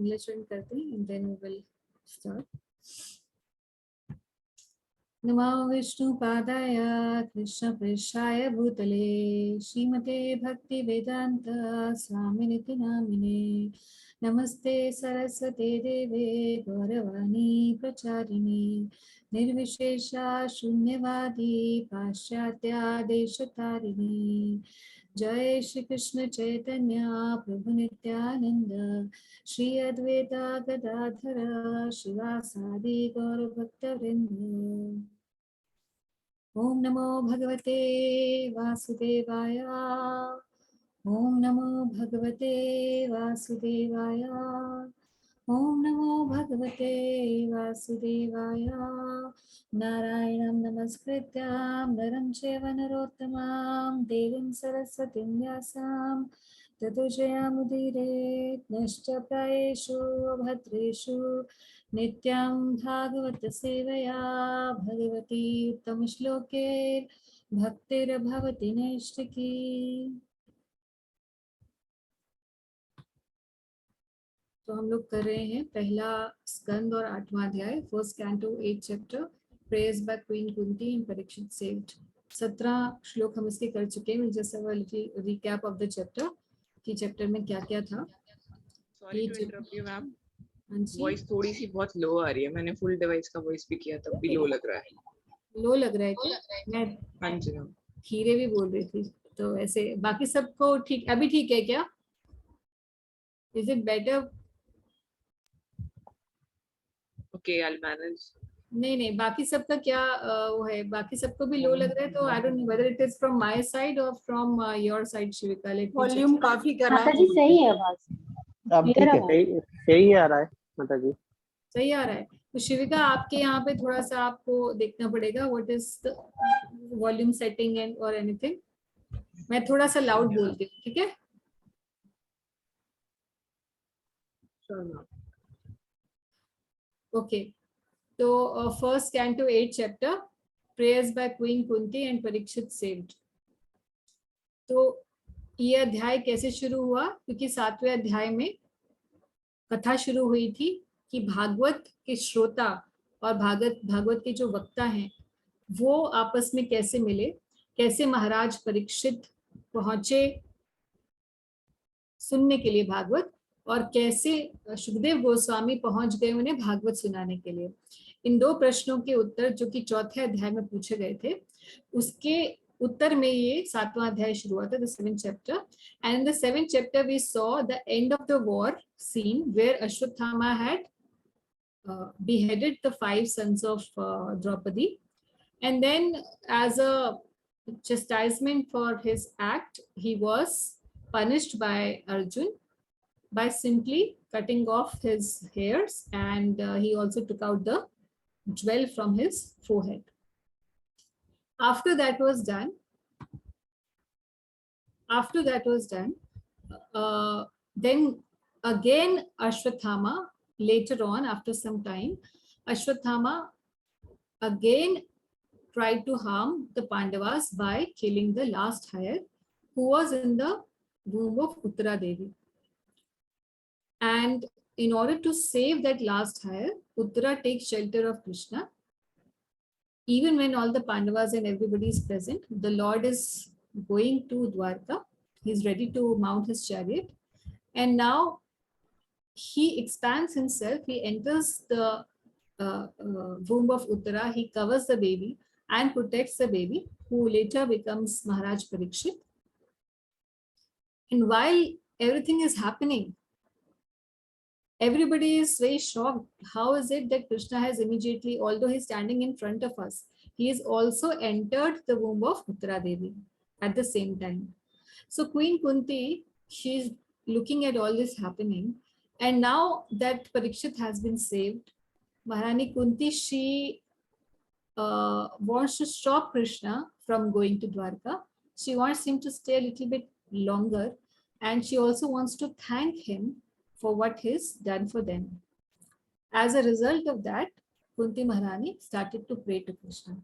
मंगलाचरण करते हैं and then we will start. नमो विष्णुपादाय कृष्णप्रेष्ठाय भूतले श्रीमते भक्तिवेदान्त स्वामिनिति नामिने नमस्ते सरस्वते देवे गौरवाणी प्रचारिणे निर्विशेषा शून्यवादी पाश्चात्या देशतारिणे जय श्री कृष्ण चैतन्य प्रभु नित्यानंद श्री अद्वैता गदाधर शिवासादि गौर भक्तवृंद। ओम नमो भगवते वासुदेवाय। ओम नमो भगवते वासुदेवाय। ओम नमो भगवते वासुदेवाय। नारायणं नमस्कृत्यां नरं चैव नरोत्तमां देवीं सरस्वतीं व्यासां ततो जयामुदीरयेत् नष्टप्रायेषु भद्रेषु नित्यं भागवत सेवया भगवती उत्तमश्लोके भक्तिर्भवति नैष्टिकी। तो हम लोग कर रहे हैं पहला स्कंद और 8वां अध्याय, first canto 8 chapter, prayers by queen Kunti and Parikshit saved. 17 श्लोक हम इसके कर चुके हैं। जैसे वो रिकैप ऑफ द चैप्टर कि चैप्टर में क्या क्या था। Sorry to interrupt you ma'am, हाँ जी, वॉइस थोड़ी सी बहुत लो आ रही है। मैंने फुल डिवाइस का वॉइस भी किया तब भी लो लग रहा है। लो लग रहा है क्या? मैं हाँ जी मैम, खीरे भी बोल रही थी तो ऐसे। बाकी सबको ठीक, अभी ठीक है क्या? Is it better? Okay I will manage. नहीं, बाकी सबका क्या वो है, बाकी सबको भी लो लग रहा है तो I don't know whether it is from my side or from your side Shivika. Volume काफी कर रहा माता है। जी सही है आवाज, अब ठीक है, सही आ रहा है माता जी, सही आ रहा है। तो शिविका आपके यहाँ पे थोड़ा सा आपको देखना पड़ेगा what is the volume setting and और एनीथिंग। मैं थोड़ा सा लाउड बोलती हूँ, ठीक है? ओके, तो first canto 8 chapter, prayers by queen Kunti and Parikshit saved. तो ये अध्याय कैसे शुरू हुआ? क्योंकि 7वें अध्याय में कथा शुरू हुई थी कि भागवत के श्रोता और भागवत के जो वक्ता हैं वो आपस में कैसे मिले, कैसे महाराज परीक्षित पहुंचे सुनने के लिए भागवत, और कैसे सुखदेव गोस्वामी पहुंच गए उन्हें भागवत सुनाने के लिए। इन 2 प्रश्नों के उत्तर जो कि 4थे अध्याय में पूछे गए थे, उसके उत्तर में ये 7वां अध्याय शुरू हुआ था, the 7th chapter. And in the 7th chapter we saw the end of the war scene where Ashwatthama had beheaded the 5 sons of Draupadi, and then as a chastisement for his act he was punished by Arjun by simply cutting off his hairs, and he also took out the jewel from his forehead. After that was done, then again Ashwatthama, later on after some time, Ashwatthama again tried to harm the Pandavas by killing the last heir who was in the womb of Uttara Devi. And in order to save that last heir, Uttara takes shelter of Krishna. Even when all the Pandavas and everybody is present, the Lord is going to Dwarka. He's ready to mount his chariot. And now he expands himself. He enters the womb of Uttara. He covers the baby and protects the baby, who later becomes Maharaj Parikshit. And while everything is happening, everybody is very shocked. How is it that Krishna has immediately, although he's standing in front of us, he has also entered the womb of Uttara Devi at the same time. So Queen Kunti, she's looking at all this happening, and now that Parikshit has been saved, Maharani Kunti, she wants to stop Krishna from going to Dwarka. She wants him to stay a little bit longer, and she also wants to thank him for what he's done for them. As a result of that, Kunti Maharani started to pray to Krishna.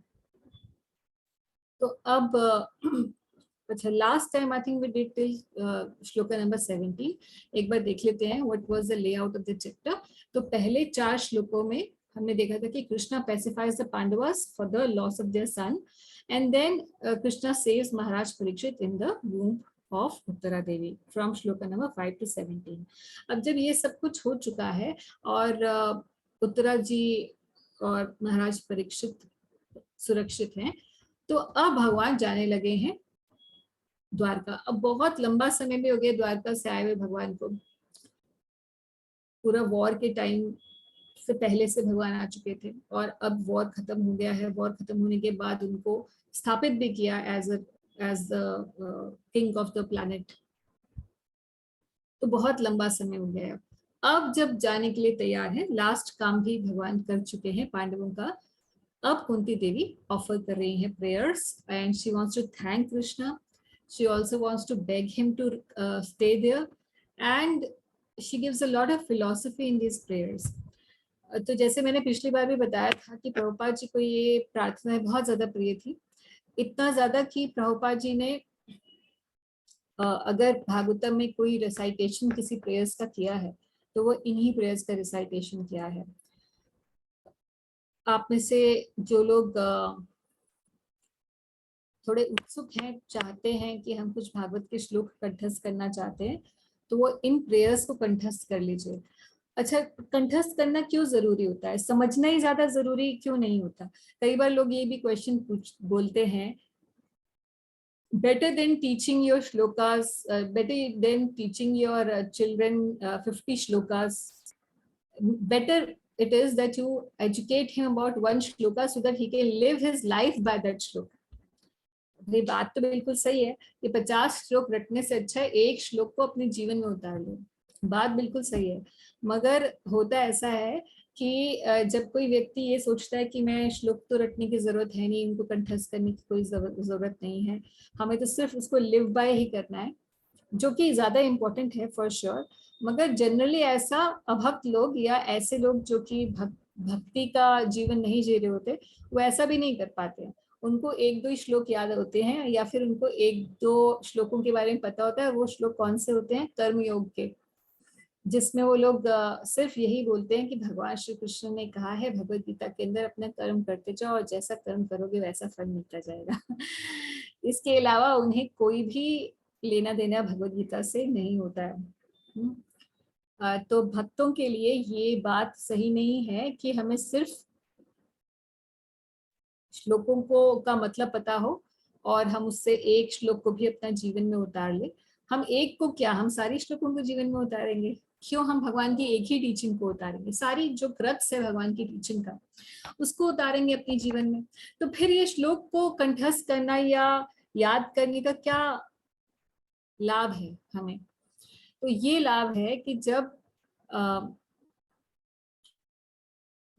तो अब अच्छा, last time I think we did till shloka number 17. एक बार देख लेते हैं what was the layout of the chapter. तो पहले 4 श्लोकों में हमने देखा था कि Krishna pacifies the Pandavas for the loss of their son, and then Krishna saves Maharaj Parikshit in the womb of Uttara Devi from shloka number 5 to 17. अब जब ये सब कुछ हो चुका है और उत्तरा जी और महाराज परीक्षित सुरक्षित हैं, तो अब भगवान जाने लगे हैं द्वारका. अब बहुत लंबा समय भी हो गया द्वारका से आए हुए भगवान को. पूरा वॉर के टाइम से पहले से भगवान आ चुके थे और अब वॉर खत्म हो गया है. वॉर खत्म होने के बाद उनको स्थापित भी किया as the king of the planet. तो बहुत लंबा समय हो गया है. अब जब जाने के लिए तैयार है, लास्ट काम भी भगवान कर चुके हैं पांडवों का. अब कुंती देवी ऑफर कर रही हैं prayers and she wants to thank Krishna. She also wants to beg him to stay there, and she gives a lot of philosophy in these prayers. तो जैसे मैंने पिछली बार भी बताया था कि प्रभुपाद जी को ये प्रार्थनाएं बहुत ज्यादा प्रिय थी. इतना ज्यादा कि प्रभुपाद जी ने अगर भागवतम में कोई रिसाइटेशन किसी प्रेयर्स का किया है तो वो इन्हीं प्रेयर्स का रिसाइटेशन किया है. आप में से जो लोग थोड़े उत्सुक हैं, चाहते हैं कि हम कुछ भागवत के श्लोक कंठस्थ करना चाहते हैं, तो वो इन प्रेयर्स को कंठस्थ कर लीजिए. अच्छा, कंठस्थ करना क्यों जरूरी होता है? समझना ही ज्यादा जरूरी क्यों नहीं होता? कई बार लोग ये भी क्वेश्चन बोलते हैं, better than teaching your shlokas, better than teaching your children 50 shlokas, better it is that you educate him about one shloka so that he can live his life by that shloka. ये बात तो बिल्कुल सही है कि 50 श्लोक रटने से अच्छा है एक श्लोक को अपने जीवन में उतार लो. बात बिल्कुल सही है. मगर होता ऐसा है कि जब कोई व्यक्ति ये सोचता है कि मैं श्लोक तो रटने की जरूरत है नहीं, उनको कंठस्थ करने की कोई जरूरत नहीं है, हमें तो सिर्फ उसको लिव बाय ही करना है, जो कि ज्यादा इम्पोर्टेंट है फॉर श्योर. मगर जनरली ऐसा अभक्त लोग या ऐसे लोग जो कि भक्ति का जीवन नहीं जी रहे होते, वो ऐसा भी नहीं कर पाते हैं. उनको 1-2 श्लोक याद होते हैं या फिर उनको 1-2 श्लोकों के बारे में पता होता है. वो श्लोक कौन से होते हैं? कर्मयोग के, जिसमें वो लोग सिर्फ यही बोलते हैं कि भगवान श्री कृष्ण ने कहा है भगवत गीता के अंदर अपना कर्म करते जाओ और जैसा कर्म करोगे वैसा फल मिलता जाएगा. इसके अलावा उन्हें कोई भी लेना देना भगवत गीता से नहीं होता है. तो भक्तों के लिए ये बात सही नहीं है कि हमें सिर्फ श्लोकों को का मतलब पता हो और हम उससे एक श्लोक को भी अपना जीवन में उतार ले. हम एक को क्या, हम सारी श्लोकों को जीवन में उतारेंगे? क्यों हम भगवान की एक ही टीचिंग को उतारेंगे? सारी जो क्रक्स है भगवान की टीचिंग का उसको उतारेंगे अपने जीवन में. तो फिर ये श्लोक को कंठस्थ करना या याद करने का क्या लाभ है हमें? तो ये लाभ है कि जब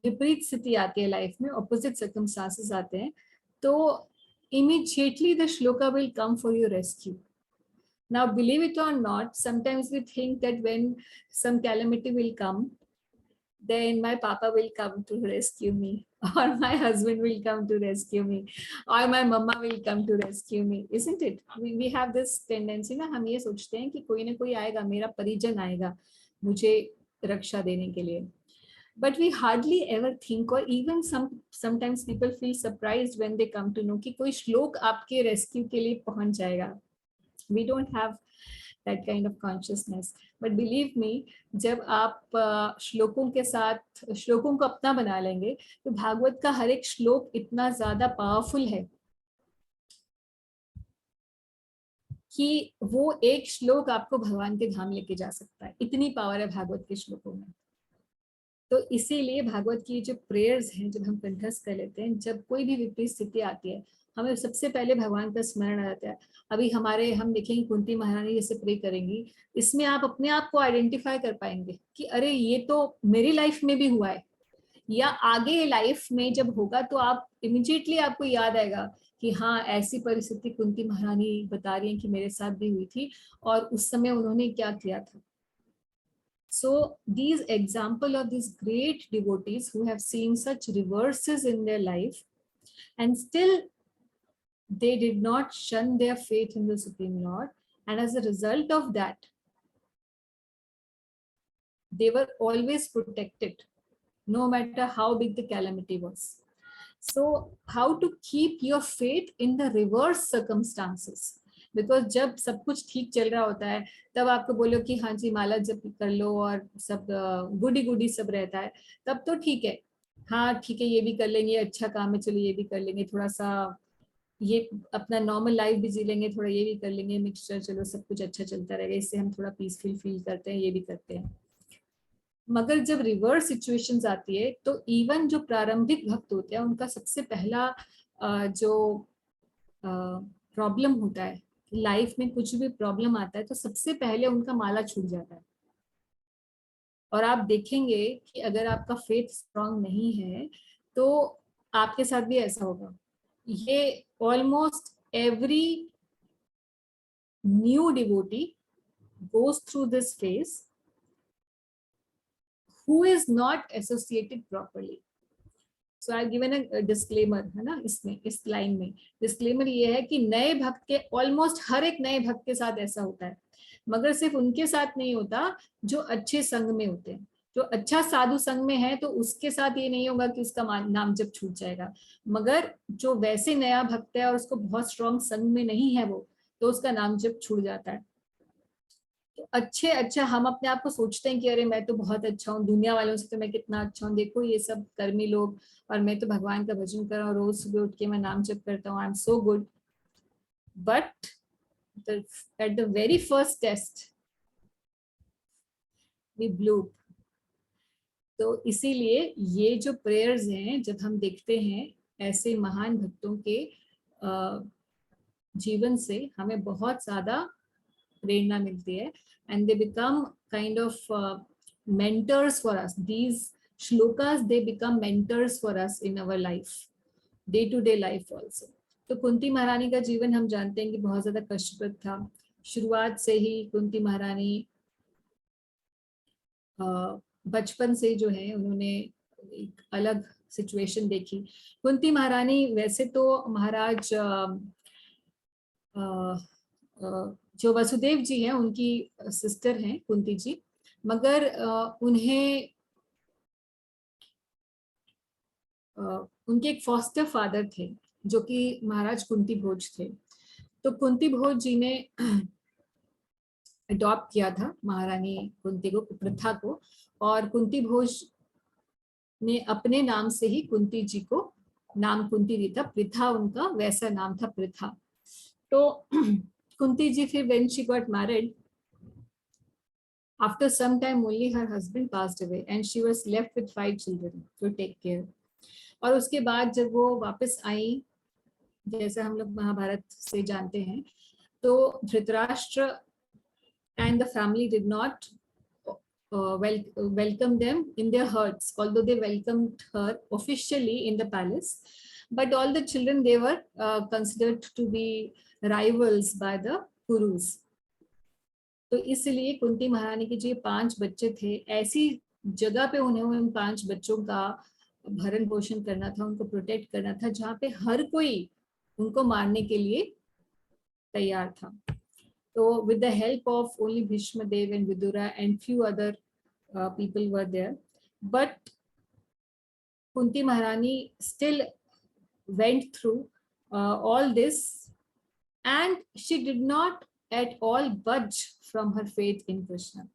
विपरीत स्थिति आती है लाइफ में, ऑपोजिट सर्कमस्टांसेस आते हैं, तो immediately the shloka will come for your rescue. Now believe it or not, sometimes we think that when some calamity will come, then my papa will come to rescue me, or my husband will come to rescue me, or my mama will come to rescue me, isn't it? We have this tendency ना, हम ये सोचते हैं कि कोई ना कोई आएगा, मेरा परिजन आएगा मुझे रक्षा देने के लिए. But we hardly ever think, or even sometimes people feel surprised when they come to know कि कोई श्लोक आपके रेस्क्यू के लिए पहुंच जाएगा. We don't have that kind of consciousness. But believe me, जब आप श्लोकों के साथ श्लोकों को अपना बना लेंगे तो भागवत का हर एक श्लोक इतना ज्यादा पावरफुल है कि वो एक श्लोक आपको भगवान के धाम लेके जा सकता है. इतनी पावर है भागवत के श्लोकों में. तो इसीलिए भागवत की जो प्रेयर्स हैं जब हम कंठस्थ कर लेते हैं, जब कोई भी विपरीत स्थिति आती है, हमें सबसे पहले भगवान का स्मरण आ जाता है. अभी हम देखेंगे कुंती महारानी जैसे प्रे करेंगी, इसमें आप अपने आप को आइडेंटिफाई कर पाएंगे कि अरे ये तो मेरी लाइफ में भी हुआ है, या आगे लाइफ में जब होगा तो आप इमीडिएटली आपको याद आएगा कि हाँ ऐसी परिस्थिति कुंती महारानी बता रही है कि मेरे साथ भी हुई थी और उस समय उन्होंने क्या किया था. So these example of these great devotees who have seen such reverses in their life and still they did not shun their faith in the Supreme Lord, and as a result of that, they were always protected, no matter how big the calamity was. So how to keep your faith in the reverse circumstances? Because जब सब कुछ ठीक चल रहा होता है तब आपको बोलो कि हाँ जी माला जप कर लो और सब गुडी गुडी सब रहता है, तब तो ठीक है, हाँ ठीक है ये भी कर लेंगे, अच्छा काम है चलो ये भी कर लेंगे, थोड़ा सा ये अपना नॉर्मल लाइफ भी जी लेंगे, थोड़ा ये भी कर लेंगे मिक्सचर, चलो सब कुछ अच्छा चलता रहेगा, इससे हम थोड़ा पीसफुल फील करते हैं, ये भी करते हैं। मगर जब रिवर्स सिचुएशंस आती है तो इवन जो प्रारंभिक भक्त होते हैं उनका सबसे पहला जो प्रॉब्लम होता है, लाइफ में कुछ भी प्रॉब्लम आता है तो सबसे पहले उनका माला छूट जाता है। और आप देखेंगे कि अगर आपका फेथ स्ट्रांग नहीं है तो आपके साथ भी ऐसा होगा। ये almost every new devotee goes through this phase who is not associated properly. So I've given a disclaimer, है ना, इसमें इस लाइन में डिस्क्लेमर ये है कि नए भक्त के ऑलमोस्ट हर एक नए भक्त के साथ ऐसा होता है, मगर सिर्फ उनके साथ नहीं होता जो अच्छे संग में होते हैं। जो अच्छा साधु संग में है तो उसके साथ ये नहीं होगा कि उसका नाम जब छूट जाएगा, मगर जो वैसे नया भक्त है और उसको बहुत स्ट्रॉन्ग संग में नहीं है वो, तो उसका नाम जब छूट जाता है। तो अच्छे अच्छा हम अपने आप को सोचते हैं कि अरे मैं तो बहुत अच्छा हूँ, दुनिया वालों से तो मैं कितना अच्छा हूँ, देखो ये सब कर्मी लोग, और मैं तो भगवान का भजन कर रहा हूँ, रोज सुबह उठ के मैं नाम जप करता हूँ, I am so good. But at the very first test we blew. तो इसीलिए ये जो प्रेयर्स हैं, जब हम देखते हैं ऐसे महान भक्तों के जीवन से, हमें बहुत ज्यादा प्रेरणा मिलती है, and they become kind of mentors for us. These shlokas, they become mentors for us in our life, day to day life also. तो कुंती महारानी का जीवन हम जानते हैं कि बहुत ज्यादा कष्टप्रद था। शुरुआत से ही कुंती महारानी बचपन से जो है उन्होंने एक अलग सिचुएशन देखी। कुंती महारानी वैसे तो महाराज जो वसुदेव जी हैं उनकी सिस्टर हैं कुंती जी, मगर उन्हें उनके एक फॉस्टर फादर थे जो कि महाराज कुंती भोज थे। तो कुंती भोज जी ने अडॉप्ट किया था महारानी कुंती को, प्रथा को, और कुंती भोज ने अपने नाम से ही कुंती जी को नाम कुंती दी था। प्रथा उनका वैसा नाम था, प्रथा। तो Kunti ji, when she got married, after some time only her husband passed away and she was left with 5 children to take care. और उसके बाद जब वो वापस आई, जैसा हम लोग महाभारत से जानते हैं, तो Dhritarashtra and the family did not welcome them in their hearts, although they welcomed her officially in the palace, but all the children, they were considered to be rivals by the Kurus. तो इसलिए कुंती महारानी के जो 5 बच्चे थे, ऐसी जगह पे उन्हें उन 5 बच्चों का भरण पोषण करना था, उनको प्रोटेक्ट करना था, जहाँ पे हर कोई उनको मारने के लिए तैयार था। तो with the help of only Bhishma Dev and Vidura and few other people were there, but Kunti Maharani still went through all this, and she did not at all budge from her faith in Krishna.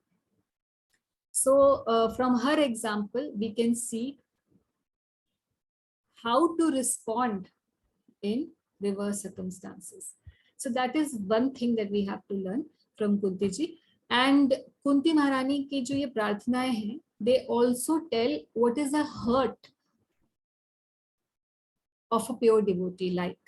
So from her example, we can see how to respond in reverse circumstances. So that is one thing that we have to learn from Kunti ji. And Kunti Maharani की जो ये प्रार्थनाएं हैं, they also tell what is the hurt of a pure devotee like.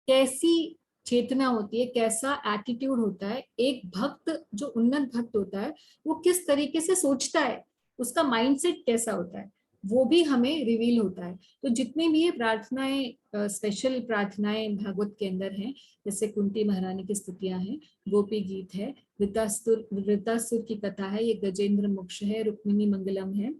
कैसी चेतना होती है, कैसा attitude होता है, एक भक्त जो उन्नत भक्त होता है वो किस तरीके से सोचता है, उसका माइंडसेट कैसा होता है, वो भी हमें रिवील होता है। तो जितनी भी ये प्रार्थनाएं, स्पेशल प्रार्थनाएं भागवत के अंदर हैं, जैसे कुंती महारानी की स्तुतियां हैं, गोपी गीत है, वृतासुर की कथा है, ये गजेंद्र मोक्ष है, रुक्मिणी मंगलम है,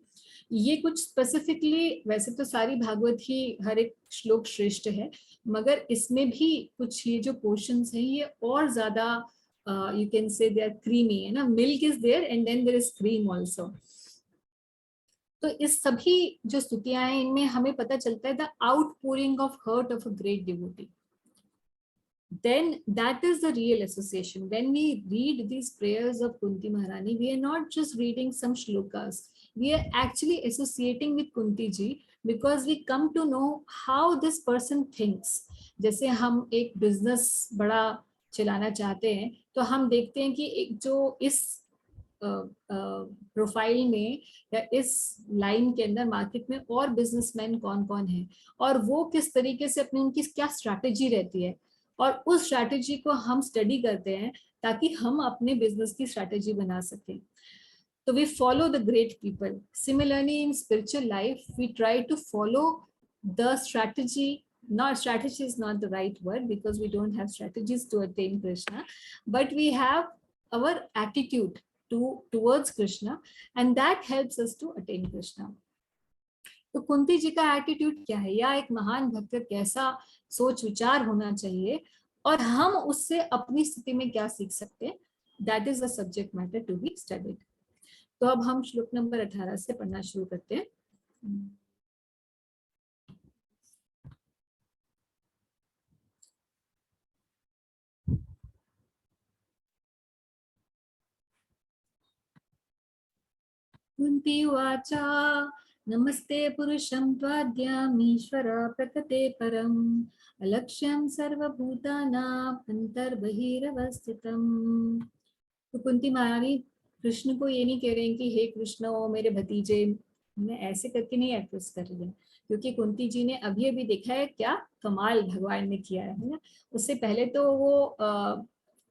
ये कुछ स्पेसिफिकली, वैसे तो सारी भागवत ही हर एक श्लोक श्रेष्ठ है, मगर इसमें भी कुछ ये जो पोर्शंस हैं ये और ज्यादा you can say they are creamy, है ना, milk is there and then there is cream also. तो इस सभी जो स्तुतियां हैं इनमें हमें पता चलता है the outpouring of hurt of a great devotee. Then that is the real association. When we read these prayers of Kunti Maharani, we are not just reading some shlokas. We are actually associating with Kunti ji because we come to know how this person thinks. जैसे हम एक business बड़ा चलाना चाहते हैं तो हम देखते हैं कि एक जो इस प्रोफाइल में या इस लाइन के अंदर मार्केट में और बिजनेसमैन कौन कौन है और वो किस तरीके से अपनी उनकी क्या स्ट्रैटेजी रहती है, और उस स्ट्रैटेजी को हम स्टडी करते हैं ताकि हम अपने बिजनेस की स्ट्रैटेजी बना सकें। तो we follow the great people. Similarly in spiritual life we try to follow the strategy, not strategy is not the right word because we don't have strategies to attain Krishna, but we have our attitude towards Krishna and that helps us to attain Krishna. तो कुंती जी का attitude क्या है या एक महान भक्त का कैसा सोच विचार होना चाहिए और हम उससे अपनी स्थिति में क्या सीख सकते हैं, that is the subject matter to be studied. तो अब हम श्लोक नंबर 18 से पढ़ना शुरू करते हैं। कुंती उवाचा नमस्ते पुरुषं त्वाद्यामीश्वर प्रकृते परम् अलक्ष्यं सर्वभूतानां अंतर्बहिरवस्थितम्। तो कुंती महारानी कृष्ण को ये नहीं कह रहे हैं कि हे कृष्ण ओ मेरे भतीजे, मैं ऐसे करके नहीं एड्रेस कर रही हूँ, क्योंकि कुंती जी ने अभी अभी देखा है क्या कमाल भगवान ने किया है ना। उससे पहले तो वो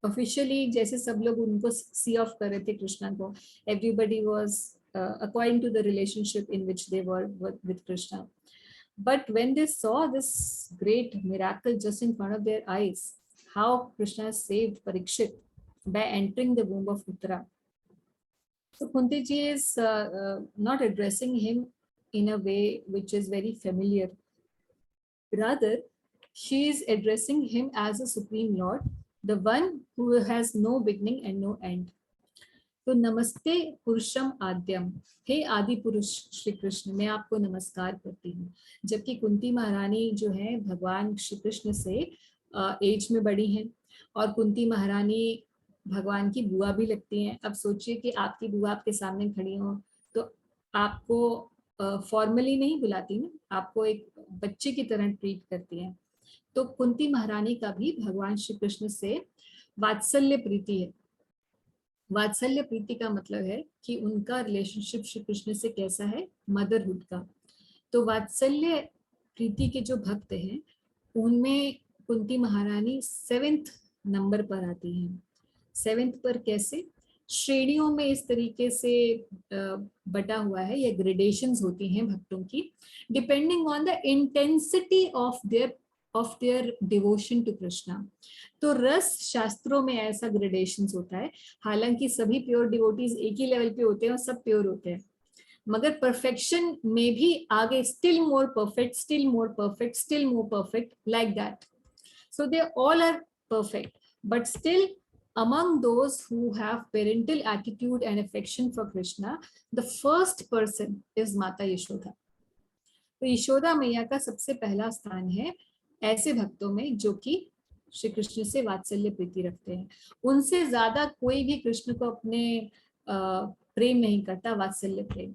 ऑफिशियली जैसे सब लोग उनको सी ऑफ कर रहे थे कृष्णा को, everybody was according to the relationship in which they were with Krishna. But when they saw this great miracle just in front of their eyes, how Krishna saved Parikshit by entering the womb of Uttara, so Kunti ji is not addressing him in a way which is very familiar. Rather, she is addressing him as a supreme Lord, the one who has no beginning and no end. तो नमस्ते पुरुषम आद्यम, हे आदि पुरुष श्री कृष्ण, मैं आपको नमस्कार करती हूँ। जबकि कुंती महारानी जो है भगवान श्री कृष्ण से एज में बड़ी हैं और कुंती महारानी भगवान की बुआ भी लगती हैं। अब सोचिए कि आपकी बुआ आपके सामने खड़ी हो तो आपको फॉर्मली नहीं बुलाती ना, आपको एक बच्चे की तरह ट्रीट करती हैं। तो कुंती महारानी का भी भगवान श्री कृष्ण से वात्सल्य प्रीति है। वात्सल्य प्रीति का मतलब है कि उनका रिलेशनशिप श्री कृष्ण से कैसा है, मदरहुड का। तो वात्सल्य प्रीति के जो भक्त हैं उनमें कुंती महारानी 7th नंबर पर आती हैं। 7th पर कैसे, श्रेणियों में इस तरीके से बटा हुआ है, या ग्रेडेशंस होती हैं भक्तों की, depending on the intensity of their devotion to Krishna. तो रस शास्त्रों में ऐसा ग्रेडेशंस होता है, हालांकि सभी प्योर डिवोटीज एक ही लेवल पे होते हैं और सब प्योर होते हैं, मगर परफेक्शन में भी आगे still more perfect, still more perfect, still more perfect, like that. So they all are perfect, but still among those who have parental attitude and affection for Krishna, the first person is माता यशोदा। तो यशोदा मैया का सबसे पहला स्थान है ऐसे भक्तों में जो कि श्री कृष्ण से वात्सल्य प्रीति रखते हैं। उनसे ज्यादा कोई भी कृष्ण को अपने प्रेम नहीं करता, वात्सल्य प्रेम।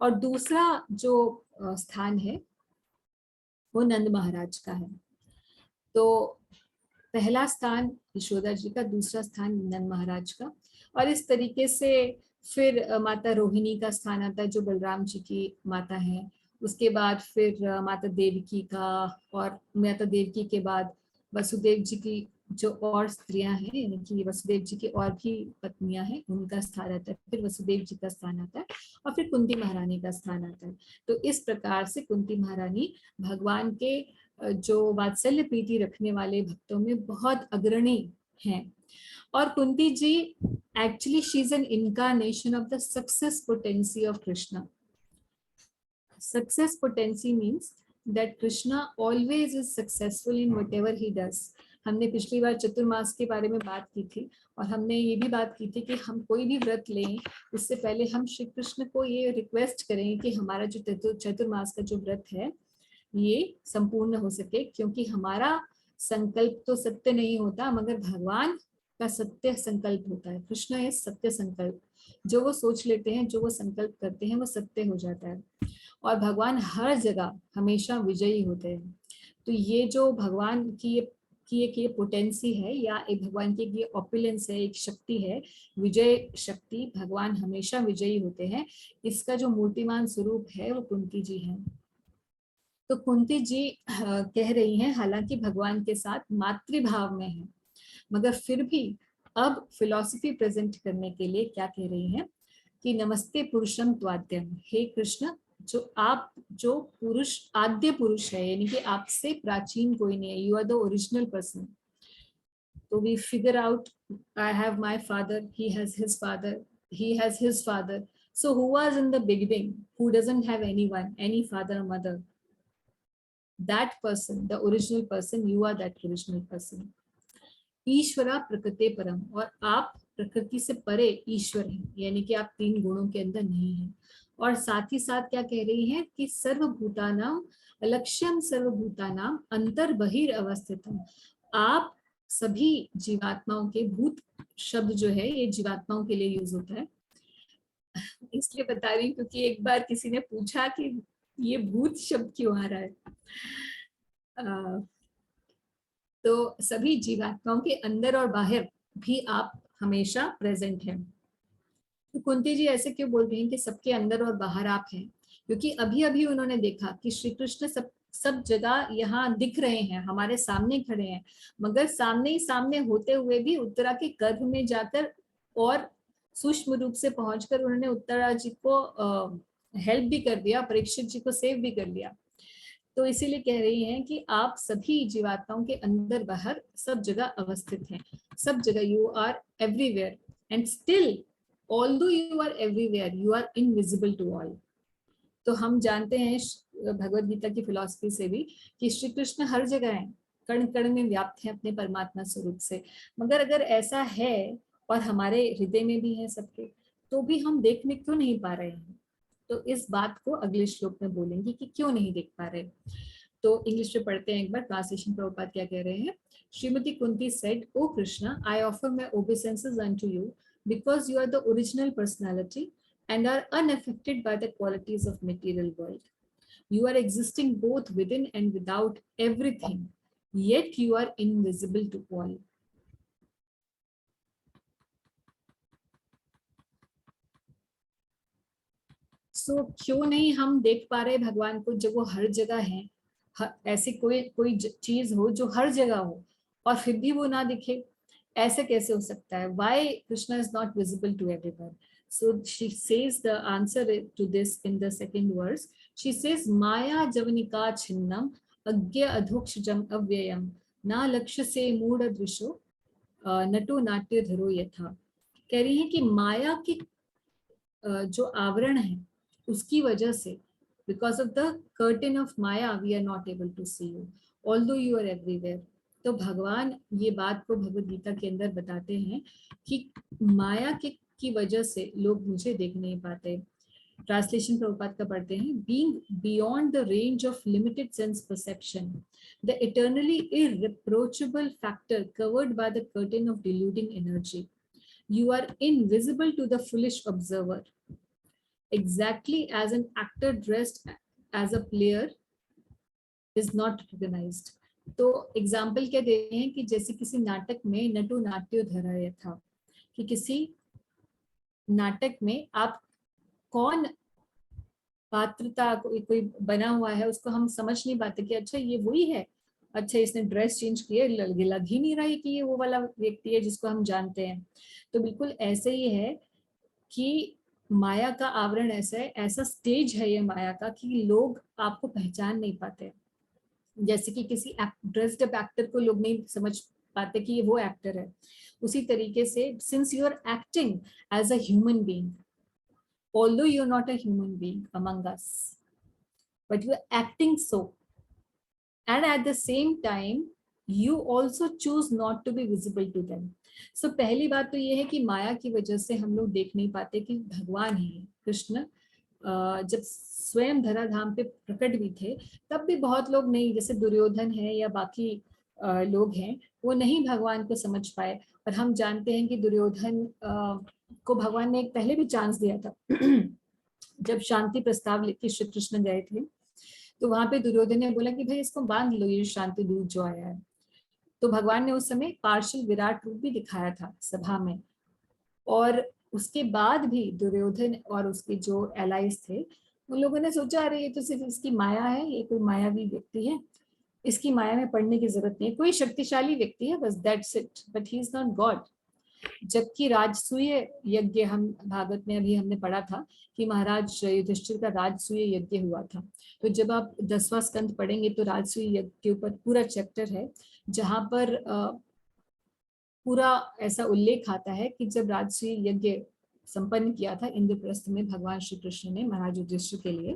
और दूसरा जो स्थान है वो नंद महाराज का है। तो पहला स्थान यशोदा जी का, दूसरा स्थान नंद महाराज का, और इस तरीके से फिर माता रोहिणी का स्थान आता है जो बलराम जी की माता है। उसके बाद फिर माता देवकी का, और माता देवकी के बाद वसुदेव जी की जो और स्त्रियां हैं, यानी कि वसुदेव जी की और भी पत्नियां हैं, उनका स्थान आता है। फिर वसुदेव जी का स्थान आता है और फिर कुंती महारानी का स्थान आता है। तो इस प्रकार से कुंती महारानी भगवान के जो वात्सल्य प्रीति रखने वाले भक्तों में बहुत अग्रणी हैं। और Kunti ji actually she is an incarnation of the success potency of Krishna. Success potency means that Krishna always is successful in whatever he does. हमने पिछली बार चतुर्मास के बारे में बात की थी और हमने ये भी बात की थी कि हम कोई भी व्रत लें उससे पहले हम श्री कृष्ण को ये रिक्वेस्ट करें कि हमारा जो चतुर्मास का जो व्रत है ये संपूर्ण हो सके, क्योंकि हमारा संकल्प तो सत्य नहीं होता मगर भगवान का सत्य संकल्प होता है। कृष्ण है सत्य संकल्प, जो वो सोच लेते हैं, जो वो संकल्प करते हैं वो सत्य हो जाता है और भगवान हर जगह हमेशा विजयी होते हैं। तो ये जो भगवान की एक ये पोटेंसी है या एक भगवान की ये ऑपुलेंस है, एक शक्ति है, विजय शक्ति, भगवान हमेशा विजयी होते हैं। इसका जो मूर्तिमान स्वरूप है वो कुंती जी है। तो कुंती जी कह रही हैं, हालांकि भगवान के साथ मातृभाव में है मगर फिर भी अब फिलॉसफी प्रेजेंट करने के लिए क्या कह रही हैं कि नमस्ते पुरुषम त्वाद्यम, हे कृष्ण जो पुरुष आद्य पुरुष है, यानी कि आपसे प्राचीन कोई नहीं है, you are the original person. तो we figure out, I have my father, he has his father, he has his father, so who was in the beginning, who doesn't have anyone, any father or mother? That person, the original person, you are that original person. ईश्वरा प्रकृते परम, और आप प्रकृति से परे ईश्वर हैं, यानी कि आप तीन गुणों के अंदर नहीं हैं। और साथ ही साथ क्या कह रही हैं कि सर्वभूतानाम अलक्ष्यम सर्वभूतानाम अंतर बहिर अवस्थितम, आप सभी जीवात्माओं के, भूत शब्द जो है ये जीवात्माओं के लिए यूज होता है, इसलिए बता रही हूँ क्योंकि एक बार किसी ने पूछा कि ये भूत शब्द क्यों आ रहा है। तो सभी जीवात्माओं के अंदर और बाहर भी आप हमेशा प्रेजेंट हैं। तो कुंती जी ऐसे क्यों बोल रही हैं कि सबके अंदर और बाहर आप हैं? क्योंकि अभी अभी उन्होंने देखा कि श्री कृष्ण सब जगह यहाँ दिख रहे हैं, हमारे सामने खड़े हैं, मगर सामने ही सामने होते हुए भी उत्तरा के गर्भ में जाकर और सूक्ष्म रूप से पहुंचकर उन्होंने उत्तरा जी को हेल्प भी कर दिया, परीक्षित जी को सेव भी कर लिया। तो इसीलिए कह रही हैं कि आप सभी जीवात्माओं के अंदर बाहर सब जगह अवस्थित हैं, सब जगह you are everywhere, and still although you are everywhere you are invisible to all. तो हम जानते हैं भगवद गीता की फिलॉसफी से भी कि श्री कृष्ण हर जगह हैं, कण कण में व्याप्त हैं अपने परमात्मा स्वरूप से, मगर अगर ऐसा है और हमारे हृदय में भी है सबके, तो भी हम देखने क्यों नहीं पा रहे हैं? तो इस बात को अगले श्लोक में बोलेंगे कि क्यों नहीं देख पा रहे। तो इंग्लिश में पढ़ते हैं एक बार, ट्रांसलेशन प्रभुपाद क्या कह रहे हैं। Shrimati Kunti said, O Krishna, I offer my obeisances unto you because you are the original personality and are unaffected by the qualities of material world. You are existing both within and without everything, yet you are invisible to all. So, क्यों नहीं हम देख पा रहे भगवान को जब वो हर जगह है? ऐसी कोई चीज हो जो हर जगह हो और फिर भी वो ना दिखे, ऐसे कैसे हो सकता है? Why Krishna is not visible to everyone? So she says the answer to this in the second verse. She says, Maya javanika chinnam agya adhokshajam avyayam na lakshya se मूढ़ दृशो नटो नाट्य धरो यथा। कह रही है कि माया की जो आवरण है उसकी वजह से, because of the curtain of Maya we are not able to see you although you are everywhere. तो भगवान ये बात को भगवद गीता के अंदर बताते हैं कि माया की वजह से लोग मुझे देख नहीं पाते। ट्रांसलेशन प्रभुपाद का पढ़ते हैं। Being beyond the range of limited sense perception, the eternally irreproachable factor covered by the curtain of deluding energy, you are invisible to the foolish observer, exactly as an actor dressed as a player is not recognized. तो example क्या दे रहे हैं कि जैसे किसी नाटक में नटो नाट्यो धरा था, कि किसी नाटक में आप कौन पात्रता कोई बना हुआ है उसको हम समझ नहीं पाते कि अच्छा ये वही है, अच्छा इसने ड्रेस चेंज किया, लग ही नहीं रहा है कि ये वो वाला व्यक्ति है जिसको हम जानते हैं। तो बिल्कुल ऐसे ही है कि माया का आवरण ऐसा है, ऐसा स्टेज है ये माया का कि लोग आपको पहचान नहीं पाते। जैसे कि किसी ड्रेस्ड अप एक्टर को लोग नहीं समझ पाते कि ये वो एक्टर है, उसी तरीके से since you are acting as a human being, although you are not a human being among us, but you are acting so, and at the same time you also choose not to be visible to them. So पहली बात तो ये है कि माया की वजह से हम लोग देख नहीं पाते कि भगवान है कृष्ण। जब स्वयं धराधाम पे प्रकट भी थे तब भी बहुत लोग नहीं, जैसे दुर्योधन है या बाकी लोग हैं, वो नहीं भगवान को समझ पाए। और हम जानते हैं कि दुर्योधन को भगवान ने एक पहले भी चांस दिया था जब शांति प्रस्ताव लेके श्री कृष्ण गए थे, तो वहां पे दुर्योधन ने बोला कि भाई इसको बांध लो, ये शांति दूत जो आया है। तो भगवान ने उस समय पार्शियल विराट रूप भी दिखाया था सभा में, और उसके बाद भी दुर्योधन और उसके जो एलाइज थे उन लोगों ने सोचा अरे ये तो सिर्फ इसकी माया है, ये कोई मायावी व्यक्ति है, इसकी माया में पड़ने की जरूरत नहीं, कोई शक्तिशाली व्यक्ति है बस, that's it, but he is not God. जबकि राजसूय यज्ञ, हम भागवत में अभी हमने पढ़ा था कि महाराज युधिष्ठिर का राजसूय यज्ञ हुआ था। तो जब आप 10वां स्कंद पढ़ेंगे तो राजसूय यज्ञ के ऊपर पूरा चैप्टर है जहां पर पूरा ऐसा उल्लेख आता है कि जब राजसूय यज्ञ संपन्न किया था इंद्रप्रस्थ में भगवान श्री कृष्ण ने महाराज युधिष्ठिर के लिए,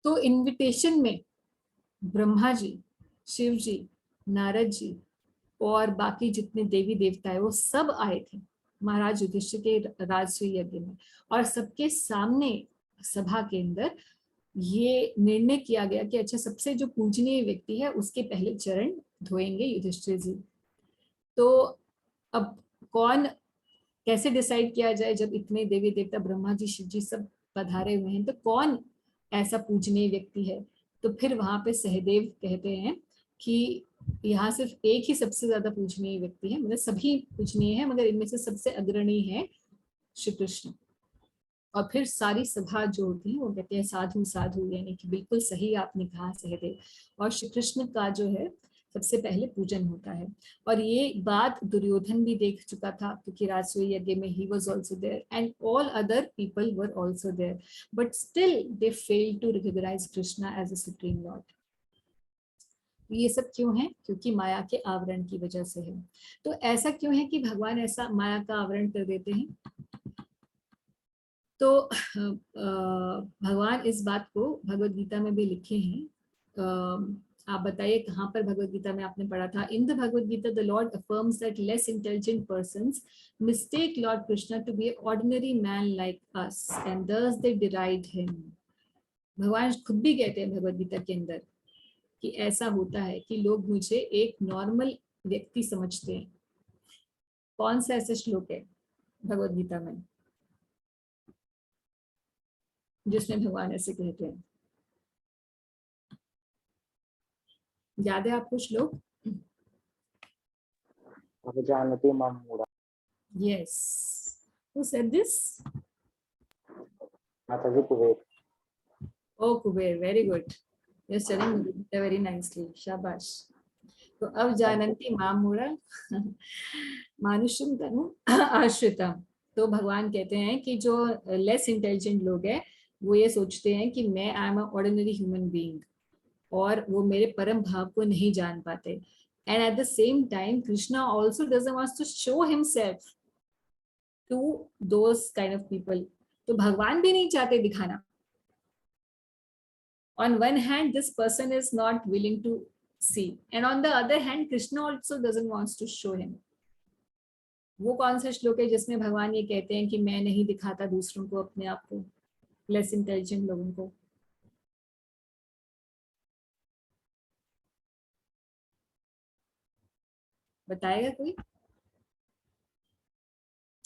तो इनविटेशन में ब्रह्मा जी, शिव जी, नारद जी और बाकी जितने देवी देवता है वो सब आए थे महाराज युधिष्ठिर के राजसूय यज्ञ में, और सबके सामने सभा के अंदर ये निर्णय किया गया कि अच्छा सबसे जो पूजनीय व्यक्ति है उसके पहले चरण धोएंगे युधिष्ठिर जी। तो अब कौन, कैसे डिसाइड किया जाए जब इतने देवी देवता ब्रह्मा जी शिव जी सब पधारे हुए हैं, तो कौन ऐसा पूजनीय व्यक्ति है? तो फिर वहां पे सहदेव कहते हैं कि यहाँ सिर्फ एक ही सबसे ज्यादा पूजनीय व्यक्ति है, मतलब सभी पूजनीय है मगर इनमें से सबसे अग्रणी है श्री कृष्ण। और फिर सारी सभा जो होती है वो कहते हैं साधु साधु, यानी कि बिल्कुल सही आपने कहा सहदेव, और श्री कृष्ण का जो है सबसे पहले पूजन होता है। और ये बात दुर्योधन भी देख चुका था क्योंकि राजसूय यज्ञ में ही was also there and all other people were also there, but still they failed to recognise Krishna as a supreme lord. ये सब क्यों है? क्योंकि माया के आवरण की वजह से है। तो ऐसा क्यों है कि भगवान ऐसा माया का आवरण कर देते हैं? तो भगवान इस बात को भगवत गीता में भी लिखे हैं। आप बताइए कहाँ पर भगवत गीता में आपने पढ़ा था? In the Bhagavad Gita the Lord affirms that less intelligent persons mistake Lord Krishna to be ordinary man like us and thus they deride him। भगवान खुद भी कहते हैं भगवत गीता के अंदर कि ऐसा होता है कि लोग मुझे एक नॉर्मल व्यक्ति समझते हैं। कौन सा ऐसा श्लोक है भगवत गीता में जिसमें भगवान ऐसे कहते हैं? याद है आपको श्लोक? जानती मां मूढ़ा। Yes. Who said this? माताजी Kuber. Oh, Kuber, very good. You're studying Gita very nicely. शाबाश। तो अब जानन्ति मां मूढ़ा मानुष्यम तनु आश्रितम। तो भगवान कहते हैं कि जो लेस इंटेलिजेंट लोग हैं वो ये सोचते हैं कि मैं I am a ordinary human being, और वो मेरे परम भाव को नहीं जान पाते। And at the same time Krishna also doesn't want to show himself to those kind of people. तो भगवान भी नहीं चाहते दिखाना। On one hand, this person is not willing to see, and on the other hand, Krishna also doesn't want to show him. वो कौन सा श्लोक है जिसमें भगवान ये कहते हैं कि मैं नहीं दिखाता दूसरों को अपने आप को, लेस इंटेलिजेंट लोगों को? बताएगा कोई?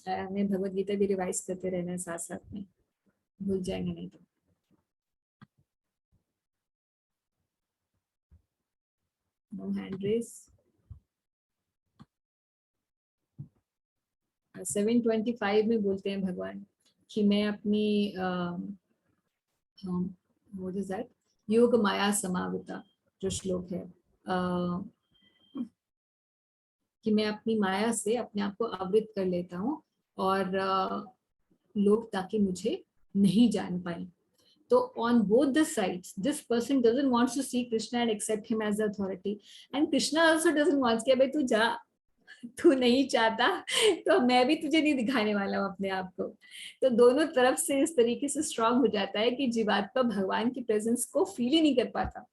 हमें भगवत गीता भी रिवाइज करते रहना है साथ साथ में, भूल जाएंगे नहीं तो। No hand raise. 725 में बोलते हैं भगवान कि मैं अपनी व्हाट इज दैट, योग माया समावृता जो श्लोक है, कि मैं अपनी माया से अपने आप को आवृत कर लेता हूँ और लोग ताकि मुझे नहीं जान पाए। तो on both the sides, this person doesn't want to see Krishna and accept him as the authority, and Krishna also doesn't want कि भाई तू जा, तू नहीं चाहता तो मैं भी तुझे नहीं दिखाने वाला हूँ अपने आप को। तो दोनों तरफ से इस तरीके से स्ट्रांग हो जाता है कि जीवात्मा भगवान की प्रेजेंस को फील ही नहीं कर पाता।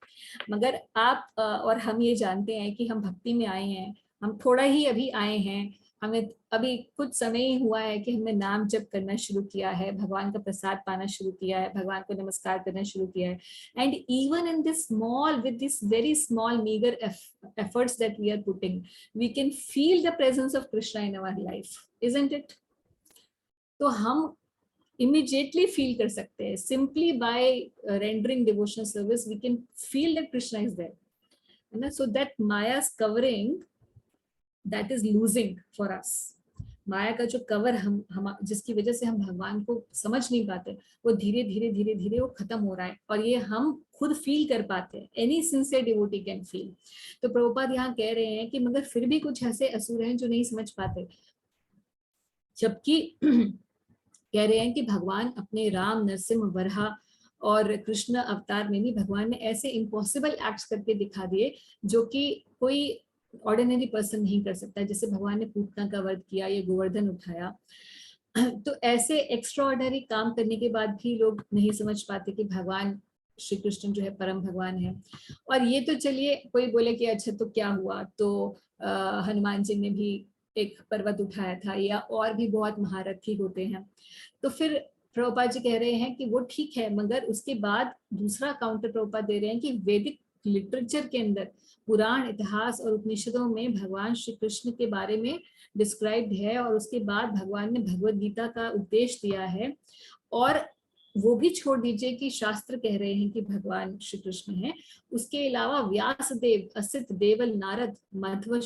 मगर आप और हम ये जानते हैं कि हम भक्ति में आए हैं, हम थोड़ा ही अभी आए हैं, हमें अभी कुछ समय ही हुआ है कि हमने नाम जप करना शुरू किया है, भगवान का प्रसाद पाना शुरू किया है, भगवान को नमस्कार करना शुरू किया है। And even in this small, with this very small meagre efforts that we are putting, we can feel the presence of Krishna in our life, isn't it? तो हम immediately feel कर सकते हैं, simply by rendering devotional service we can feel that Krishna is there, है ना? So that Maya's covering, that is losing for us. माया का जो cover हम जिसकी वजह से हम भगवान को समझ नहीं पाते, वो धीरे धीरे धीरे धीरे वो खत्म हो रहा है, और ये हम खुद फील कर पाते हैं। Any sincere devotee can feel. तो प्रभुपाद यहाँ कह रहे हैं कि मगर फिर भी कुछ ऐसे असुर हैं जो नहीं समझ पाते, जबकि कह रहे हैं कि भगवान अपने राम, नरसिंह, वराह और कृष्ण अवतार में भी भगवान ने ऐसे इम्पॉसिबल एक्ट्स करके दिखा दिए जो कि कोई ऑर्डिनरी पर्सन नहीं कर सकता। जैसे भगवान ने पूतना का वध किया, ये गोवर्धन उठाया। तो ऐसे एक्स्ट्रा ऑर्डिनरी काम करने के बाद भी लोग नहीं समझ पाते कि भगवान श्री कृष्ण जो है परम भगवान है। और ये तो चलिए, कोई बोले कि अच्छा तो क्या हुआ, तो हनुमान जी ने भी एक पर्वत उठाया था, या और भी बहुत महारथी होते हैं। तो फिर प्रभुपाद जी कह रहे हैं कि वो ठीक है, मगर उसके बाद दूसरा काउंटर प्रभुपाद दे रहे हैं कि वैदिक लिटरेचर के अंदर, पुराण, इतिहास और उपनिषदों में भगवान श्री कृष्ण के बारे में डिस्क्राइब्ड है, और उसके बाद भगवान ने भगवत गीता का उपदेश दिया है। और वो भी छोड़ दीजिए कि शास्त्र कह रहे हैं कि भगवान श्री कृष्ण है, उसके अलावा व्यासदेव, असित, देवल, नारद, मध्व,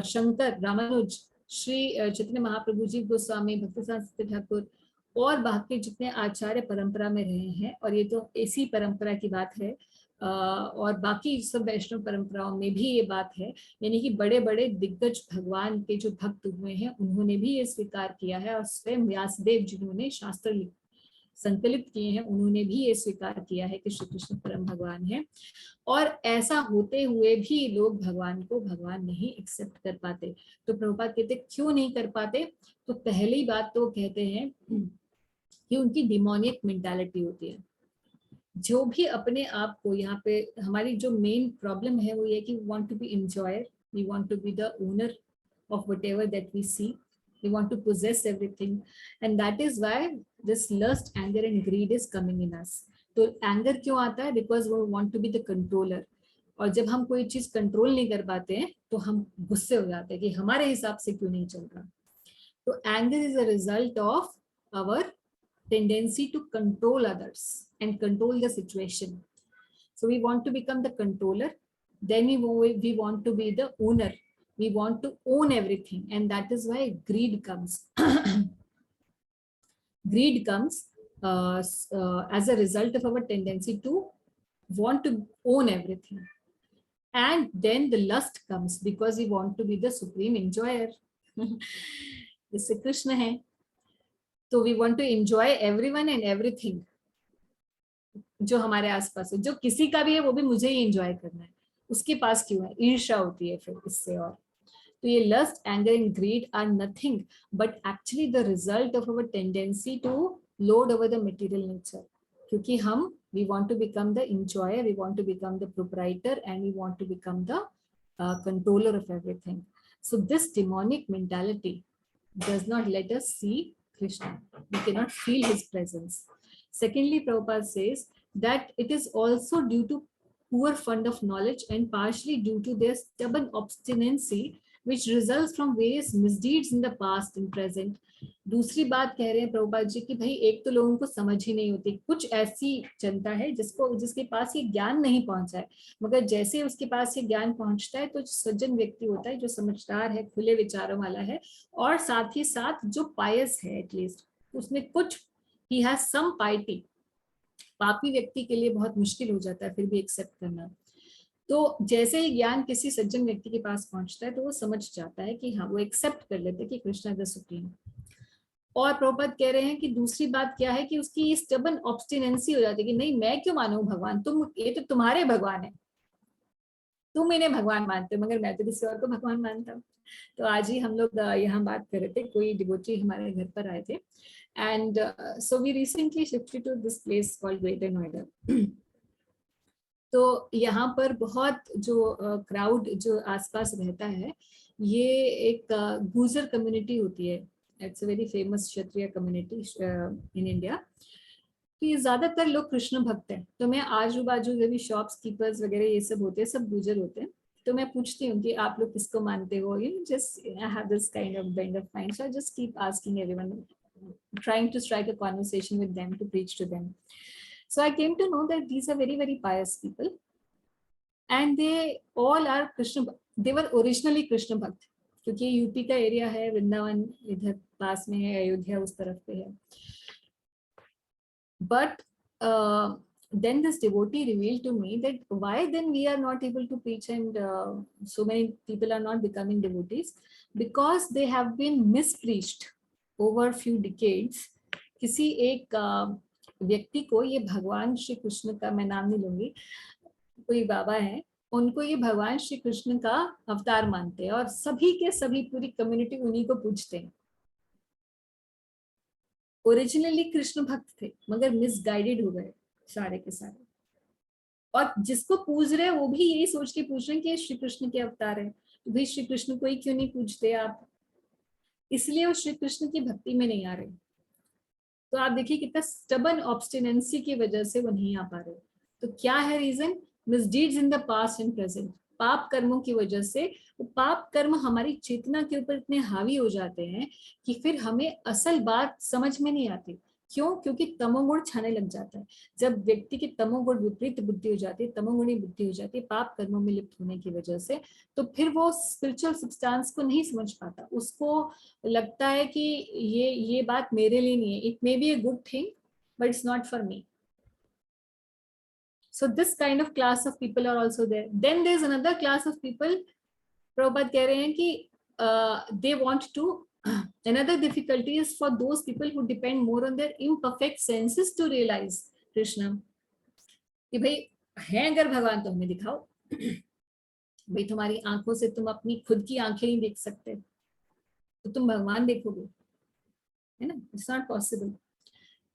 शंकर, रामानुज, श्री चैतन्य महाप्रभु जी, गोस्वामी, भक्तिसिद्धांत ठाकुर और बाकी जितने आचार्य परंपरा में रहे हैं, और ये तो इसी परंपरा की बात है, और बाकी सब वैष्णव परंपराओं में भी ये बात है, यानी कि बड़े बड़े दिग्गज भगवान के जो भक्त हुए हैं उन्होंने भी ये स्वीकार किया है, और स्वयं व्यासदेव जिन्होंने शास्त्र संकलित किए हैं उन्होंने भी ये स्वीकार किया है कि श्री कृष्ण परम भगवान है। और ऐसा होते हुए भी लोग भगवान को भगवान नहीं एक्सेप्ट कर पाते। तो प्रभुपाद कहते क्यों नहीं कर पाते? तो पहली बात तो कहते हैं कि उनकी डिमोनिक मेंटालिटी होती है। जो भी अपने आप को, यहाँ पे हमारी जो मेन प्रॉब्लम है वो ये कि we want to be enjoyer, we want to be the owner of whatever that we see, we want to possess everything, and that is why this lust, anger and greed is coming in us. तो anger क्यों आता है? Because we want to be the controller, और जब हम कोई चीज control नहीं कर पाते हैं तो हम गुस्से हो जाते हैं कि हमारे हिसाब से क्यों नहीं चल रहा। तो anger is a result of our tendency to control others and control the situation. So we want to become the controller, then we want to be the owner. We want to own everything, and that is why greed comes. Greed comes as a result of our tendency to want to own everything. And then the lust comes because we want to be the supreme enjoyer. जैसे कृष्ण है तो we want to enjoy everyone and everything जो हमारे आसपास है, जो किसी का भी है वो भी मुझे ही एंजॉय करना है, उसके पास क्यों है? ईर्ष्या होती है फिर इससे। और तो ये lust, anger and greed are nothing but actually the result of our tendency to lord over the material nature, क्योंकि हम we want to become the enjoyer, we want to become the proprietor and we want to become the controller of everything. So this demonic mentality does not let us see Krishna. We cannot feel his presence. Secondly, Prabhupada says that it is also due to poor fund of knowledge and partially due to their stubborn obstinacy which results from various misdeeds in the past and present. दूसरी बात कह रहे हैं प्रभुपाद जी कि भाई एक तो लोगों को समझ ही नहीं होती, कुछ ऐसी जनता है जिसके पास ये ज्ञान नहीं पहुंचा है, मगर जैसे उसके पास ये ज्ञान पहुंचता है तो सज्जन व्यक्ति होता है जो समझदार है, खुले विचारों वाला है, और साथ ही साथ जो पायस है, एटलीस्ट उसमें कुछ ही हैज सम पाइटी। पापी व्यक्ति के लिए बहुत मुश्किल हो जाता है फिर भी एक्सेप्ट करना। तो जैसे ही ज्ञान किसी सज्जन व्यक्ति के पास पहुंचता है तो वो समझ जाता है कि हाँ, वो एक्सेप्ट कर लेते हैं कि कृष्णा द सुप्रीम। और प्रभुपाद कह रहे हैं कि दूसरी बात क्या है कि उसकी स्टबर्न ऑब्स्टिनेंसी हो जाती है कि नहीं, मैं क्यों मानूं भगवान, ये तो तुम्हारे भगवान है, तुम इन्हें भगवान मानते हो मगर मैं तो किसी और को भगवान मानता हूँ। तो आज ही हम लोग यहाँ बात कर रहे थे, कोई डिवोटी हमारे घर पर आए थे, and so we recently shifted to this place called greater Noida. तो यहाँ पर बहुत जो क्राउड जो आसपास रहता है, ये एक गुजर कम्युनिटी होती है। It's a very famous Kshatriya community in India. तो ये ज्यादातर लोग कृष्ण भक्त हैं। तो मैं आजू बाजू जो भी शॉप्स कीपर्स वगैरह ये सब होते हैं, सब गुजर होते हैं। तो मैं पूछती हूँ कि आप लोग किसको मानते हो, you just I have this kind of bend of mind, so I just keep asking everyone, trying to strike a conversation with them to preach to them. So I came to know that these are very pious people, and they all are Krishna. They were originally Krishna भक्त, क्योंकि UP का area है, वृंदावन इधर पास में है, अयोध्या उस तरफ पे है। But then this devotee revealed to me that why then we are not able to preach, and so many people are not becoming devotees, because they have been mispreached over few decades. किसी एक व्यक्ति को ये भगवान श्री कृष्ण का, मैं नाम नहीं लूंगी, कोई बाबा है, उनको ये भगवान श्री कृष्ण का अवतार मानते हैं और सभी के सभी पूरी कम्युनिटी उन्हीं को पूजते हैं। ओरिजिनली कृष्ण भक्त थे मगर मिसगाइडेड हो गए सारे के सारे, और जिसको पूज रहे हैं वो भी यही सोच के पूछ रहे हैं कि श्री कृष्ण के अवतार है, तो भाई श्री कृष्ण को ही क्यों नहीं पूजते आप? इसलिए वो श्री कृष्ण की भक्ति में नहीं आ रहे। तो आप देखिए कितना स्टबन ऑब्स्टिनेंसी की वजह से वो नहीं आ पा रहे। तो क्या है reason? Misdeeds in the past and present. पाप कर्मों की वजह से, वो पाप कर्म हमारी चेतना के ऊपर इतने हावी हो जाते हैं कि फिर हमें असल बात समझ में नहीं आती। क्यों? क्योंकि तमोगुण छाने लग जाता है। जब व्यक्ति की तमोगुण विपरीत बुद्धि हो जाती है, तमोगुणी बुद्धि हो जाती है पाप कर्मों में लिप्त होने की वजह से, तो फिर वो स्पिरिचुअल सब्सटेंस को नहीं समझ पाता। उसको लगता है कि ये बात मेरे लिए नहीं है, it may be a good thing but it's not for me. So this kind of class of people are also there. Then there's another class of people, Prabhupada कह रहे हैं कि they want to, another difficulty is for those people who depend more on their imperfect senses to realize Krishna. कि भाई है अगर भगवान तो हमें दिखाओ। भाई तुम्हारी आंखों से तुम अपनी खुद की आंखें नहीं देख सकते तो तुम भगवान देखोगे, है ना? It's not possible.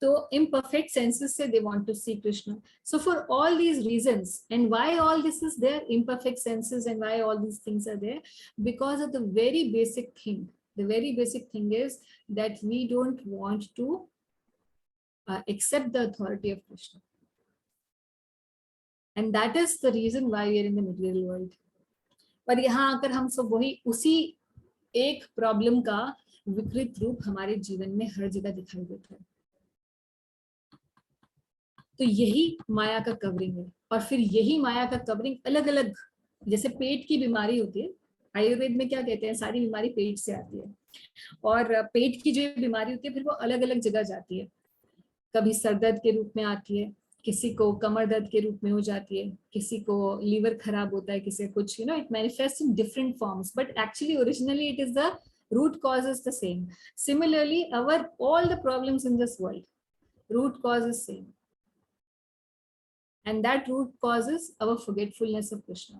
So imperfect senses say they want to see Krishna. So for all these reasons, and why all this is there, imperfect senses, and why all these things are there, because of the very basic thing. The very basic thing is that we don't want to accept the authority of Krishna. And that is the reason why we are in the material world. पर यहाँ आकर हम सब वही उसी एक problem का विकृत रूप हमारे जीवन में हर जगह दिखाई देता है। तो यही माया का कवरिंग है। और फिर यही माया का कवरिंग अलग अलग, जैसे पेट की बीमारी होती है, आयुर्वेद में क्या कहते हैं, सारी बीमारी पेट से आती है, और पेट की जो बीमारी होती है फिर वो अलग अलग जगह जाती है। कभी सर दर्द के रूप में आती है, किसी को कमर दर्द के रूप में हो जाती है, किसी को लीवर खराब होता है, किसी कुछ, you know, it manifest in different forms, but actually originally it is the root cause is the same. Similarly, all the problems in this world, root cause is same. And that root causes our forgetfulness of Krishna.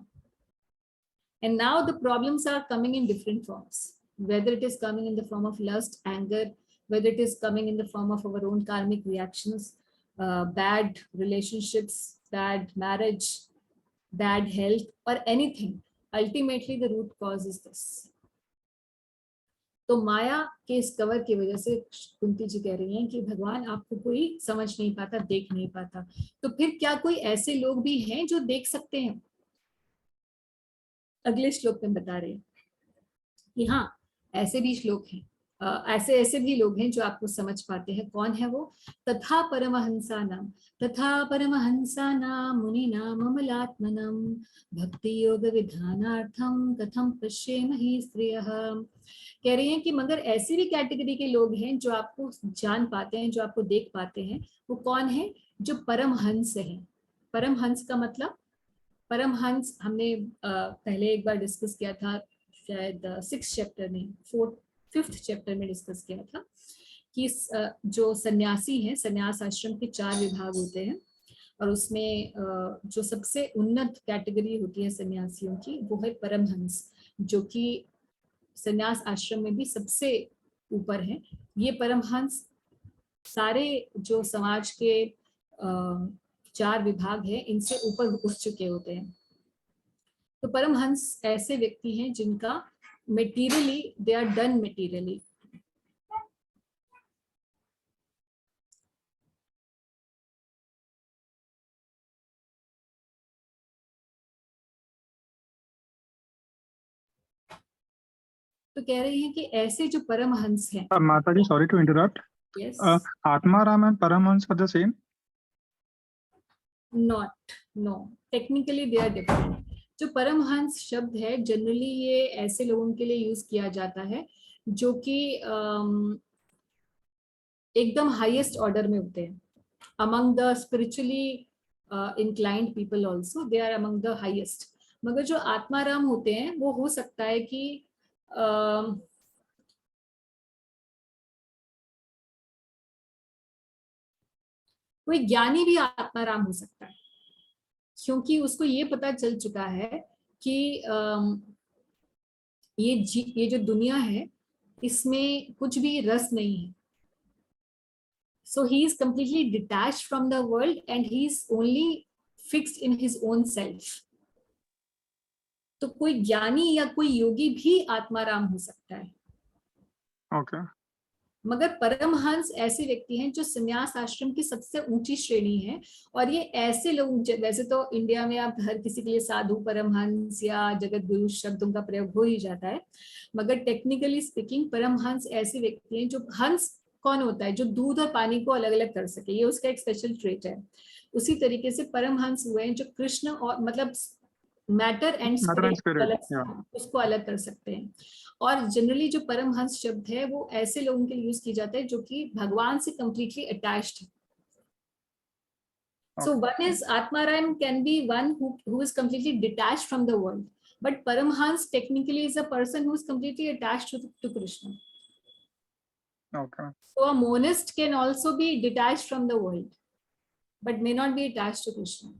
And now the problems are coming in different forms, whether it is coming in the form of lust, anger, whether it is coming in the form of our own karmic reactions, bad relationships, bad marriage, bad health, or anything. Ultimately, the root cause is this. तो माया के इस cover की वजह से कुंती जी कह रही हैं कि भगवान आपको कोई समझ नहीं पाता, देख नहीं पाता। तो फिर क्या कोई ऐसे लोग भी हैं जो देख सकते हैं? अगले श्लोक में बता रहे हैं कि हाँ, ऐसे भी श्लोक हैं, ऐसे भी लोग हैं जो आपको समझ पाते हैं। कौन है वो? तथा परमहंसानाम मुनिनाम अमलात्मनम भक्ति योग विधानार्थम कथम पश्येमहि श्रेयः। कह रही हैं कि मगर ऐसी भी कैटेगरी के लोग हैं जो आपको जान पाते हैं, जो आपको देख पाते हैं। वो कौन है? जो परमहंस है। परमहंस का मतलब, परमहंस हमने पहले एक बार डिस्कस किया था, शायद 6th चैप्टर में, 5th चैप्टर में डिस्कस किया था कि जो सन्यासी हैं, सन्यास आश्रम के 4 विभाग होते हैं, और उसमें जो सबसे उन्नत कैटेगरी होती है सन्यासियों की वो है परमहंस, जो कि सन्यास आश्रम में भी सबसे ऊपर है। ये परमहंस सारे जो समाज के 4 विभाग है इनसे ऊपर उठ चुके होते हैं। तो परमहंस ऐसे व्यक्ति हैं जिनका materially they are done materially. तो कह रहे हैं कि ऐसे जो परमहंस हैं। माता जी, sorry to interrupt. Yes. Atmaram and Paramhans are the same? Not, no. Technically they are different. जो परमहंस शब्द है जनरली ये ऐसे लोगों के लिए यूज किया जाता है जो कि एकदम हाईएस्ट ऑर्डर में होते हैं. Among the spiritually inclined people also they are among the highest. मगर जो आत्माराम होते हैं वो हो सकता है कि कोई ज्ञानी भी आत्माराम हो सकता है, क्योंकि उसको ये पता चल चुका है कि ये जो दुनिया है इसमें कुछ भी रस नहीं है. So he is completely detached from the world and he is only fixed in his own self. तो कोई ज्ञानी या कोई योगी भी आत्माराम हो सकता है. Okay. मगर परमहंस ऐसे व्यक्ति हैं जो संन्यास आश्रम की सबसे ऊंची श्रेणी है. और ये ऐसे लोग, वैसे तो इंडिया में आप हर किसी के लिए साधु, परमहंस या जगत गुरु शब्दों का प्रयोग हो ही जाता है, मगर टेक्निकली स्पीकिंग परमहंस ऐसे व्यक्ति हैं जो, हंस कौन होता है जो दूध और पानी को अलग अलग कर सके, ये उसका एक स्पेशल ट्रेट है. उसी तरीके से परमहंस हुए हैं जो कृष्ण और मतलब मैटर एंड स्पिरिट उसको अलग कर सकते हैं. और जनरली जो परमहंस शब्द है वो ऐसे लोगों के लिए यूज किया जाता है जो कि भगवान से कंप्लीटली अटैच्ड है. So one is Atmaram can be one who is completely detached from the world, but Paramhans technically is a person who is completely attached to Krishna. Okay. So a monist can also be detached from the world, but may not be attached to Krishna.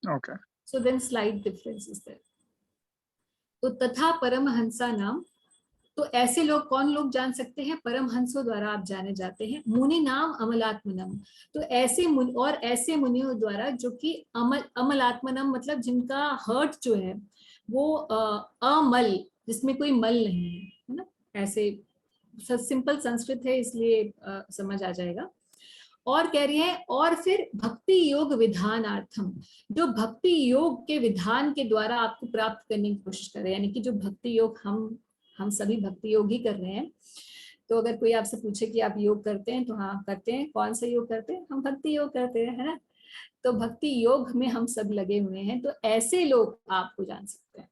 Okay. So then slight difference is there. तो तथा परमहंसा नाम, तो ऐसे लोग कौन लोग जान सकते हैं? परमहंसों द्वारा आप जाने जाते हैं. मुनि नाम अमलात्मनम, तो ऐसे मुनि और ऐसे मुनियों द्वारा जो कि अमलात्मनम मतलब जिनका हर्ट जो है वो अमल, जिसमें कोई मल नहीं है ना. ऐसे सिंपल संस्कृत है इसलिए समझ आ जाएगा. और कह रही है और फिर भक्ति योग विधानार्थम, जो भक्ति योग के विधान के द्वारा आपको प्राप्त करने की कोशिश कर रहे हैं. यानी कि जो भक्ति योग हम सभी भक्ति योग ही कर रहे हैं. तो अगर कोई आपसे पूछे कि आप योग करते हैं तो हाँ करते हैं. कौन सा योग करते हैं? हम भक्ति योग करते हैं, है ना. तो भक्ति योग में हम सब लगे हुए हैं. तो ऐसे लोग आपको जान सकते हैं.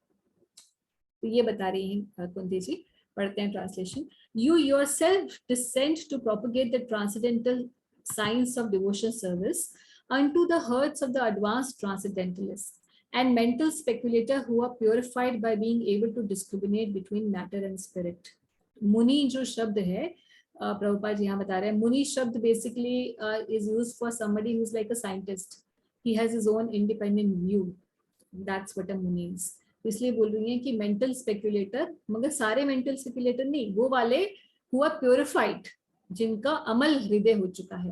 तो ये बता रही हैं कुंती जी. पढ़ते हैं translation. You yourself descend to propagate the transcendental science of devotion service unto the hearts of the advanced transcendentalists and mental speculator who are purified by being able to discriminate between matter and spirit. मुनि जो शब्द है प्रभुपाद जी यहाँ बता रहे हैं, मुनि शब्द basically is used for somebody who's like a scientist. He has his own independent view. That's what a muni is. इसलिए बोल रही हैं कि mental speculator, मगर सारे mental speculator नहीं, वो वाले who are purified, जिनका अमल हृदय हो चुका है,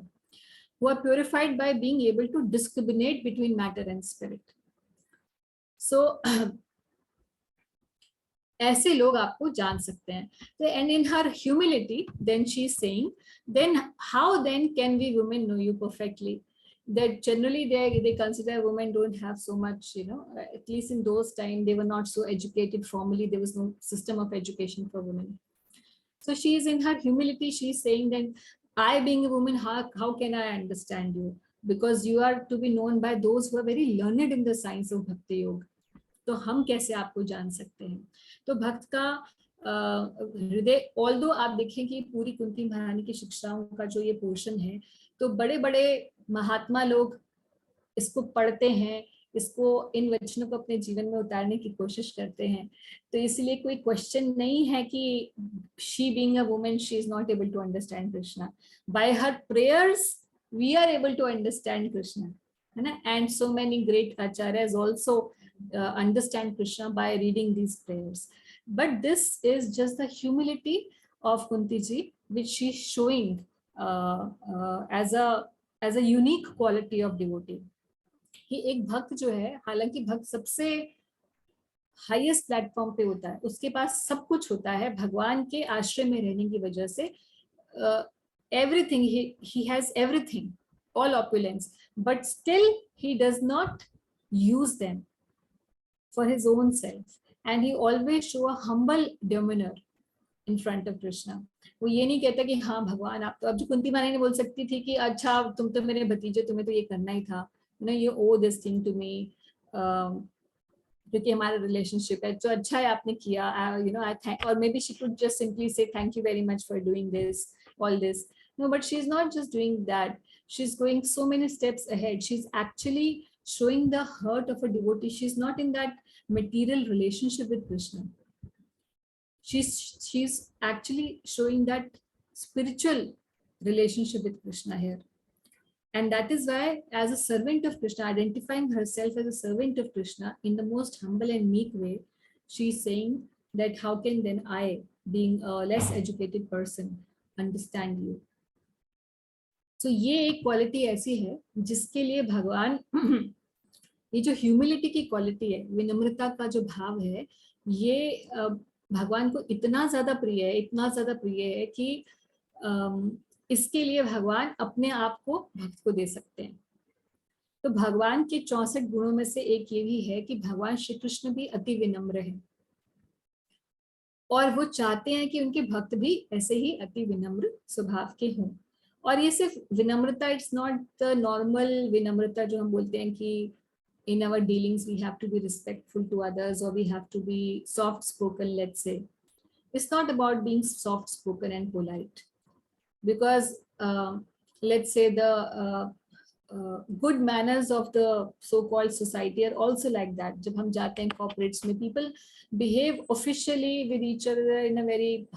who are purified by being able to discriminate between matter and spirit. So ऐसे लोग आपको जान सकते हैं. So and in her humility then she is saying, then how then can we women know you perfectly? That generally they consider women don't have so much, at least in those times they were not so educated formally, there was no system of education for women. So she is in her humility, she is saying that I being a woman, how can I understand you? Because you are to be known by those who are very learned in the science of Bhakti Yoga. तो हम कैसे आपको जान सकते हैं? तो भक्त का हृदय, ऑल्दो आप देखें कि पूरी कुंती महारानी की शिक्षाओं का जो ये पोर्शन है, तो बड़े बड़े महात्मा लोग इसको पढ़ते हैं, इसको इन वचनों को अपने जीवन में उतारने की कोशिश करते हैं. तो इसलिए कोई क्वेश्चन नहीं है कि she being a woman she is not able to understand Krishna. By her prayers we are able to understand Krishna, है ना? And so many great acharyas also understand Krishna by reading these prayers. But this is just the humility of Kunti ji, which she's showing as a unique quality of devotee. कि एक भक्त जो है, हालांकि भक्त सबसे हाईएस्ट प्लेटफॉर्म पे होता है, उसके पास सब कुछ होता है भगवान के आश्रय में रहने की वजह से, everything, he has everything, all opulence, but still he does not use them for his own self, and he always show a humble demeanor in front of Krishna. वो ये नहीं कहता कि हाँ भगवान आप तो, अब जो कुंती माता ने बोल सकती थी कि अच्छा तुम तो मेरे भतीजे, तुम्हें तो ये करना ही था, you owe this thing to me, क्योंकि हमारा रिलेशनशिप है, तो अच्छा है आपने किया, I thank, or maybe she could just simply say thank you very much for doing this, all this. No, but she's not just doing that. She's going so many steps ahead. She's actually showing the heart of a devotee. She's not in that material relationship with Krishna. She's actually showing that spiritual relationship with Krishna here. And that is why, as a servant of Krishna, identifying herself as a servant of Krishna in the most humble and meek way, she's saying that how can then I, being a less educated person, understand you? So ये एक quality ऐसी है जिसके लिए भगवान, ये जो humility की क्वालिटी है, विनम्रता का जो भाव है, ये भगवान को इतना ज्यादा प्रिय है, इतना ज्यादा प्रिय है कि इसके लिए भगवान अपने आप को भक्त को दे सकते हैं. तो भगवान के 64 गुणों में से एक ये भी है कि भगवान श्री कृष्ण भी अति विनम्र है, और वो चाहते हैं कि उनके भक्त भी ऐसे ही अति विनम्र स्वभाव के हों. और ये सिर्फ विनम्रता, इट्स नॉट द नॉर्मल विनम्रता जो हम बोलते हैं कि in our dealings we have to be respectful to others, or we have to be soft spoken, let's say. It's not about being soft spoken and polite, because let's say the good manners of the so-called society are also like that. जब हम जाते हैं corporates में, people behave officially with each other in a very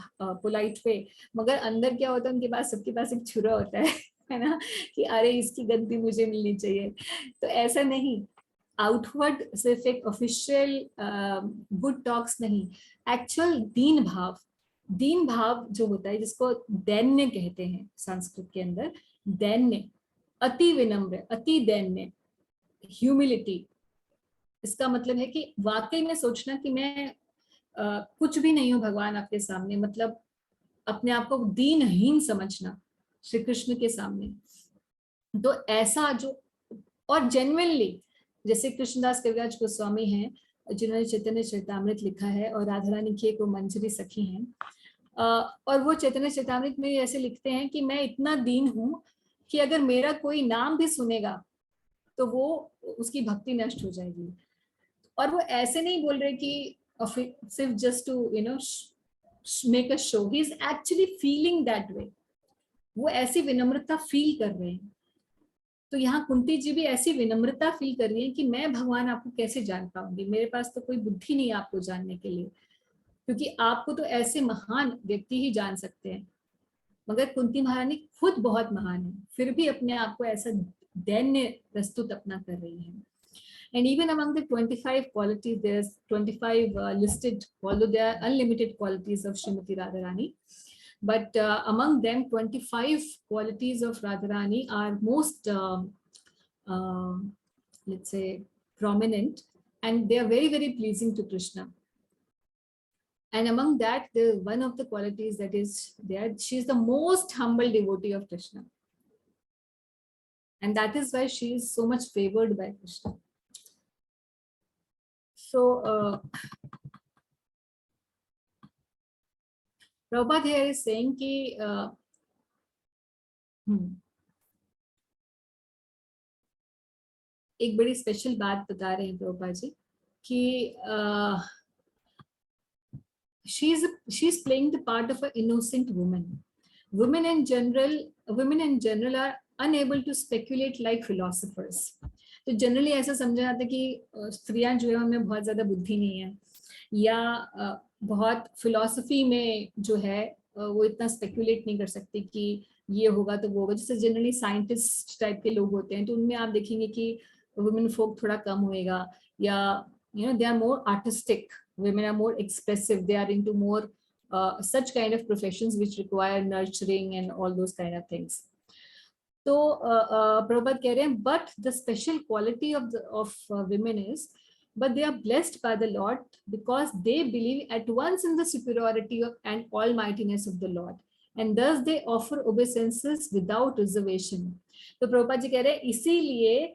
polite way, मगर अंदर क्या होता है, उनके पास, सबके पास एक छुरा होता है ना, कि अरे इसकी गलती मुझे मिलनी चाहिए. तो ऐसा नहीं, आउटवर्ड सिर्फ एक ऑफिशियल गुड टॉक्स नहीं, एक्चुअल दीन भाव जो होता है, जिसको दैन्य कहते हैं संस्कृत के अंदर, दैन्य, अति विनम्र, अति दैन्य, ह्यूमिलिटी. इसका मतलब है कि वाकई में सोचना कि मैं कुछ भी नहीं हूँ भगवान आपके सामने, मतलब अपने आप को दीनहीन समझना श्री कृष्ण के सामने. तो ऐसा जो, और जेन्युइनली, जैसे कृष्णदास कविराज गोस्वामी हैं जिन्होंने चैतन्य चरितामृत लिखा है, और राधा रानी की एक मंजरी सखी हैं, और वो चैतन्य चरितामृत में ऐसे लिखते हैं कि मैं इतना दीन हूँ कि अगर मेरा कोई नाम भी सुनेगा तो वो, उसकी भक्ति नष्ट हो जाएगी. और वो ऐसे नहीं बोल रहे कि सिर्फ just to make a show, he is actually feeling that way. वो ऐसी विनम्रता फील कर रहे हैं. तो यहाँ कुंती जी भी ऐसी विनम्रता फील कर रही है कि मैं भगवान आपको कैसे जान पाऊंगी, मेरे पास तो कोई बुद्धि नहीं है आपको जानने के लिए, क्योंकि आपको तो ऐसे महान व्यक्ति ही जान सकते हैं. मगर कुंती महारानी खुद बहुत महान है, फिर भी अपने आप को ऐसा दैन्य प्रस्तुत अपना कर रही है. And even among the 25 qualities, there's 25 listed, although there are unlimited qualities of Srimati Radharani. But among them, 25 qualities of Radharani are most, let's say, prominent, and they are very, very pleasing to Krishna. And among that, one of the qualities that is there, she is the most humble devotee of Krishna. And that is why she is so much favored by Krishna. So, Prabhupada here is saying कि एक बड़ी special बात बता रहे हैं प्रभुपाद जी कि she's playing the part of an innocent woman. Women in general are unable to speculate like philosophers. तो generally ऐसा समझा जाता है कि स्त्रियां जो है उनमें बहुत ज्यादा बुद्धि नहीं है, या बहुत फिलॉसफी में जो है वो इतना स्पेकुलेट नहीं कर सकती कि ये होगा तो वो होगा। जैसे जनरली साइंटिस्ट टाइप के लोग होते हैं तो उनमें आप देखेंगे कि वुमेन folk थोड़ा कम होएगा, या you know they are more artistic, women are more expressive, they are into more such kind of professions which require nurturing and all those kind of things. तो प्रभुपाद कह रहे हैं but the special quality of women is but they are blessed by the Lord because they believe at once in the superiority and almightiness of the Lord and thus they offer obeisances without reservation. तो प्रभुपाद जी कह रहे हैं इसीलिए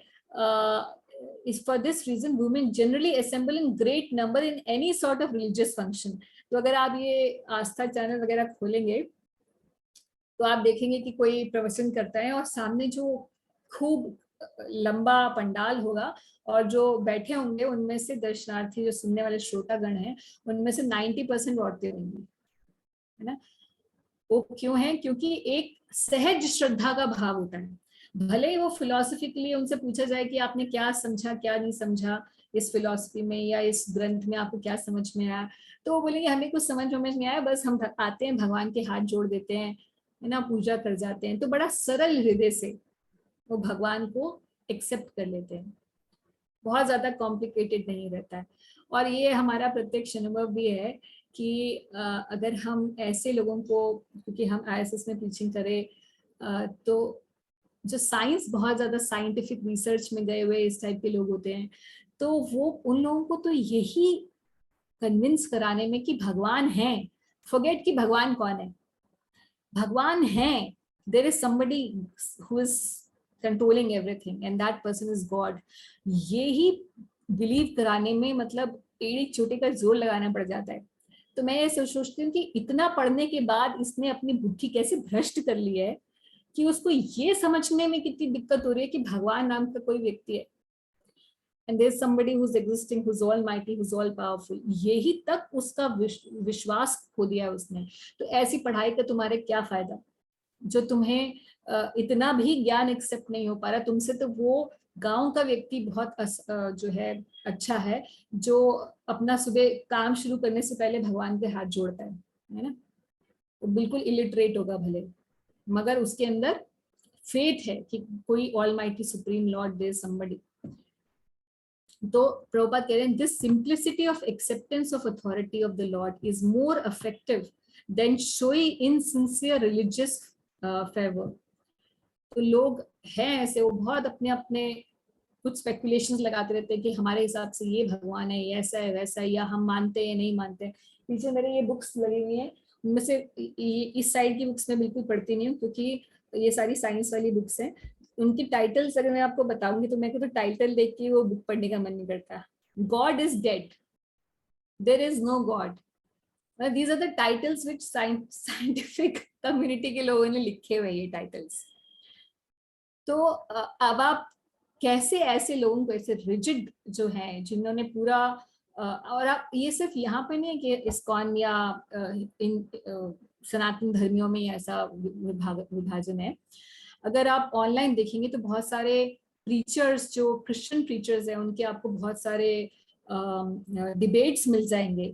is for this reason women generally assemble in great number in any sort of religious function. तो अगर आप ये आस्था channel वगैरह खोलेंगे तो आप देखेंगे कि कोई प्रवचन करता है और सामने जो खूब लंबा पंडाल होगा और जो बैठे होंगे उनमें से दर्शनार्थी जो सुनने वाले श्रोतागण हैं उनमें से 90% औरतें होंगी, है ना। वो क्यों है? क्योंकि एक सहज श्रद्धा का भाव होता है। भले ही वो फिलोसफिकली उनसे पूछा जाए कि आपने क्या समझा क्या नहीं समझा इस फिलोसफी में या इस ग्रंथ में, आपको क्या समझ में आया, तो वो बोलेंगे हमें कुछ समझ नहीं आया, बस हम आते हैं भगवान के हाथ जोड़ देते हैं, है ना, पूजा कर जाते हैं। तो बड़ा सरल हृदय से वो भगवान को एक्सेप्ट कर लेते हैं, बहुत ज्यादा कॉम्प्लिकेटेड नहीं रहता है। और ये हमारा प्रत्यक्ष अनुभव भी है कि अगर हम ऐसे लोगों को, क्योंकि हम ISS में टीचिंग करें तो जो साइंस बहुत ज्यादा साइंटिफिक रिसर्च में गए हुए इस टाइप के लोग होते हैं, तो वो उन लोगों को तो यही कन्विंस कराने में कि भगवान है, फॉरगेट कि भगवान कौन है, भगवान है, there is somebody who is controlling everything and that person is God, यही बिलीव कराने में मतलब एड़ी चोटी का जोर लगाना पड़ जाता है। तो मैं ये सोचती हूँ कि इतना पढ़ने के बाद इसने अपनी बुद्धि कैसे भ्रष्ट कर ली है कि उसको ये समझने में कितनी दिक्कत हो रही है कि भगवान नाम का कोई व्यक्ति है and there is somebody who's existing, who's almighty, who's all powerful, यही तक उसका विश्वास खो दिया उसने। तो ऐसी पढ़ाई का तुम्हारे क्या फायदा जो तुम्हें इतना भी ज्ञान एक्सेप्ट नहीं हो पा रहा तुमसे। तो वो गांव का व्यक्ति बहुत जो है अच्छा है, जो अपना सुबह काम शुरू करने से पहले भगवान के हाथ जोड़ता है ना। वो बिल्कुल इलिटरेट होगा भले, मगर उसके अंदर फेथ है कि कोई almighty supreme Lord there somebody. तो प्रभुपाद कह रहे हैं this simplicity of acceptance of authority of the Lord is more effective than showing insincere religious favour. तो लोग हैं ऐसे, वो बहुत अपने अपने कुछ स्पेकुलेशंस लगाते रहते हैं कि हमारे हिसाब से ये भगवान है, ये ऐसा है वैसा है, या हम मानते हैं नहीं मानते हैं। पीछे मेरे ये बुक्स लगी हुई हैं, उनमें से इस साइड की बुक्स मैं बिल्कुल पढ़ती नहीं हूँ क्योंकि ये सारी साइंस वाली बुक्स हैं। उनकी टाइटल्स अगर मैं आपको बताऊंगी तो मेरे को तो टाइटल देख के वो बुक पढ़ने का मन नहीं करता। God is dead, there is no God, these are the titles which scientific community के लोगों ने लिखे हुए ये टाइटल्स। तो अब आप कैसे ऐसे लोगों को, ऐसे रिजिड जो हैं जिन्होंने पूरा और आप ये सिर्फ यहाँ पे नहीं है कि इस्कॉन या इन सनातन धर्मियों में ऐसा विभाजन है। अगर आप ऑनलाइन देखेंगे तो बहुत सारे प्रीचर्स जो क्रिश्चियन प्रीचर्स हैं उनके आपको बहुत सारे डिबेट्स मिल जाएंगे।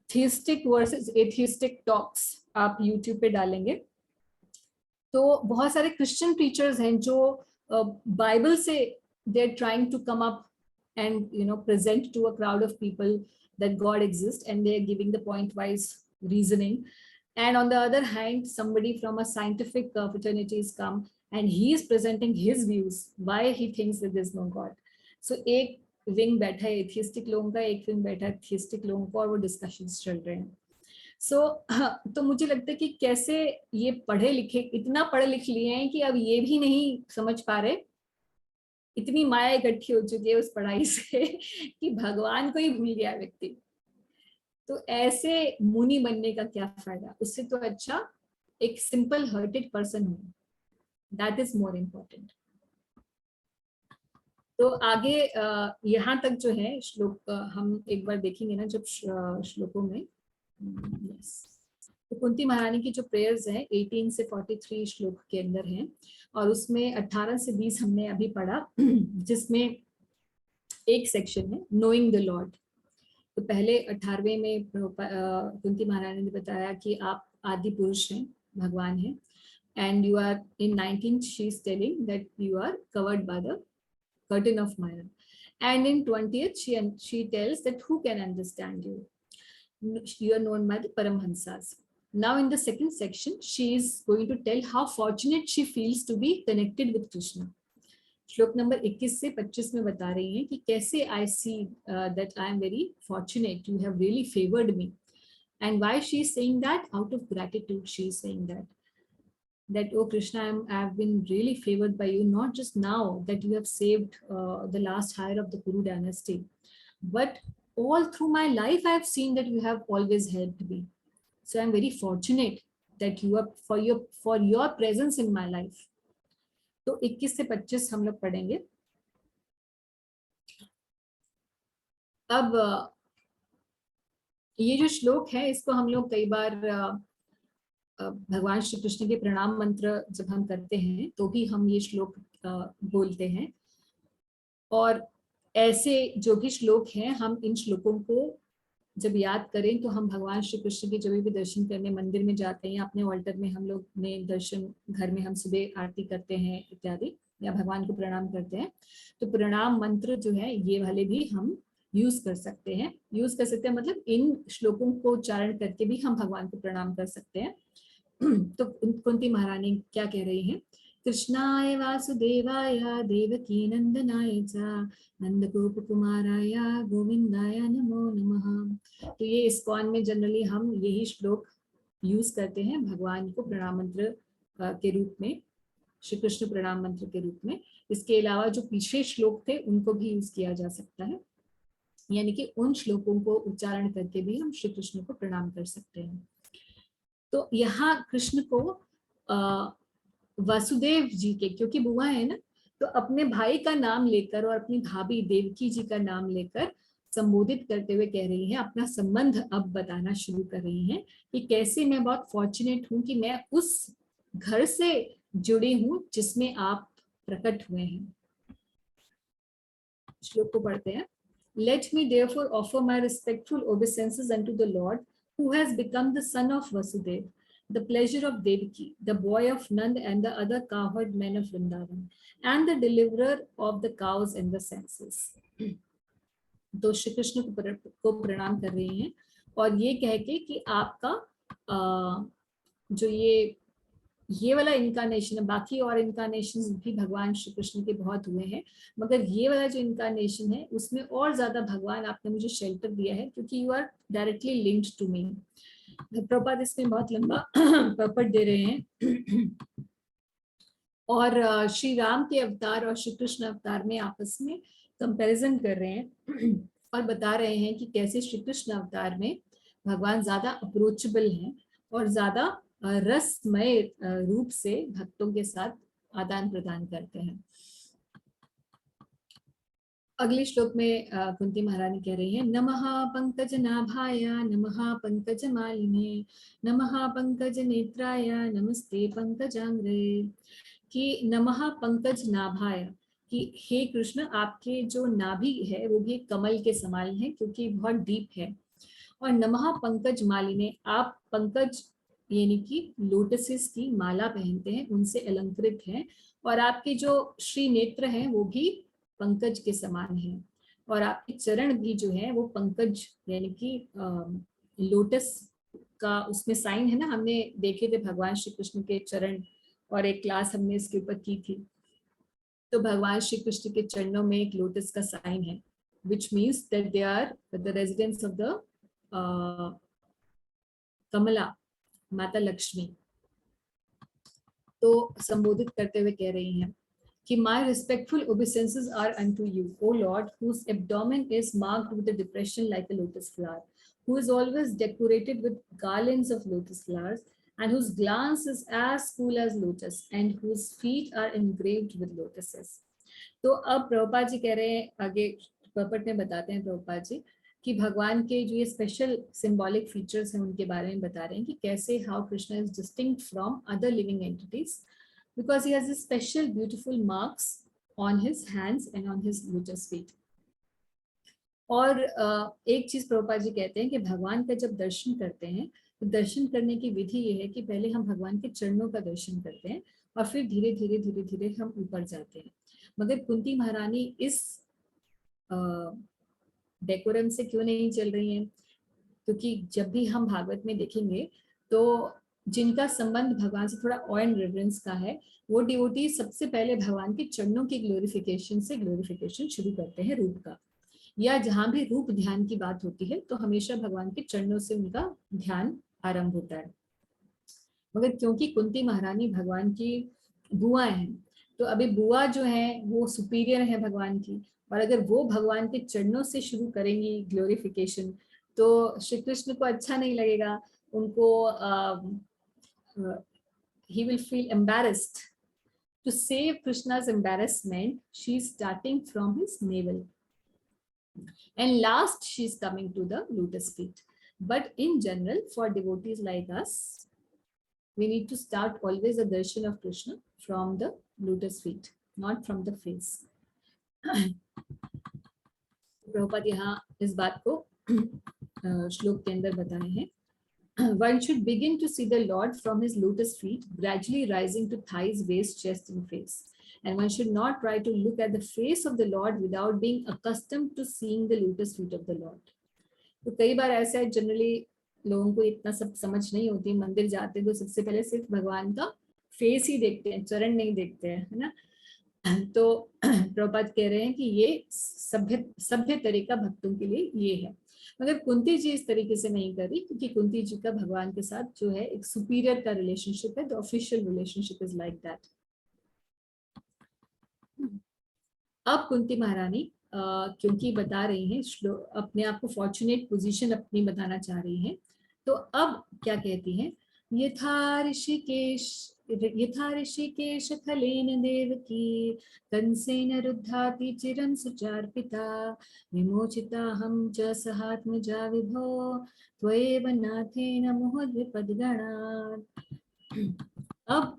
थिस्टिक वर्सेस एथिस्टिक टॉक्स आप यूट्यूब पे डालेंगे तो बहुत सारे क्रिश्चियन प्रीचर्स हैं जो बाइबल से they are trying to come up and present to a crowd of people that God exists, and they are giving the point wise reasoning. And on the other hand, somebody from a scientific fraternity has come and he is presenting his views why he thinks that there's no God. So एक wing बैठा है atheistic लोगों का, एक wing बैठा है थिस्टिक लोगों का, और वो डिस्कशंस चल रहे हैं। तो मुझे लगता है कि कैसे ये पढ़े लिखे इतना पढ़े लिख लिए हैं कि अब ये भी नहीं समझ पा रहे, इतनी माया इकट्ठी हो चुकी है उस पढ़ाई से कि भगवान को ही भूल गया व्यक्ति। तो ऐसे मुनि बनने का क्या फायदा, उससे तो अच्छा एक सिंपल हार्टेड पर्सन हो, दैट इज मोर इम्पोर्टेंट। तो आगे यहाँ तक जो है श्लोक हम एक बार देखेंगे ना, जब श्लोकों में तो कुंती महारानी की जो प्रेयर्स हैं 18 से 43 श्लोक के अंदर हैं, और उसमें 18 से 20 हमने अभी पढ़ा, जिसमें एक सेक्शन है नोइंग द लॉर्ड। तो पहले 18वें में कुंती महारानी ने बताया कि आप आदि पुरुष हैं, भगवान हैं, and you are in 19th, she's telling that you are covered by the curtain of Maya. And in 20th, she tells that who can understand you? You are known by the Paramhansas. Now in the second section, she is going to tell how fortunate she feels to be connected with Krishna. श्लोक number 21 से 25 में बता रही हैं कि कैसे I see that I am very fortunate, you have really favored me. And why she is saying that? Out of gratitude she is saying that oh Krishna, I have been really favored by you, not just now that you have saved the last hire of the Kuru dynasty, but all through my life I have seen that you have always helped me. So I am very fortunate that you are for your presence in my life. तो 21 से 25 हम लोग पढ़ेंगे. अब ये जो श्लोक है इसको हम लोग कई बार भगवान श्री कृष्ण के प्रणाम मंत्र जब हम करते हैं तो भी हम ये श्लोक बोलते हैं. और ऐसे जो भी श्लोक हैं हम इन श्लोकों को जब याद करें तो हम भगवान श्री कृष्ण के जब भी दर्शन करने मंदिर में जाते हैं या अपने ऑल्टर में हम लोग ने दर्शन, घर में हम सुबह आरती करते हैं इत्यादि, या भगवान को प्रणाम करते हैं, तो प्रणाम मंत्र जो है ये वाले भी हम यूज कर सकते हैं. मतलब इन श्लोकों को उच्चारण करके भी हम भगवान को प्रणाम कर सकते हैं. तो कुंती महारानी क्या कह रही हैं? कृष्णाय वासुदेवाय देवकी नंदनाय च नंदगोप कुमाराय गोविंदाय नमो नमः. तो ये इस्कॉन में जनरली हम यही श्लोक यूज करते हैं भगवान को प्रणाम मंत्र के रूप में, श्री कृष्ण प्रणाम मंत्र के रूप में. इसके अलावा जो पीछे श्लोक थे उनको भी यूज किया जा सकता है, यानी कि उन श्लोकों को उच्चारण करके भी हम श्री कृष्ण को प्रणाम कर सकते हैं. तो यहाँ कृष्ण को वासुदेव जी के, क्योंकि बुआ है ना, तो अपने भाई का नाम लेकर और अपनी भाभी देवकी जी का नाम लेकर संबोधित करते हुए कह रही हैं, अपना संबंध अब बताना शुरू कर रही हैं कि कैसे मैं बहुत फॉर्चुनेट हूं कि मैं उस घर से जुड़ी हूं जिसमें आप प्रकट हुए हैं. श्लोक को पढ़ते हैं. Let me therefore offer my respectful obeisances unto the Lord who has become the son of Vasudev, the pleasure of Devaki, the boy of Nand and the other cowherd men of Vrindavan, and the deliverer of the cows and the senses. तो श्री कृष्ण को प्रणाम कर रही हैं और ये कह के कि आपका जो ये वाला इनकारनेशन है, बाकी और इनकारनेशन भी भगवान श्री कृष्ण के बहुत हुए हैं, मगर ये वाला जो इनकारनेशन है उसमें और ज्यादा भगवान आपने मुझे शेल्टर दिया है क्योंकि you are directly linked to me. Prabhupada इसमें बहुत लंबा पर्पट दे रहे हैं और श्री राम के अवतार और श्री कृष्ण अवतार में आपस में कंपैरिजन कर रहे हैं और बता रहे हैं कि कैसे श्री कृष्ण अवतार में भगवान ज्यादा अप्रोचेबल हैं और ज्यादा रसमय रूप से भक्तों के साथ आदान प्रदान करते हैं. अगले श्लोक में कुंती महारानी कह रही है, नमः पंकज नाभाय नमः पंकज मालिने नमः पंकज नेत्राय नमस्ते पंकजांग्रे. कि नमः पंकज नाभाय, कि हे कृष्ण आपके जो नाभि है वो भी कमल के समान है क्योंकि बहुत डीप है. और नमः पंकज मालिने, आप पंकज यानी कि लोटसेस की माला पहनते हैं, उनसे अलंकृत हैं और आपके जो श्री नेत्र हैं वो भी पंकज के समान है और आपके चरण भी जो है वो पंकज यानी कि लोटस का उसमें साइन है ना. हमने देखे थे भगवान श्री कृष्ण के चरण और एक क्लास हमने इसके ऊपर की थी. तो भगवान श्री कृष्ण के चरणों में एक लोटस का साइन है, which means that they are the residents of the Kamala Mata Lakshmi. तो संबोधित करते हुए कह रही हैं कि my respectful obeisances are unto you, O Lord, whose abdomen is marked with a depression like a lotus flower, who is always decorated with garlands of lotus flowers, and whose glance is as cool as lotus, and whose feet are engraved with lotuses. तो अब प्रभुपाद जी कह रहे हैं, आगे प्रपट में बताते हैं प्रभुपाद जी कि भगवान के जो ये स्पेशल सिंबॉलिक फीचर्स हैं उनके बारे में बता रहे हैं कि कैसे how Krishna is distinct from other living entities because he has a special beautiful marks on his hands and on his lotus feet. और एक चीज प्रभुपाद जी कहते हैं कि भगवान का जब दर्शन करते हैं तो दर्शन करने की विधि ये है कि पहले हम भगवान के चरणों का दर्शन करते हैं और फिर धीरे धीरे हम ऊपर जाते हैं। मगर कुंती महारानी इस डेकोरम से क्यों नहीं चल रही हैं? क्योंकि जब भी हम भागवत में देखेंगे तो जिनका संबंध भगवान से थोड़ा ऑ एंड रेवरेंस का है, वो डिवोटी सबसे पहले भगवान के चरणों की ग्लोरिफिकेशन से ग्लोरिफिकेशन शुरू करते हैं रूप का, या जहां भी रूप ध्यान की बात होती है तो हमेशा भगवान के चरणों से उनका ध्यान आरंभ होता है। मगर क्योंकि कुंती महारानी भगवान की बुआ हैं, तो अभी बुआ जो है वो सुपीरियर है भगवान की, और अगर वो भगवान के चरणों से शुरू करेंगी ग्लोरिफिकेशन तो श्री कृष्ण को अच्छा नहीं लगेगा। उनको he will feel embarrassed. To save Krishna's embarrassment, she is starting from his navel, and last she is coming to the lotus feet. But in general, for devotees like us, we need to start always a darshan of Krishna from the lotus feet, not from the face. Prabhupada यहाँ इस बात को श्लोक के अंदर बताए हैं। One should begin to see the Lord from his lotus feet, gradually rising to thighs, waist, chest, and face. And one should not try to look at the face of the Lord without being accustomed to seeing the lotus feet of the Lord. तो कई बार ऐसा है, generally लोगों को इतना सब समझ नहीं होती, मंदिर जाते तो सबसे पहले सिर्फ भगवान का फेस ही देखते हैं, चरण नहीं देखते हैं, है ना। तो प्रभुपाद कह रहे हैं कि ये सभ्य तरीका भक्तों के लिए ये है। मगर कुंती जी इस तरीके से नहीं कर रही, क्योंकि कुंती जी का भगवान के साथ जो है एक सुपीरियर का रिलेशनशिप है। The official relationship is like that. अब कुंती महारानी क्योंकि बता रही हैं, अपने आप को फॉर्चुनेट पोजीशन अपनी बताना चाह रही हैं, तो अब क्या कहती हैं, यथा ऋषिकेश खलेन देवकी कंसेन रुद्धाति चिरं सुचार्पिता विमोचिता हम च सहात्मजा विभो त्वयेव नाथेन मोहद्विपद्गणात्। अब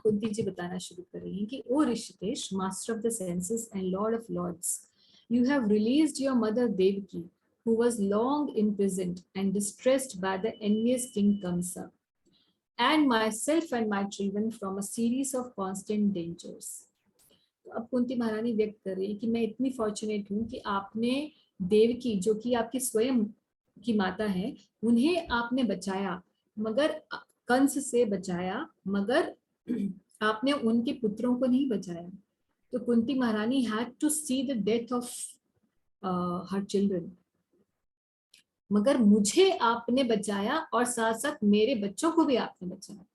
कुंती जी बताना शुरू कर रही हैं कि O Hrishikesh, master of the senses and Lord of lords, you have released your mother Devaki, who was long imprisoned and distressed by the envious king Kamsa, and myself and my children from a series of constant dangers. तो अब कुंती महारानी व्यक्त कर रही है कि मैं इतनी फॉर्चुनेट हूँ कि आपने देवकी, जो कि आपकी स्वयं की माता है, उन्हें आपने बचाया, मगर कंस से बचाया, मगर आपने उनके पुत्रों को नहीं बचाया। तो कुंती महारानी had to see the death of her children, मगर मुझे आपने बचाया और साथ साथ मेरे बच्चों को भी आपने बचाया।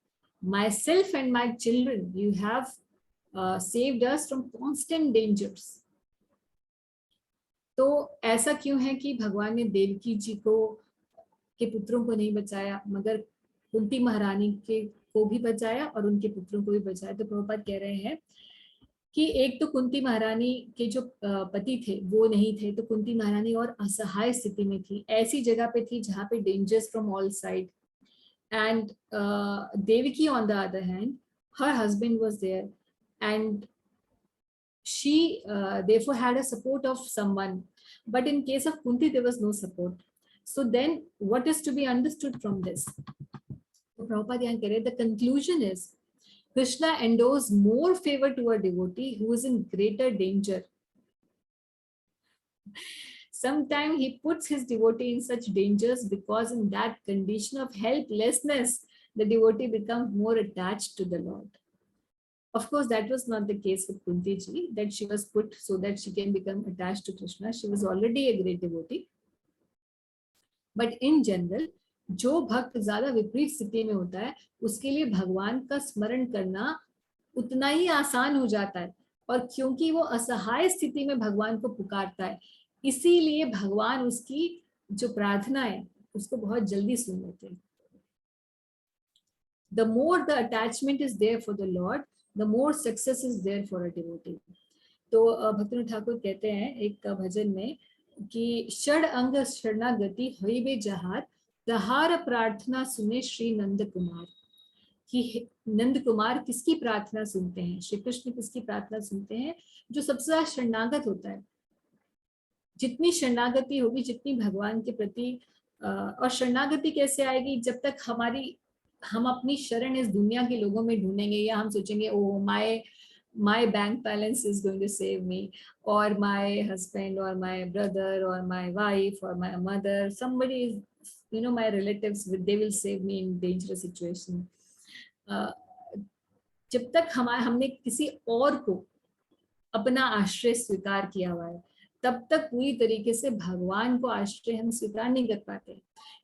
Myself and my children, you have saved us from constant dangers. तो ऐसा क्यों है कि भगवान ने देवकी जी के पुत्रों को नहीं बचाया, मगर कुंती महारानी को भी बचाया और उनके पुत्रों को भी बचाया? तो प्रभुपाद कह रहे हैं कि एक तो कुंती महारानी के जो पति थे वो नहीं थे, तो कुंती महारानी और असहाय स्थिति में थी, ऐसी जगह पे थी जहाँ पे dangers from all side. And Devaki on the other hand, her husband was there and she therefore had a support of someone, but in case of Kunti there was no support. So then what is to be understood from this? So Prabhupada यहाँ कह रहे, the conclusion is Krishna endows more favor to a devotee who is in greater danger. Sometimes he puts his devotee in such dangers because in that condition of helplessness, the devotee becomes more attached to the Lord. Of course, that was not the case with Kunti ji, that she was put so that she can become attached to Krishna. She was already a great devotee. But in general, जो भक्त ज्यादा विपरीत स्थिति में होता है, उसके लिए भगवान का स्मरण करना उतना ही आसान हो जाता है, और क्योंकि वो असहाय स्थिति में भगवान को पुकारता है, इसीलिए भगवान उसकी जो प्रार्थना है उसको बहुत जल्दी सुन लेते हैं। The more the attachment is there for the Lord, the more success is there for a devotee. तो भक्तिनाथ ठाकुर कहते हैं एक भजन में कि षड अंग शरणागति हईबे जहार, तहार प्रार्थना सुने श्री नंद कुमार। कि नंद कुमार किसकी प्रार्थना सुनते हैं, श्री कृष्ण किसकी प्रार्थना सुनते हैं? जो सबसे ज्यादा शरणागत होता है। जितनी शरणागति होगी, जितनी भगवान के प्रति और शरणागति कैसे आएगी? जब तक हम अपनी शरण इस दुनिया के लोगों में ढूंढेंगे, या हम सोचेंगे ओ my bank balance is going to save me, or my husband or my brother or my wife or my mother, somebody is, my relatives, they will save me in dangerous situation. जब तक हमने किसी और को अपना आश्रय स्वीकार किया हुआ है, तब तक पूरी तरीके से भगवान को आश्रय हम स्वीकार नहीं कर पाते।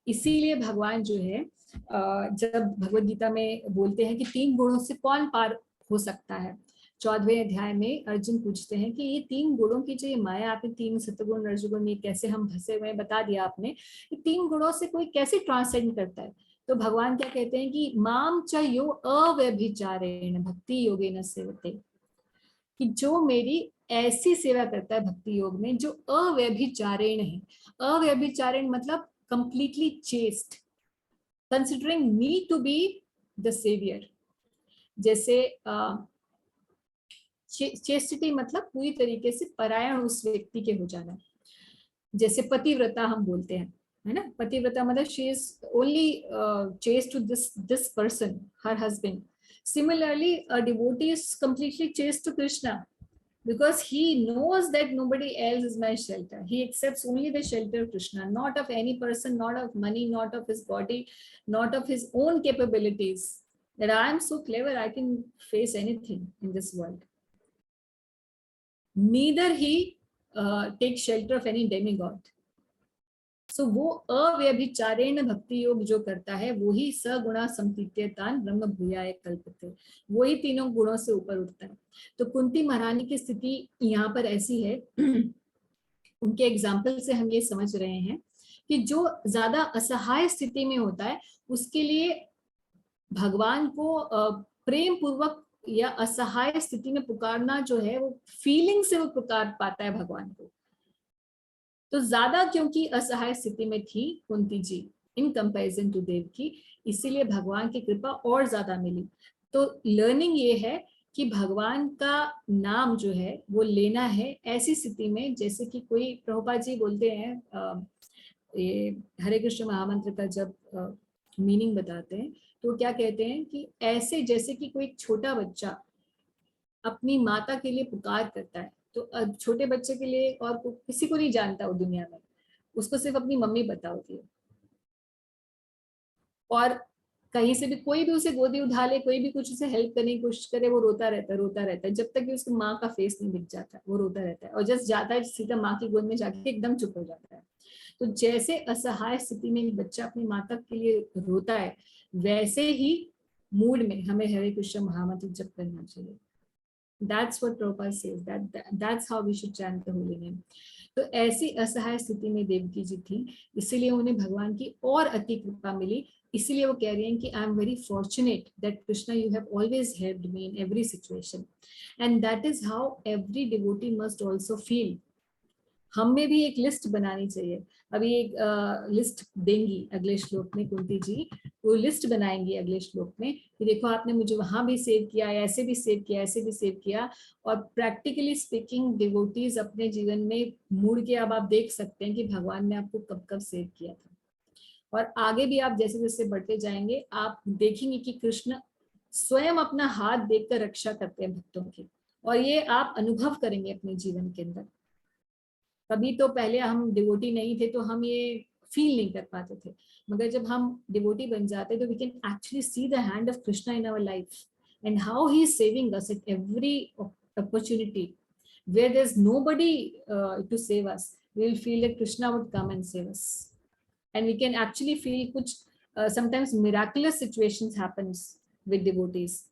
इसीलिए भगवान जो है, जब भगवद गीता में बोलते हैं कि 3 गुणों से कौन पार हो सकता है, 14वें अध्याय में अर्जुन पूछते हैं कि ये 3 गुणों की जो ये माया, आपने 3 सत्वगुण रजोगुण में कैसे हम फंसे हुए हैं बता दिया आपने, ये 3 गुणों से कोई कैसे ट्रांसेंड करता है। तो भगवान क्या कहते हैं कि माम च यो अव्यभिचारेण भक्ति योगेन सेवते, कि जो मेरी ऐसी सेवा करता है भक्ति योग में जो अव्यभिचारेण है। अव्यभिचारेण मतलब completely chaste, considering me to be the saviour. जैसे चेस्टिटी मतलब पूरी तरीके से परायण उस व्यक्ति के हो जाना। जैसे पतिव्रता हम बोलते हैं, है ना, पतिव्रता मतलब she is only chaste to this person, her husband. Similarly, a devotee is completely chaste to Krishna because he knows that nobody else is my shelter. He accepts only the shelter of Krishna, not of any person, not of money, not of his body, not of his own capabilities. That I am so clever, I can face anything in this world. Neither he takes shelter of any demigod. So वो अव्यभिचारेण भक्ति योग जो करता है वो ही सगुणा संप्रीत्यतान ब्रह्म भूयाय कल्पते, वो ही 3 गुणों से ऊपर उठता है। तो कुंती महारानी की स्थिति यहाँ पर ऐसी है, उनके एग्जाम्पल से हम ये समझ रहे हैं कि जो ज्यादा असहाय स्थिति में होता है उसके लिए भगवान को प्रेम पूर्वक या असहाय स्थिति में पुकारना जो है वो फीलिंग से वो पुकार पाता है भगवान को। तो ज्यादा क्योंकि असहाय स्थिति में थी कुंती जी इन कंपैरिजन टू देवकी, इसीलिए भगवान की कृपा और ज्यादा मिली। तो लर्निंग ये है कि भगवान का नाम जो है वो लेना है ऐसी स्थिति में, जैसे कि कोई प्रभुपाद जी बोलते हैं, ये हरे कृष्ण महामंत्र का जब मीनिंग बताते हैं तो क्या कहते हैं कि ऐसे जैसे कि कोई छोटा बच्चा अपनी माता के लिए पुकार करता है, तो छोटे बच्चे के लिए और किसी को नहीं जानता वो दुनिया में, उसको सिर्फ अपनी मम्मी पता होती है। और कहीं से भी कोई भी उसे गोदी उठा ले, कोई भी कुछ उसे हेल्प करने की कोशिश करे, वो रोता रहता है जब तक कि उसकी माँ का फेस नहीं दिख जाता, वो रोता रहता है और जस्ट जाता है सीधा माँ की गोद में जाके एकदम चुप हो जाता है। तो जैसे असहाय स्थिति में एक बच्चा अपनी माता के लिए रोता है, वैसे ही मूड में हमें हरे कृष्ण महामंत्र जप करना चाहिए। That's what Prabhupada says. That's how we should chant the holy name. तो ऐसी असहाय स्थिति में देवकी जी थी, इसीलिए उन्हें भगवान की और अति कृपा मिली। इसीलिए वो कह रही हैं कि I am very fortunate that Krishna you have always helped me in every situation, and that is how every devotee must also feel. हमें भी एक लिस्ट बनानी चाहिए। अभी एक लिस्ट देंगी अगले श्लोक में कुंती जी, वो लिस्ट बनाएंगी अगले श्लोक में कि देखो आपने मुझे वहां भी सेव किया, ऐसे भी सेव किया, ऐसे भी सेव किया। और प्रैक्टिकली स्पीकिंग डिवोटीज अपने जीवन में मुड़ के अब आप देख सकते हैं कि भगवान ने आपको कब कब सेव किया था। और आगे भी आप जैसे जैसे बढ़ते जाएंगे आप देखेंगे कि कृष्ण स्वयं अपना हाथ देकर रक्षा करते हैं भक्तों की, और ये आप अनुभव करेंगे अपने जीवन के अंदर। कभी तो पहले हम डिवोटी नहीं थे तो हम ये फील नहीं कर पाते थे, मगर जब हम डिवोटी बन जाते तो we can actually see the hand of Krishna in our life and how he is saving us at every opportunity where there is nobody to save us. We will feel that Krishna would come and save us, and we can actually feel कुछ sometimes miraculous situations happens with devotees,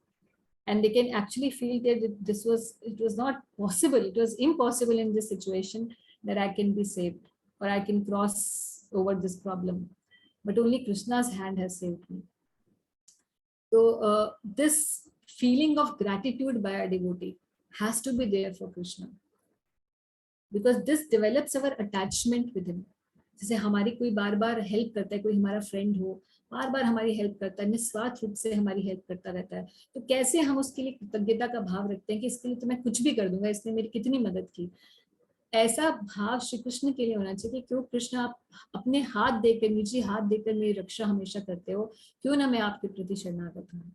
and they can actually feel that it was not possible, it was impossible in this situation that I can be saved or I can cross over this problem, but only Krishna's hand has saved me. So this feeling of gratitude by a devotee has to be there for Krishna, because this develops our attachment with him. जैसे हमारी कोई बार बार help करता है, कोई हमारा friend हो बार बार हमारी help करता है, निस्वार्थ रूप से हमारी हेल्प करता रहता है, तो कैसे हम उसके लिए कृतज्ञता का भाव रखते हैं कि इसके लिए तो मैं कुछ भी कर दूंगा, इसने मेरी कितनी मदद की। ऐसा भाव श्री कृष्ण के लिए होना चाहिए कि क्यों कृष्ण आप अपने हाथ देकर, निजी हाथ देकर मेरी रक्षा हमेशा करते हो, क्यों ना मैं आपके प्रति शरणागत हूँ।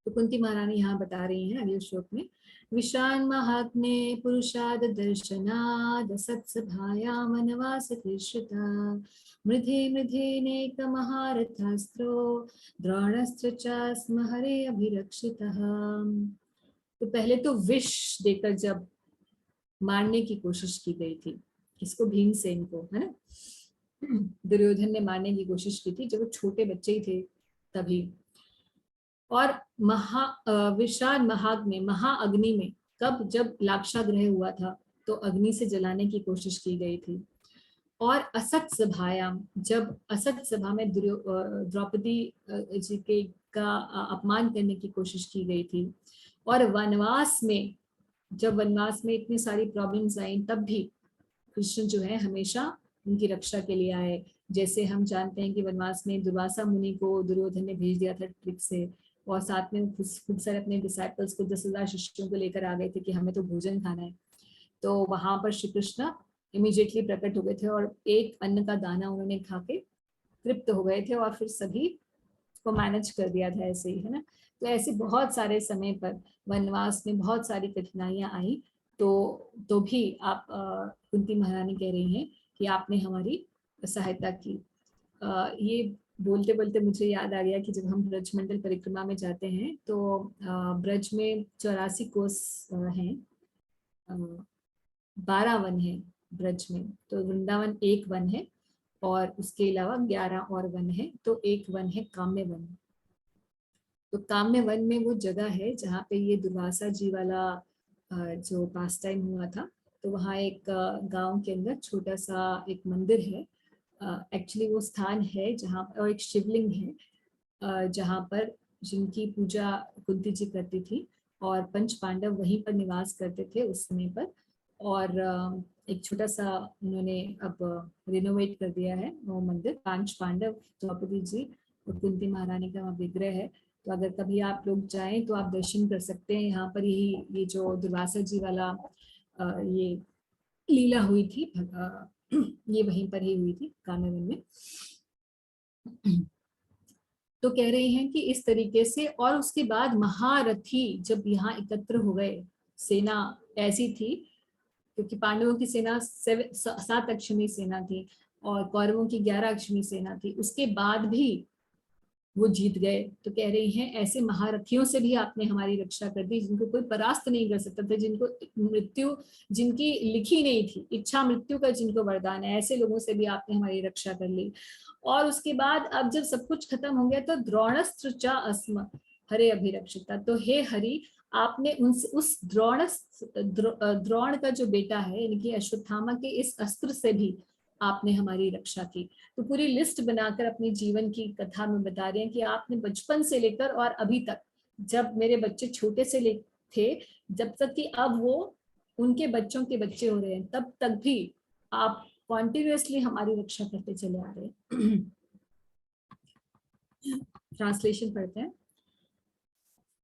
तो कुंती महारानी यहाँ बता रही हैं अगले श्लोक में, विशान महात्म्ये पुरुषाद दर्शनाद सत्सभाया वनवास कृष्यता मृधे मृधे नेक महारथास्त्रो द्रोणस्त्र च स्म हरे अभिरक्षितः। तो पहले तो विष देकर जब मारने की कोशिश की गई थी, किसको, भीमसेन को, है ना, दुर्योधन ने मारने की कोशिश की थी जब वो छोटे बच्चे ही थे तभी। और विशाल महाग में, महाअग्नि में, कब, जब लाक्षाग्रह हुआ था तो अग्नि से जलाने की कोशिश की गई थी। और असत सभायाम, जब असत सभा में द्रौपदी जी के का अपमान करने की कोशिश की गई थी। और वनवास में, जब वनवास में इतनी सारी प्रॉब्लम्स आई तब भी कृष्ण जो है हमेशा उनकी रक्षा के लिए आए। जैसे हम जानते हैं कि वनवास में दुर्वासा मुनि को दुर्योधन ने भेज दिया था ट्रिक से, और साथ में खूब सारे अपने डिसाइपल्स को 10,000 शिष्यों को लेकर आ गए थे कि हमें तो भोजन खाना है। तो वहां पर श्री कृष्ण इमीडिएटली प्रकट हो गए थे और एक अन्न का दाना उन्होंने खा के तृप्त हो गए थे और फिर सभी को मैनेज कर दिया था ऐसे ही, है ना। तो ऐसे बहुत सारे समय पर वनवास में बहुत सारी कठिनाइयां आई, तो भी आप कुंती महारानी कह रही हैं कि आपने हमारी सहायता की। ये बोलते बोलते मुझे याद आ गया कि जब हम ब्रजमंडल परिक्रमा में जाते हैं तो ब्रज में 84 कोस हैं, 12 वन है ब्रज में, तो वृंदावन एक वन है और उसके अलावा 11 और वन है। तो एक वन है काम्य वन। तो काम्य वन में वो जगह है जहाँ पे ये दुर्वासा जी वाला जो पास टाइम हुआ था। तो वहाँ एक गांव के अंदर छोटा सा एक मंदिर है, एक्चुअली वो स्थान है जहाँ, और एक शिवलिंग है जहाँ पर जिनकी पूजा कुंती जी करती थी और पंच पांडव वहीं पर निवास करते थे उस समय पर। और एक छोटा सा उन्होंने अब रिनोवेट कर दिया है वो मंदिर। 5 पांडव, द्रौपदी जी और कुंती महारानी का वहाँ विग्रह है। तो अगर कभी आप लोग जाएं तो आप दर्शन कर सकते हैं। यहाँ पर ही ये जो दुर्वासा जी वाला ये लीला हुई थी, ये वहीं पर ही हुई थी कामेवन में। तो कह रहे हैं कि इस तरीके से, और उसके बाद महारथी जब यहाँ एकत्र हो गए, सेना ऐसी थी क्योंकि पांडवों की सेना 7 अक्षौहिणी सेना थी और कौरवों की 11 अक्षौहिणी सेना थी, उसके बाद भी वो जीत गए। तो कह रही हैं ऐसे महारथियों से भी आपने हमारी रक्षा कर दी जिनको कोई परास्त नहीं कर सकता था, जिनको मृत्यु, जिनकी लिखी नहीं थी, इच्छा मृत्यु का जिनको वरदान है, ऐसे लोगों से भी आपने हमारी रक्षा कर ली। और उसके बाद अब जब सब कुछ खत्म हो गया तो द्रोणस्त्र च अस्म हरे अभिरक्षिता, तो हे हरि आपने उस द्रोण का जो बेटा है यानी कि अश्वत्थामा के इस अस्त्र से भी आपने हमारी रक्षा की। तो पूरी लिस्ट बनाकर अपने जीवन की कथा में बता रहे हैं कि आपने बचपन से लेकर और अभी तक, जब मेरे बच्चे छोटे से थे, जब तक कि अब वो उनके बच्चों के बच्चे हो रहे हैं, तब तक भी आप कॉन्टिन्यूअसली हमारी रक्षा करते चले आ रहे हैं। ट्रांसलेशन पढ़ते हैं।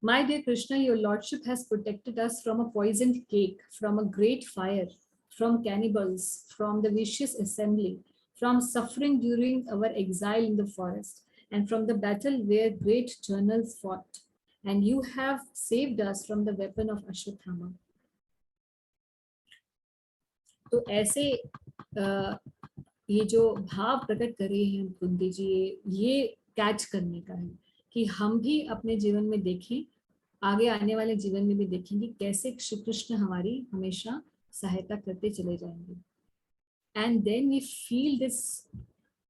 My dear Krishna, your lordship has protected us from a poisoned cake, from a great fire, from cannibals, from the vicious assembly, from suffering during our exile in the forest, and from the battle where great generals fought. And you have saved us from the weapon of Ashwatthama. तो ऐसे ये जो भाव प्रकट कर रही हैं कुंती जी, ये कैच करने का है कि हम भी अपने जीवन में देखें, आगे आने वाले जीवन में भी देखेंगे कैसे श्री कृष्ण हमारी हमेशा सहायता करते चले जाएंगे। And then we feel this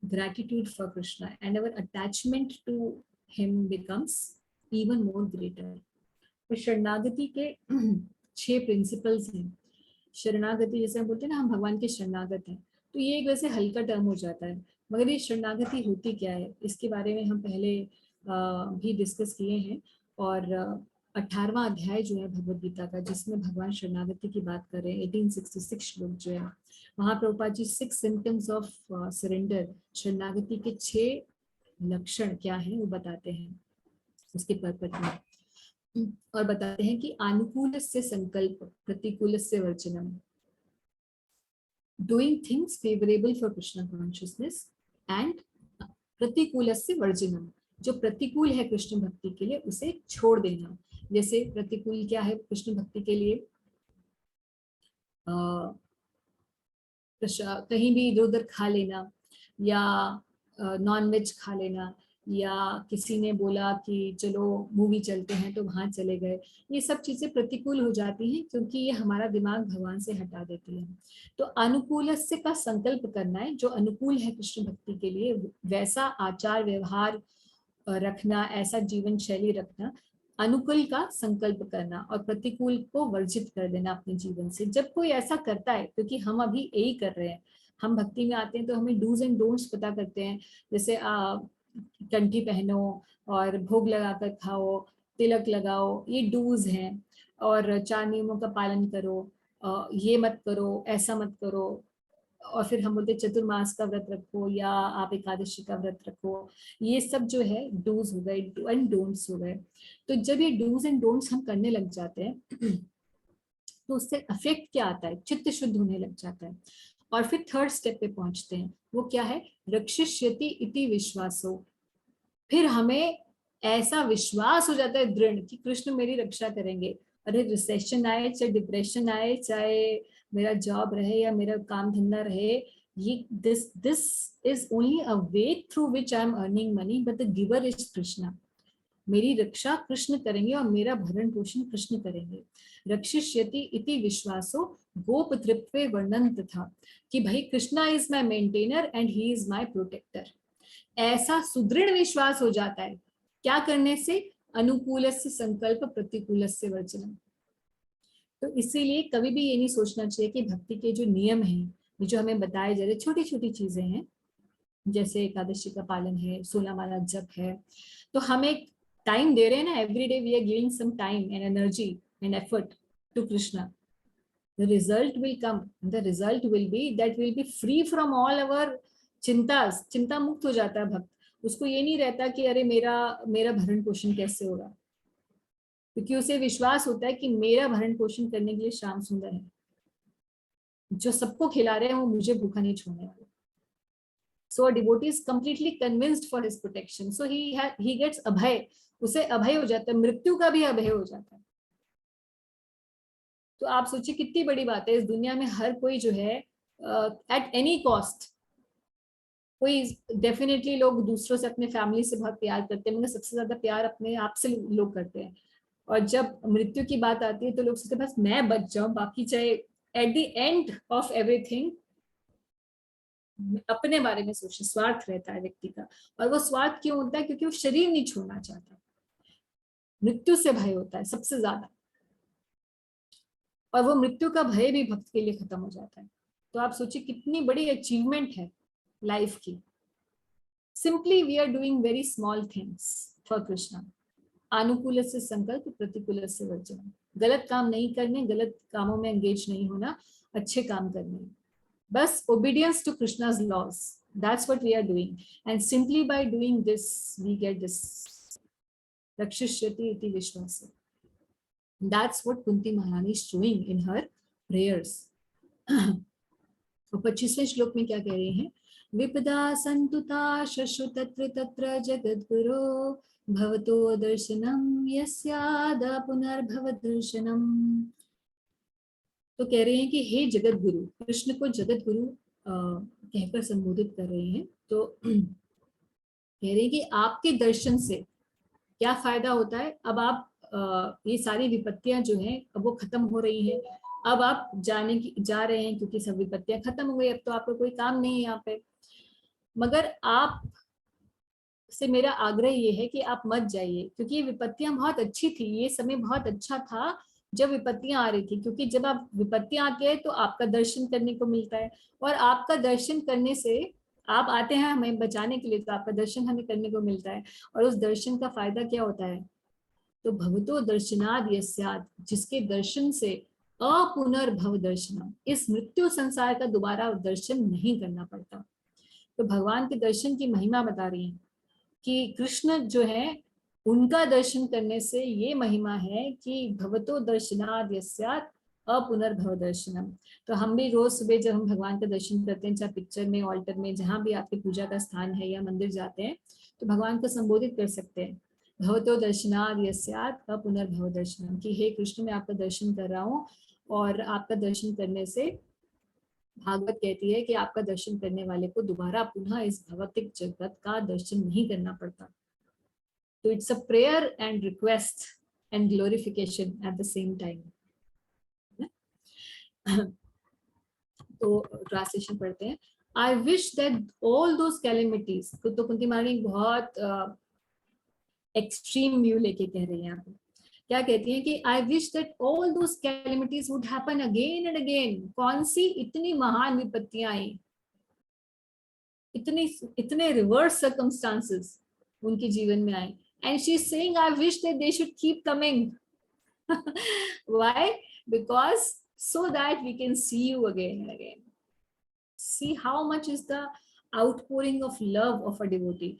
gratitude for Krishna and our attachment to him becomes even more greater. तो शरणागति के 6 प्रिंसिपल्स हैं। शरणागति जैसे हम बोलते हैं ना, हम भगवान के शरणागत हैं, तो ये एक वैसे हल्का टर्म हो जाता है, मगर ये शरणागति होती क्या है इसके बारे में हम पहले भी डिस्कस किए हैं। और 18वां अध्याय जो है भगवद गीता का, जिसमें भगवान शरणागति की बात कर रहे हैं, 1866 श्लोक जो है, वहाँ Prabhupada ji 6 symptoms of surrender, शरणागति के 6 लक्षण क्या हैं वो बताते हैं उसके पर्पस में, और बताते हैं कि अनुकूल से संकल्प, प्रतिकूल से वर्जनम। doing things favorable for Krishna consciousness and प्रतिकूलस्य वर्जनम, जो प्रतिकूल है कृष्ण भक्ति के लिए उसे छोड़ देना। जैसे प्रतिकूल क्या है कृष्ण भक्ति के लिए, कहीं भी इधर उधर खा लेना या नॉन वेज खा लेना, या किसी ने बोला कि चलो मूवी चलते हैं तो वहां चले गए, ये सब चीजें प्रतिकूल हो जाती हैं क्योंकि ये हमारा दिमाग भगवान से हटा देती है। तो अनुकूलस्य का संकल्प करना है, जो अनुकूल है कृष्ण भक्ति के लिए वैसा आचार व्यवहार रखना, ऐसा जीवन शैली रखना, अनुकूल का संकल्प करना और प्रतिकूल को वर्जित कर देना अपने जीवन से। जब कोई ऐसा करता है, क्योंकि हम अभी यही कर रहे हैं, हम भक्ति में आते हैं तो हमें डूज एंड डोंट्स पता करते हैं, जैसे कंठी पहनो और भोग लगाकर खाओ, तिलक लगाओ, ये डूज हैं, और 4 नियमों का पालन करो, ये मत करो, ऐसा मत करो, और फिर हम बोलते चतुर्मास का व्रत रखो या आप एकादशी का व्रत रखो, ये सब जो है डूज हो गए एंड डोंट्स हो गए। तो जब ये डूज एंड डोंट्स हम करने लग जाते हैं तो उससे अफेक्ट क्या आता है, चित्त शुद्ध होने लग जाता है। और फिर थर्ड स्टेप पे पहुंचते हैं, वो क्या है, रक्षिष्यति इति विश्वासो। फिर हमें ऐसा विश्वास हो जाता है दृढ़ कि कृष्ण मेरी रक्षा करेंगे। अरे रिसेशन आए, चाहे डिप्रेशन आए, चाहे मेरा जॉब रहे या मेरा काम धंधा रहे, ये this is only a way through which I am earning money, but the giver is Krishna. मेरी रक्षा कृष्ण करेंगे और मेरा भरण पोषण कृष्ण करेंगे। रक्षिष्यति इति विश्वासो गोप तृप्वे वर्णन तथा, कि भाई Krishna is my maintainer and he is my protector. ऐसा सुदृढ़ विश्वास हो जाता है, क्या करने से, अनुकूलस्य संकल्प प्रतिकूलस्य वर्जनम। तो इसीलिए कभी भी ये नहीं सोचना चाहिए कि भक्ति के जो नियम हैं, जो हमें बताए जा रहे छोटी छोटी चीजें हैं, जैसे एकादशी का पालन है, 16 माला जप है, तो हम एक टाइम दे रहे हैं ना, every day we are giving some time and energy and effort to Krishna, the result will come. The result will be that will be free from all our चिंतास, चिंता मुक्त हो जाता है भक्त। उसको ये नहीं रहता कि अरे मेरा भरण पोषण कैसे होगा, क्योंकि उसे विश्वास होता है कि मेरा भरण पोषण करने के लिए श्याम सुंदर है, जो सबको खिला रहे हैं वो मुझे भूखा नहीं छोड़ने वाले। So a devotee is completely convinced for his protection. So he gets अभय, उसे अभय हो जाता है, मृत्यु का भी अभय हो जाता है। तो आप सोचिए कितनी बड़ी बात है, इस दुनिया में हर कोई जो है एट एनी कॉस्ट, कोई डेफिनेटली लोग दूसरों से, अपने फैमिली से बहुत प्यार करते हैं, मगर सबसे ज्यादा प्यार अपने आप से लोग करते हैं। और जब मृत्यु की बात आती है तो लोग सोचते हैं बस मैं बच जाऊं, बाकी चाहे at the end of everything अपने बारे में सोचे। स्वार्थ रहता है व्यक्ति का, और वो स्वार्थ क्यों होता है, क्योंकि वो शरीर नहीं छोड़ना चाहता। मृत्यु से भय होता है सबसे ज्यादा, और वो मृत्यु का भय भी भक्त के लिए खत्म हो जाता है। तो आप सोचिए कितनी बड़ी अचीवमेंट है लाइफ की। Simply we are doing very small things for Krishna. अनुकूल से संकल्प, प्रतिकूल से वर्जन। गलत काम नहीं करने, गलत कामों में एंगेज नहीं होना, अच्छे काम करने, बस obedience to Krishna's laws. That's what we are doing, and simply by doing this we get this rakshishyati iti vishwasa. That's what Kunti Maharani is showing in her prayers. तो 25वें श्लोक में क्या कह रहे हैं, विपदा संतुता शशु तत्र तत्र जगद्गुरो भवतो दर्शनम यस्यादा पुनर्भव दर्शनम। तो कह रहे हैं कि हे जगत गुरु, कृष्ण को जगत गुरु कहकर संबोधित कर रहे हैं। तो कह रहे हैं कि आपके दर्शन से क्या फायदा होता है। अब आप ये सारी विपत्तियां जो हैं अब वो खत्म हो रही हैं, अब आप जा रहे हैं क्योंकि सब विपत्तियां खत्म हो गई, अब तो आपका कोई काम नहीं है यहाँ पे। मगर आप से मेरा आग्रह ये है कि आप मत जाइए, क्योंकि ये विपत्तियां बहुत अच्छी थी, ये समय बहुत अच्छा था जब विपत्तियां आ रही थी, क्योंकि जब आप विपत्तियां आती है तो आपका दर्शन करने को मिलता है, और आपका दर्शन करने से, आप आते हैं हमें बचाने के लिए तो आपका दर्शन हमें करने को मिलता है। और उस दर्शन का फायदा क्या होता है, तो भवतो दर्शनाद यस्याद, जिसके दर्शन से अपुनर्भव दर्शनम, इस मृत्यु संसार का दोबारा दर्शन नहीं करना पड़ता। तो भगवान के दर्शन की महिमा बता रही है कि कृष्ण जो है उनका दर्शन करने से ये महिमा है कि भवतो दर्शनाद यस्याद अपुनर्भव दर्शनम। तो हम भी रोज सुबह जब हम भगवान का दर्शन करते हैं, चाहे पिक्चर में, ऑल्टर में, जहाँ भी आपकी पूजा का स्थान है या मंदिर जाते हैं, तो भगवान को संबोधित कर सकते हैं, भवतो दर्शनाद यस्यात् अपुनर्भव दर्शनम, कि हे कृष्ण मैं आपका दर्शन कर रहा हूँ, और आपका दर्शन करने से भागवत कहती है कि आपका दर्शन करने वाले को दोबारा पुनः इस भौतिक जगत का दर्शन नहीं करना पड़ता। तो it's a prayer and request and glorification eight the same time. तो ट्रांसलेशन पढ़ते हैं। I wish that all those calamities, तो कुंती महारानी बहुत एक्सट्रीम व्यू लेके कह रही है यहाँ पे। क्या कहती हैं कि I wish that all those calamities would happen again and again. कौन सी इतनी महान विपत्तियां आई, इतने रिवर्स सर्कमस्टांसेस उनके जीवन में आए, and she is saying I wish that they should keep coming. Why? Because so that we can see you again and again. See how much is the outpouring of love of a devotee.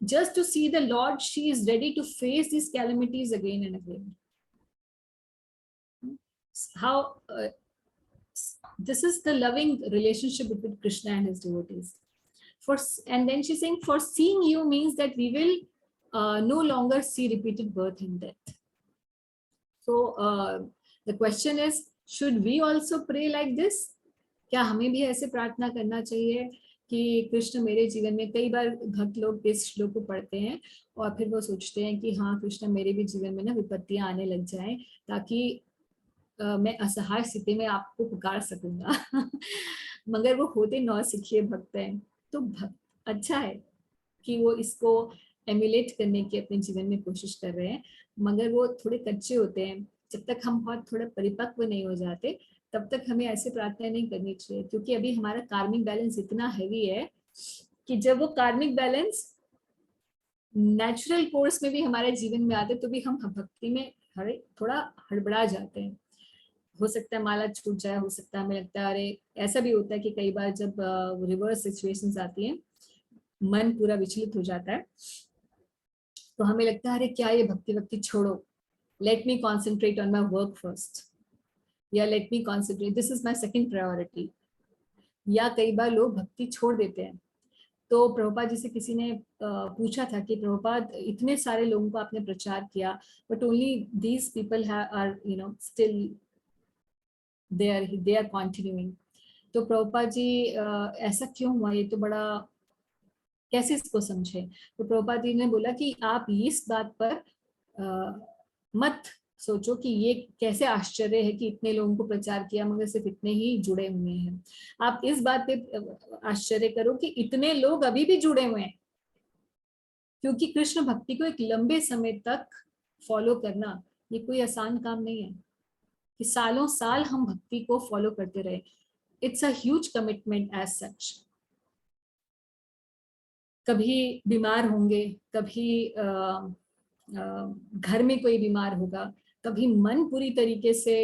Just to see the Lord, she is ready to face these calamities again and again. How this is the loving relationship between Krishna and his devotees. And then she's saying, for seeing you means that we will no longer see repeated birth and death. So the question is, should we also pray like this? क्या हमें भी ऐसे प्रार्थना करना चाहिए कि कृष्ण मेरे जीवन में, कई बार भक्त लोग इस श्लोक को पढ़ते हैं और फिर वो सोचते हैं कि हाँ कृष्ण मेरे भी जीवन में ना विपत्तियां आने लग जाएं, ताकि मैं असहाय स्थिति में आपको पुकार सकूंगा। मगर वो होते नौसिखिए भक्त हैं। तो भक्त अच्छा है कि वो इसको एमुलेट करने की अपने जीवन में कोशिश कर रहे हैं, मगर वो थोड़े कच्चे होते हैं। जब तक हम बहुत थोड़ा परिपक्व नहीं हो जाते तब तक हमें ऐसे प्रार्थना नहीं करनी चाहिए, क्योंकि अभी हमारा कार्मिक बैलेंस इतना हैवी है कि जब वो कार्मिक बैलेंस नेचुरल कोर्स में भी हमारे जीवन में आते तो भी हम भक्ति में थोड़ा हड़बड़ा जाते हैं। हो सकता है माला छूट जाए, हो सकता है हमें लगता है, अरे ऐसा भी होता है कि कई बार जब रिवर्स सिचुएशंस आती हैं, मन पूरा विचलित हो जाता है, तो हमें लगता है अरे क्या ये भक्ति छोड़ो, let me concentrate on my work first, या let me concentrate, this is my second priority। या कई बार लोग भक्ति छोड़ देते हैं। तो प्रभुपाद जी से किसी ने पूछा था कि प्रभुपाद इतने सारे लोगों को आपने प्रचार किया, but only these people are still they are continuing। तो प्रभुपाद जी ऐसा क्यों हुआ, ये तो बड़ा, कैसे इसको समझे? तो प्रभुपाद जी ने बोला कि आप इस बात पर मत सोचो कि ये कैसे आश्चर्य है कि इतने लोगों को प्रचार किया मगर सिर्फ इतने ही जुड़े हुए हैं। आप इस बात पे आश्चर्य करो कि इतने लोग अभी भी जुड़े हुए हैं, क्योंकि कृष्ण भक्ति को एक लंबे समय तक फॉलो करना ये कोई आसान काम नहीं है कि सालों साल हम भक्ति को फॉलो करते रहे। It's a huge commitment as such. कभी बीमार होंगे, कभी घर में कोई बीमार होगा, कभी मन पूरी तरीके से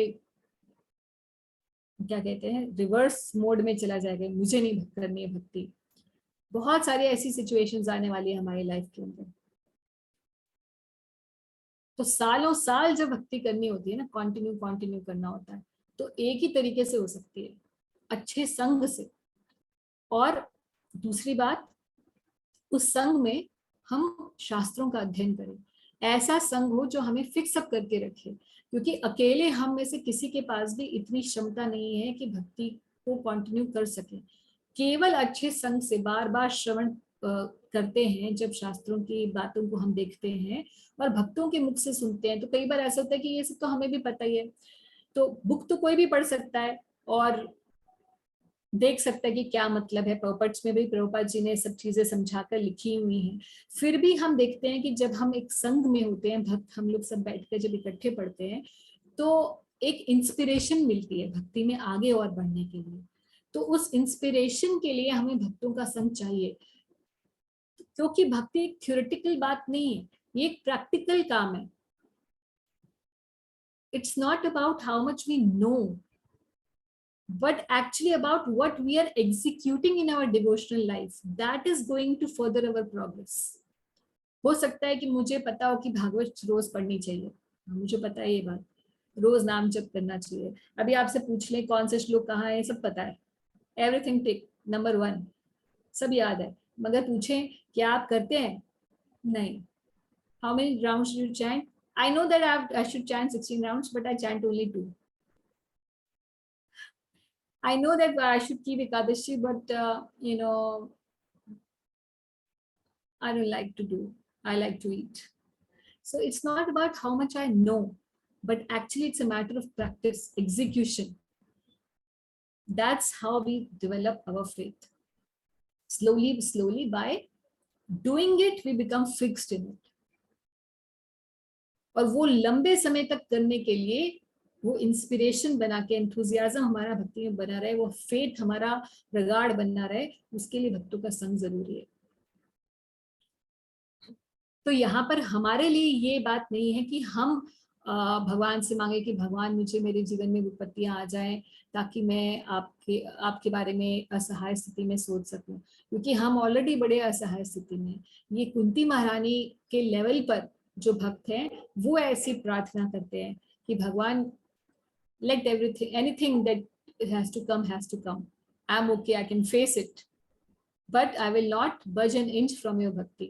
क्या कहते हैं रिवर्स मोड में चला जाएगा, मुझे नहीं करनी है भक्ति। बहुत सारी ऐसी सिचुएशंस आने वाली है हमारी लाइफ के अंदर। तो सालों साल जब भक्ति करनी होती है ना, कंटिन्यू करना होता है, तो एक ही तरीके से हो सकती है, अच्छे संग से। और दूसरी बात, उस संग में हम शास्त्रों का अध्ययन करें, ऐसा संग हो जो हमें फिक्स अप करके रखे, क्योंकि अकेले हम में से किसी के पास भी इतनी क्षमता नहीं है कि भक्ति को कंटिन्यू कर सके। केवल अच्छे संग से बार बार श्रवण करते हैं, जब शास्त्रों की बातों को हम देखते हैं और भक्तों के मुख से सुनते हैं, तो कई बार ऐसा होता है कि ये सब तो हमें भी पता ही है, तो बुक तो कोई भी पढ़ सकता है और देख सकता है कि क्या मतलब है। प्रॉपर्ट्स में भी प्रभुपाद जी ने सब चीजें समझाकर लिखी हुई हैं। फिर भी हम देखते हैं कि जब हम एक संघ में होते हैं, भक्त हम लोग सब बैठकर जब इकट्ठे पढ़ते हैं, तो एक इंस्पिरेशन मिलती है भक्ति में आगे और बढ़ने के लिए। तो उस इंस्पिरेशन के लिए हमें भक्तों का संग चाहिए, क्योंकि भक्ति एक थ्योरेटिकल बात नहीं है, ये एक प्रैक्टिकल काम है। It's not about how much we know, but actually about what we are executing in our devotional life, that is going to further our progress। हो सकता है कि मुझे पता हो कि भागवत रोज पढ़नी चाहिए, मुझे पता है ये बात, रोज नाम जप करना चाहिए। अभी आपसे पूछ लें कौन से श्लोक कहाँ है, सब पता है, एवरीथिंग टिक, नंबर 1 सब याद है, मगर पूछें क्या आप करते हैं? नहीं। How many rounds you chant? I know that I should chant 16 rounds, but I chant only 2. I know that I should keep Ekadashi, but I don't like to do. I like to eat. So it's not about how much I know, but actually it's a matter of practice, execution. That's how we develop our faith. Slowly, by doing it, we become fixed in it. और वो लंबे समय तक करने के लिए वो inspiration बना के, एंथुजियाज्म हमारा भक्ति में बना रहे, वो फेथ हमारा प्रगाढ़ बनना रहे, उसके लिए भक्तों का संग जरूरी है। तो यहाँ पर हमारे लिए ये बात नहीं है कि हम भगवान से मांगे कि भगवान मुझे मेरे जीवन में विपत्तियां आ जाएं ताकि मैं आपके बारे में असहाय स्थिति में सोच सकूं, क्योंकि हम ऑलरेडी बड़े असहाय स्थिति में। ये कुंती महारानी के लेवल पर जो भक्त हैं वो ऐसी प्रार्थना करते हैं कि भगवान let everything, anything that has to come. I'm okay, I can face it, but I will not budge an inch from your bhakti.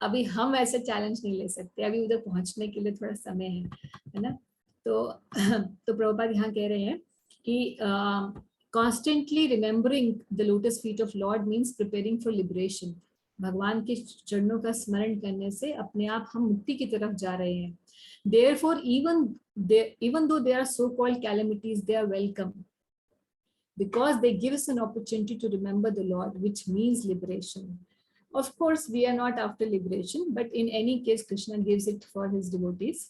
अभी हम ऐसे चैलेंज नहीं ले सकते, अभी उधर पहुंचने के लिए थोड़ा समय है ना। तो प्रभुपाद यहाँ कह रहे हैं कि constantly remembering the lotus feet of Lord means preparing for liberation. भगवान के चरणों का स्मरण करने से अपने आप हम मुक्ति की तरफ जा रहे हैं। Therefore, even though there are so-called calamities, they are welcome because they give us an opportunity to remember the Lord, which means liberation. Of course, we are not after liberation, but in any case, Krishna gives it for his devotees.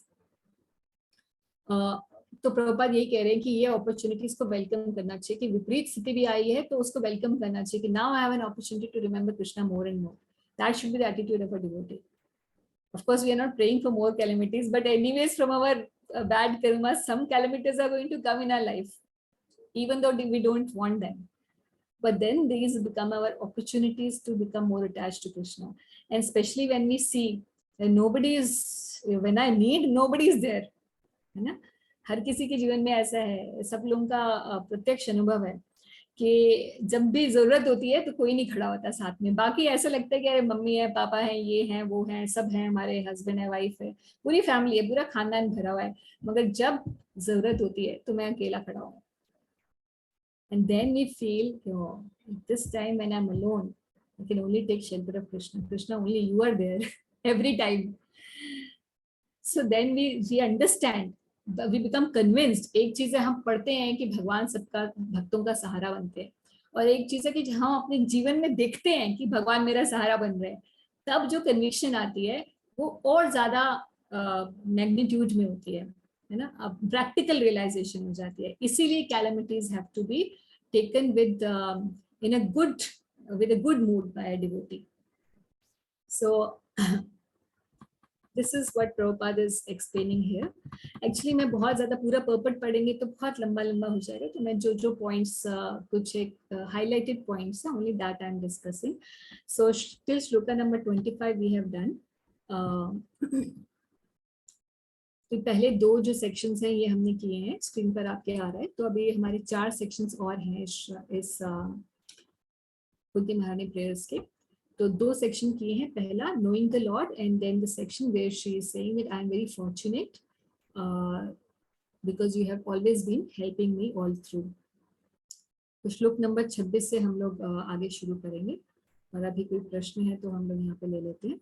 तो प्रभुपाद यही कह रहे हैं कि ये opportunities को welcome करना चाहिए, कि विपरीत स्थिति भी आई है तो उसको वेलकम करना चाहिए कि now I have an opportunity to remember Krishna more and more. That should be the attitude of a devotee. Of course, we are not praying for more calamities, but anyways, from our bad karma, some calamities are going to come in our life, even though we don't want them. But then these become our opportunities to become more attached to Krishna. And especially when we see that when I need, nobody is there. है ना? हर किसी के जीवन में ऐसा है, सब लोगों का प्रत्यक्ष अनुभव है कि जब भी जरूरत होती है तो कोई नहीं खड़ा होता साथ में. बाकी ऐसा लगता है कि अरे मम्मी है, पापा है, ये हैं, वो हैं, सब हैं, हमारे हस्बैंड है, वाइफ है, पूरी फैमिली है, पूरा खानदान भरा हुआ है, मगर जब जरूरत होती है तो मैं अकेला खड़ा हूँ. And then we feel, oh, this time when I'm alone, I can only take shelter of Krishna. Krishna, only you are there every time. So then we understand. We become convinced. एक चीज है हम पढ़ते हैं कि भगवान सबका भक्तों का सहारा बनते हैं, और एक चीज है कि हम अपने जीवन में देखते हैं कि भगवान मेरा सहारा बन रहे हैं, तब जो कन्विक्शन आती है वो और ज्यादा मैग्नीट्यूड में होती है ना. अब प्रैक्टिकल रियलाइजेशन हो जाती है. इसीलिए calamities have to be taken with in a good mood by a devotee. So This is what Prabhupada is explaining here. Actually, मैं बहुत ज़्यादा पूरा पर्पट पढ़ेंगे तो बहुत लंबा हो जाएगा, तो मैं जो points कुछ एक highlighted points हैं, only that I am discussing. So till shloka number 25 we have done. तो पहले 2 जो sections हैं ये हमने किए हैं, स्क्रीन पर आपके आ रहा है. तो अभी हमारे 4 sections और हैं इस कुंती महारानी प्रेयर्स के. तो 2 सेक्शन किए हैं. पहला knowing the Lord, and then the section where she is saying that I am very fortunate because you have always been helping me all through. तो श्लोक नंबर 26 से हम लोग आगे शुरू करेंगे, और अभी कोई प्रश्न है तो हम लोग यहाँ पे ले लेते हैं.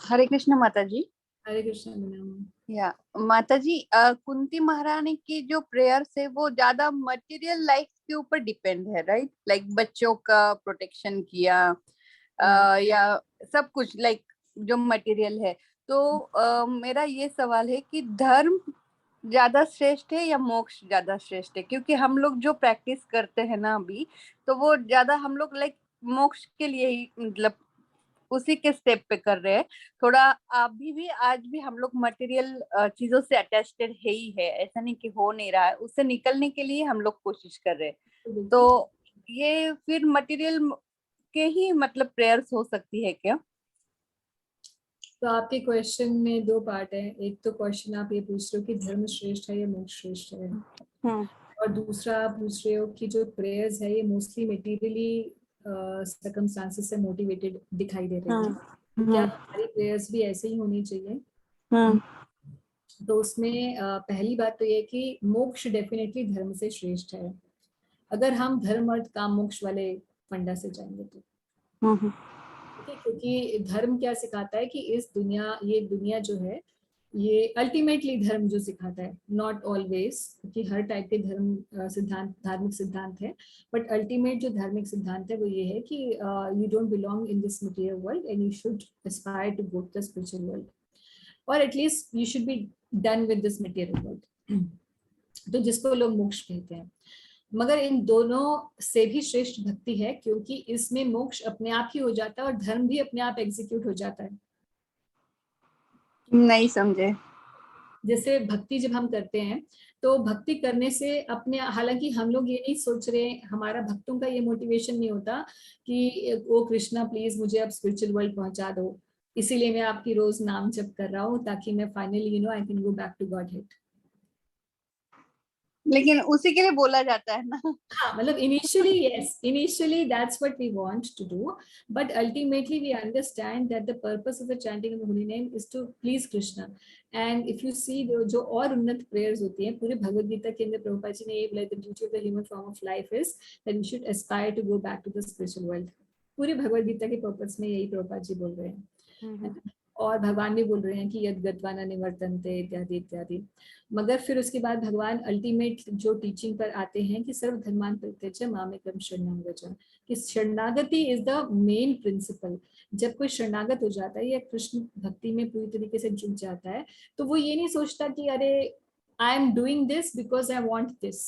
हरे कृष्ण माता जी. हरे कृष्ण मैम. या माता जी, कुंती महारानी की जो प्रेयर्स है वो ज्यादा मटेरियल लाइफ के ऊपर डिपेंड है, राइट? लाइक बच्चों का प्रोटेक्शन किया या सब कुछ लाइक जो मटेरियल है. तो मेरा ये सवाल है कि धर्म ज्यादा श्रेष्ठ है या मोक्ष ज्यादा श्रेष्ठ है? क्योंकि हम लोग जो प्रैक्टिस करते हैं ना अभी, तो वो ज्यादा हम लोग लाइक मोक्ष के लिए ही मतलब उसी के स्टेप पे कर रहे हैं. थोड़ा अभी भी आज भी हम लोग मटेरियल चीजों से अटैच्ड है ही है, ऐसा नहीं कि हो नहीं रहा है, उससे निकलने के लिए हम लोग कोशिश कर रहे हैं. तो ये फिर मटेरियल के ही मतलब प्रेयर्स हो सकती है क्या? तो आपके क्वेश्चन में दो पार्ट है। एक तो क्वेश्चन आप ये पूछ रहे हो कि धर्म श्रेष्ठ है या मोक्ष श्रेष्ठ है, और दूसरा आप पूछ रहे हो कि जो प्रेयर्स है ये मोस्टली मटेरियली सर्कमस्टांसेस से मोटिवेटेड दिखाई दे रही है, तो क्या हमारी प्रेयर्स भी ऐसे ही होनी चाहिए? तो उसमें पहली बात तो ये है कि मोक्ष डेफिनेटली धर्म से श्रेष्ठ है, अगर हम धर्म अर्थ काम मोक्ष वाले फंडा से जाएंगे तो। ठीक है, क्योंकि धर्म क्या सिखाता है कि ये दुनिया जो है ये अल्टीमेटली धर्म जो सिखाता है, नॉट ऑलवेज, क्योंकि हर टाइप के धर्म सिद्धांत धार्मिक सिद्धांत है, बट अल्टीमेट जो धार्मिक सिद्धांत है वो ये है कि you don't belong in this material world and you should aspire to go to the spiritual world, और at least you should be done with this material world, तो जिसको लोग मोक्ष कहते हैं। मगर इन दोनों से भी श्रेष्ठ भक्ति है, क्योंकि इसमें मोक्ष अपने आप ही हो जाता है और धर्म भी अपने आप एग्जीक्यूट हो जाता है। नहीं समझे। जैसे भक्ति जब हम करते हैं तो भक्ति करने से अपने, हालांकि हम लोग ये नहीं सोच रहे, हमारा भक्तों का ये मोटिवेशन नहीं होता कि ओ कृष्णा प्लीज मुझे अब स्पिरिचुअल वर्ल्ड पहुंचा दो, इसीलिए मैं आपकी रोज नाम जप कर रहा हूँ ताकि मैं finally I can go back to Godhead. लेकिन उसी के लिए बोला जाता है ना। हाँ, मतलब initially that's what we want to do, but ultimately we understand that the purpose of the chanting of the holy name is to please Krishna. And if you see जो और उन्नत prayers होती हैं पूरे भगवद गीता के अंदर, प्रभुपाद जी ने ये बोला, the duty of the human form of life is that we should aspire to go back to the spiritual world. पूरी भगवद गीता के पर्पस में यही प्रभुपाद जी बोल रहे हैं, और भगवान भी बोल रहे हैं कि यद गत्वाना निवर्तन्ते इत्यादि इत्यादि। मगर फिर उसके बाद भगवान अल्टीमेट जो टीचिंग पर आते हैं कि सर्व धर्मान परित्यज्य मामेकं शरणं व्रज, कि शरणागति इज द मेन प्रिंसिपल। जब कोई शरणागत हो जाता है या कृष्ण भक्ति में पूरी तरीके से जुट जाता है तो वो ये नहीं सोचता कि अरे I am doing this because I want this,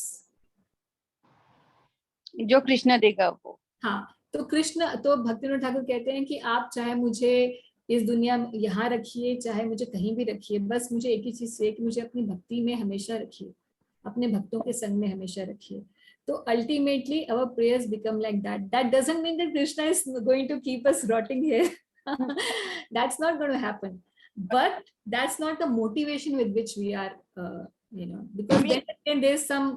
जो कृष्ण देगा वो। हाँ, तो भक्तिविनोद ठाकुर कहते हैं कि आप चाहे मुझे इस दुनिया में यहाँ रखिए चाहे मुझे कहीं भी रखिए, बस मुझे एक ही चीज है कि मुझे अपनी भक्ति में हमेशा रखिए, अपने भक्तों के संग में हमेशा रखिए। तो ultimately our prayers become like that. That doesn't mean that Krishna is going to keep us rotting here, that's not going to happen, but that's not the motivation with which we are because then there is some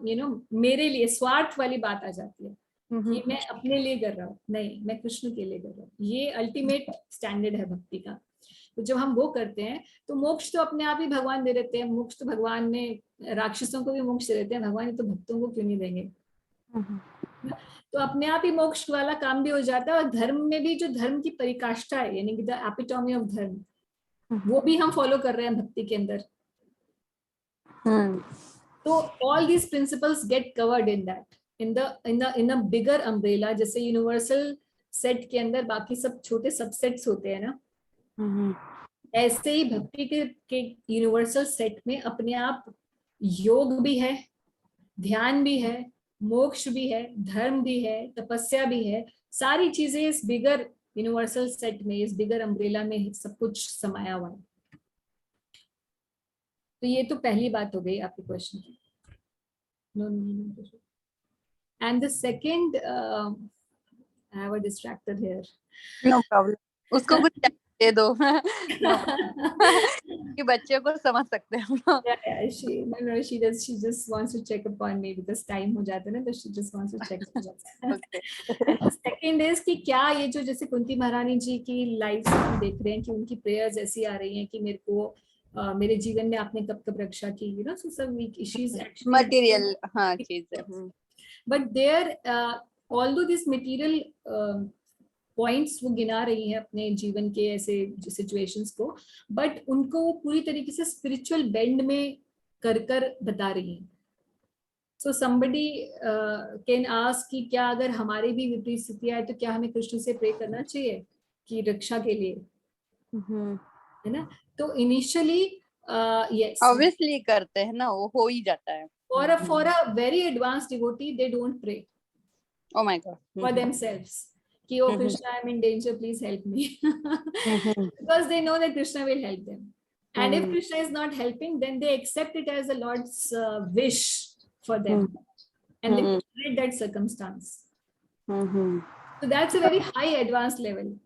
मेरे लिए स्वार्थ वाली बात आ जाती है कि मैं अपने लिए कर रहा हूँ, नहीं, मैं कृष्ण के लिए कर रहा हूँ। ये अल्टीमेट स्टैंडर्ड है भक्ति का। तो जब हम वो करते हैं तो मोक्ष तो अपने आप ही भगवान दे देते हैं। मोक्ष तो भगवान ने राक्षसों को भी मोक्ष दे देते हैं, भगवान तो भक्तों को क्यों नहीं देंगे? तो अपने आप ही मोक्ष वाला काम भी हो जाता है। और धर्म में भी जो धर्म की परिकाष्ठा है, यानी कि द एपिटोमी ऑफ धर्म, वो भी हम फॉलो कर रहे हैं भक्ति के अंदर। तो all these principles get covered in that, in a bigger umbrella। जैसे यूनिवर्सल सेट के अंदर बाकी सब छोटे सबसेट्स होते हैं ना, ऐसे ही भक्ति के यूनिवर्सल सेट में अपने आप योग भी है, ध्यान भी है, मोक्ष भी है, धर्म भी है, तपस्या भी है, सारी चीजें इस बिगर यूनिवर्सल सेट में, इस बिगर अम्ब्रेला में सब कुछ समाया हुआ है। तो ये तो पहली बात हो गई आपके क्वेश्चन की। No. And the second, I have a distracted here. No problem. उसको कुछ दे दो कि बच्चे को समझ सकते हैं। Yeah, she just wants to check upon me because time हो जाता है ना, तो she just wants to check upon me. And the second is कि क्या ये जो जैसे कुंती महारानी जी की लाइफ हम देख रहे हैं कि उनकी प्रेयर्स ऐसी आ रही हैं कि मेरे को मेरे जीवन में आपने कब कब रक्षा की, so some she's actually material चीज है। But there, although this material points वो गिना रही है अपने जीवन के ऐसे सिचुएशंस को, बट उनको वो पूरी तरीके से स्पिरिचुअल बेंड में कर बता रही है। सो समबडी कैन आस्क कि क्या अगर हमारी भी विपरीत स्थिति आए तो क्या हमें कृष्ण से प्रे करना चाहिए कि रक्षा के लिए, है ना? तो इनिशियली यस ऑब्वियसली करते हैं ना, वो हो ही जाता है। For a very advanced devotee, they don't pray. Oh my God. For themselves. Ki, oh Krishna, I'm in danger, please help me. Because they know that Krishna will help them. And if Krishna is not helping, then they accept it as the Lord's wish for them. And they tolerate that circumstance. So that's a very high advanced level.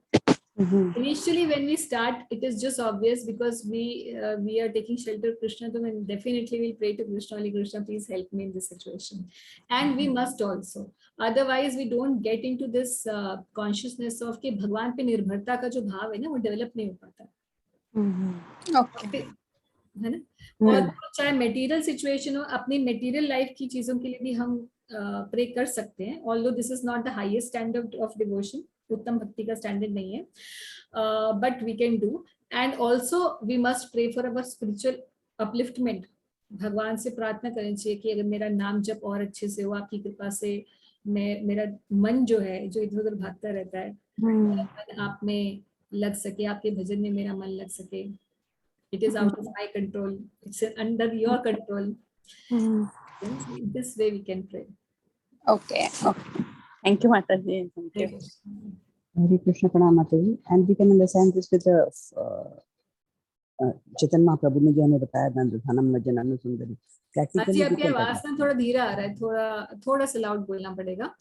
Initially, when we start, it is just obvious because we are taking shelter of Krishna. So then definitely we'll pray to Krishna, only Krishna, please help me in this situation. And we must also. Otherwise, we don't get into this consciousness of कि भगवान पे निर्भरता का जो भाव है ना, वो डेवलप नहीं हो पाता. Okay. है ना. और चाहे मटेरियल सिचुएशन हो, अपनी मटेरियल लाइफ की चीजों के लिए भी हम प्रे कर सकते हैं. Although this is not the highest standard of devotion, उत्तम भक्ति का स्टैंडर्ड नहीं है, but we can do. And also we must pray for our spiritual upliftment. भगवान से प्रार्थना करनी चाहिए कि अगर मेरा नाम जप और अच्छे से हो, आपकी कृपा से मेरा मन जो है, जो इधर उधर भागता रहता है, मेरा मन आप में लग सके, आपके भजन में मेरा मन लग सके. It is out of my control. It's under your control. This way we can pray. Okay. Thank you, Mataji. Thank you. Hare Krishna, Pranam Mataji. And we can understand this with the Chaitanya Mahaprabhu ने जो हमें बताया धनम न जनम न सुंदरी. जी, आपकी आवाज ना थोड़ा धीरा आ रहा है, थोड़ा सा लाउड बोलना पड़ेगा.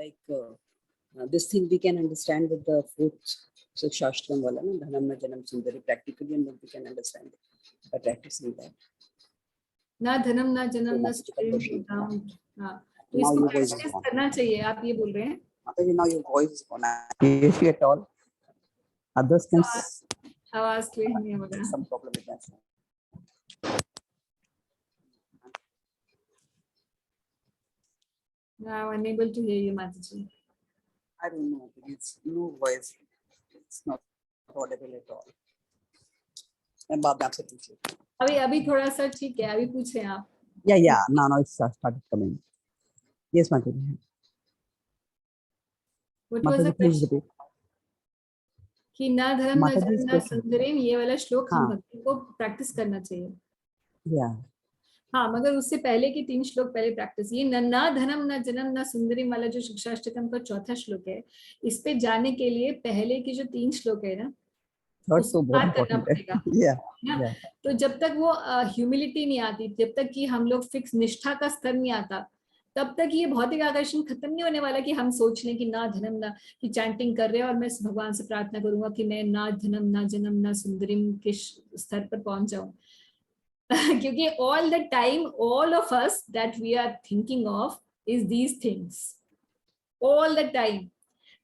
Like this thing we can understand with the fourth Shastram wala na dhanam na janam sundari, practically, and we can understand it by practicing that. ना धनम ना जन्म ना सुंदरी. हाँ, तो इसको प्रैक्टिस करना चाहिए. आप ये बोल रहे हैं. Mataji, now your voice is gone. If you at all, others can आवाज क्लियर नहीं हो रहा. some problem with that. I am unable to hear you, Mataji. I don't know. It's no voice. It's not audible at all. मैं बाद में आपसे पूछूं. अभी थोड़ा सा ठीक है. अभी पूछें आप. Yeah. Now it's started coming. Yes, Mataji. What was the please question? repeat. कि ना धर्म ना Mataji's जन्म ना question. सुंदरी, ये वाला श्लोक हम हाँ. भक्ति को प्रैक्टिस करना चाहिए. Yeah. हाँ, मगर उससे पहले की 3 श्लोक पहले प्रैक्टिस. ये ना धनम ना जन्म ना सुंदरी वाला जो शिक्षाष्टकम का चौथा श्लोक है, इस पे जाने के लिए पहले की जो 3 श्लोक है ना, तो बहुत important है. Yeah. तो जब तक वो ह्यूमिलिटी नहीं आती, जब तक कि हम लोग फिक्स निष्ठा का स्तर नहीं आता, तब तक ये भौतिक आकर्षण खत्म नहीं होने वाला कि हम सोच लें कि ना धनम ना, कि चैंटिंग कर रहे हैं और मैं भगवान से प्रार्थना करूंगा कि मैं ना धनम ना जन्म ना सुंदरी के स्तर पर पहुंच जाऊं. क्योंकि all the time all of us that we are thinking of is these things. All the time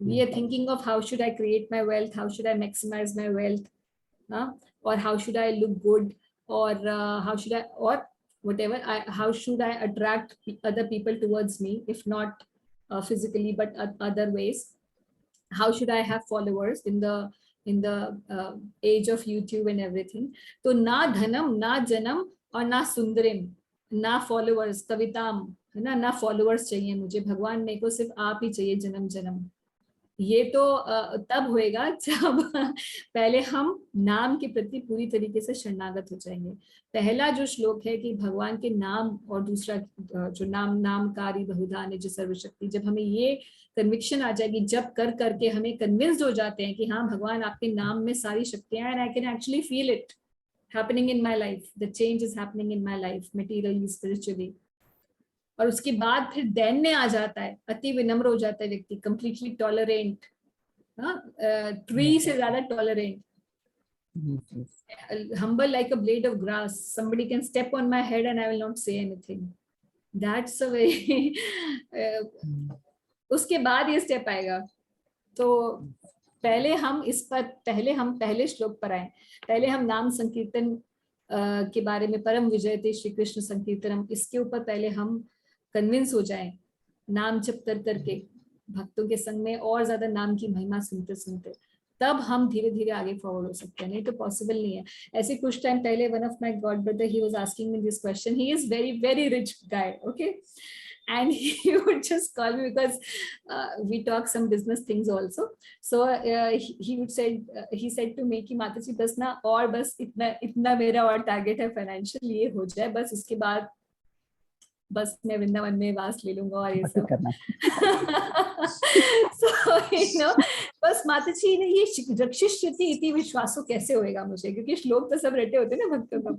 we are thinking of how should I create my wealth, how should I maximize my wealth, or how should I look good, or how should I, or whatever, how should I attract other people towards me, if not physically but other ways. How should I have followers in the age of YouTube and everything. तो ना धनम ना जन्म और ना सुंदरिम, ना followers, कविताम, है ना followers चाहिए मुझे. भगवान, मेरे को सिर्फ आप ही चाहिए जन्म जन्म. ये तो तब होएगा जब पहले हम नाम के प्रति पूरी तरीके से शरणागत हो जाएंगे. पहला जो श्लोक है कि भगवान के नाम, और दूसरा जो नामकारी बहुधा निज सर्वशक्ति, जब हमें ये कन्विक्शन आ जाएगी, जब कर करके हमें कन्विंस्ड हो जाते हैं कि हाँ भगवान आपके नाम में सारी शक्तियां, and I can actually feel it happening in my life, the change is happening in my life materially spiritually. और उसके बाद फिर दैन्य आ जाता है, अति विनम्र हो जाता है व्यक्ति, कंप्लीटली टॉलरेंट, ट्री से ज्यादा tolerant, humble like a blade of grass. Somebody can step on my head and I will not say anything. That's a way. उसके बाद ये स्टेप आएगा. तो पहले हम इस पर, पहले श्लोक पर आए. पहले हम नाम संकीर्तन के बारे में, परम विजयते श्री कृष्ण संकीर्तनम, इसके ऊपर पहले हम कन्विंस हो जाएं, नाम जप कर करके भक्तों के संग में और ज्यादा नाम की महिमा सुनते सुनते, तब हम धीरे धीरे आगे फॉरवर्ड हो सकते हैं. नहीं तो पॉसिबल नहीं है. ऐसे कुछ टाइम पहले one of my God brother, he was asking me this question. He is very rich guy, okay, and he would just call me because we talk some business things also. So he would say, he said to me कि माताजी बस ना, और बस इतना मेरा और target है फाइनेंशियल, ये हो जाए बस, उसके बाद बस मैं वृंदावन में वास ले लूंगा और ये सब. So you know, बस माताजी ने ये रक्षिष्यति इति विश्वासो कैसे होएगा मुझे, क्योंकि श्लोक तो सब रटे होते हैं ना भक्तों को,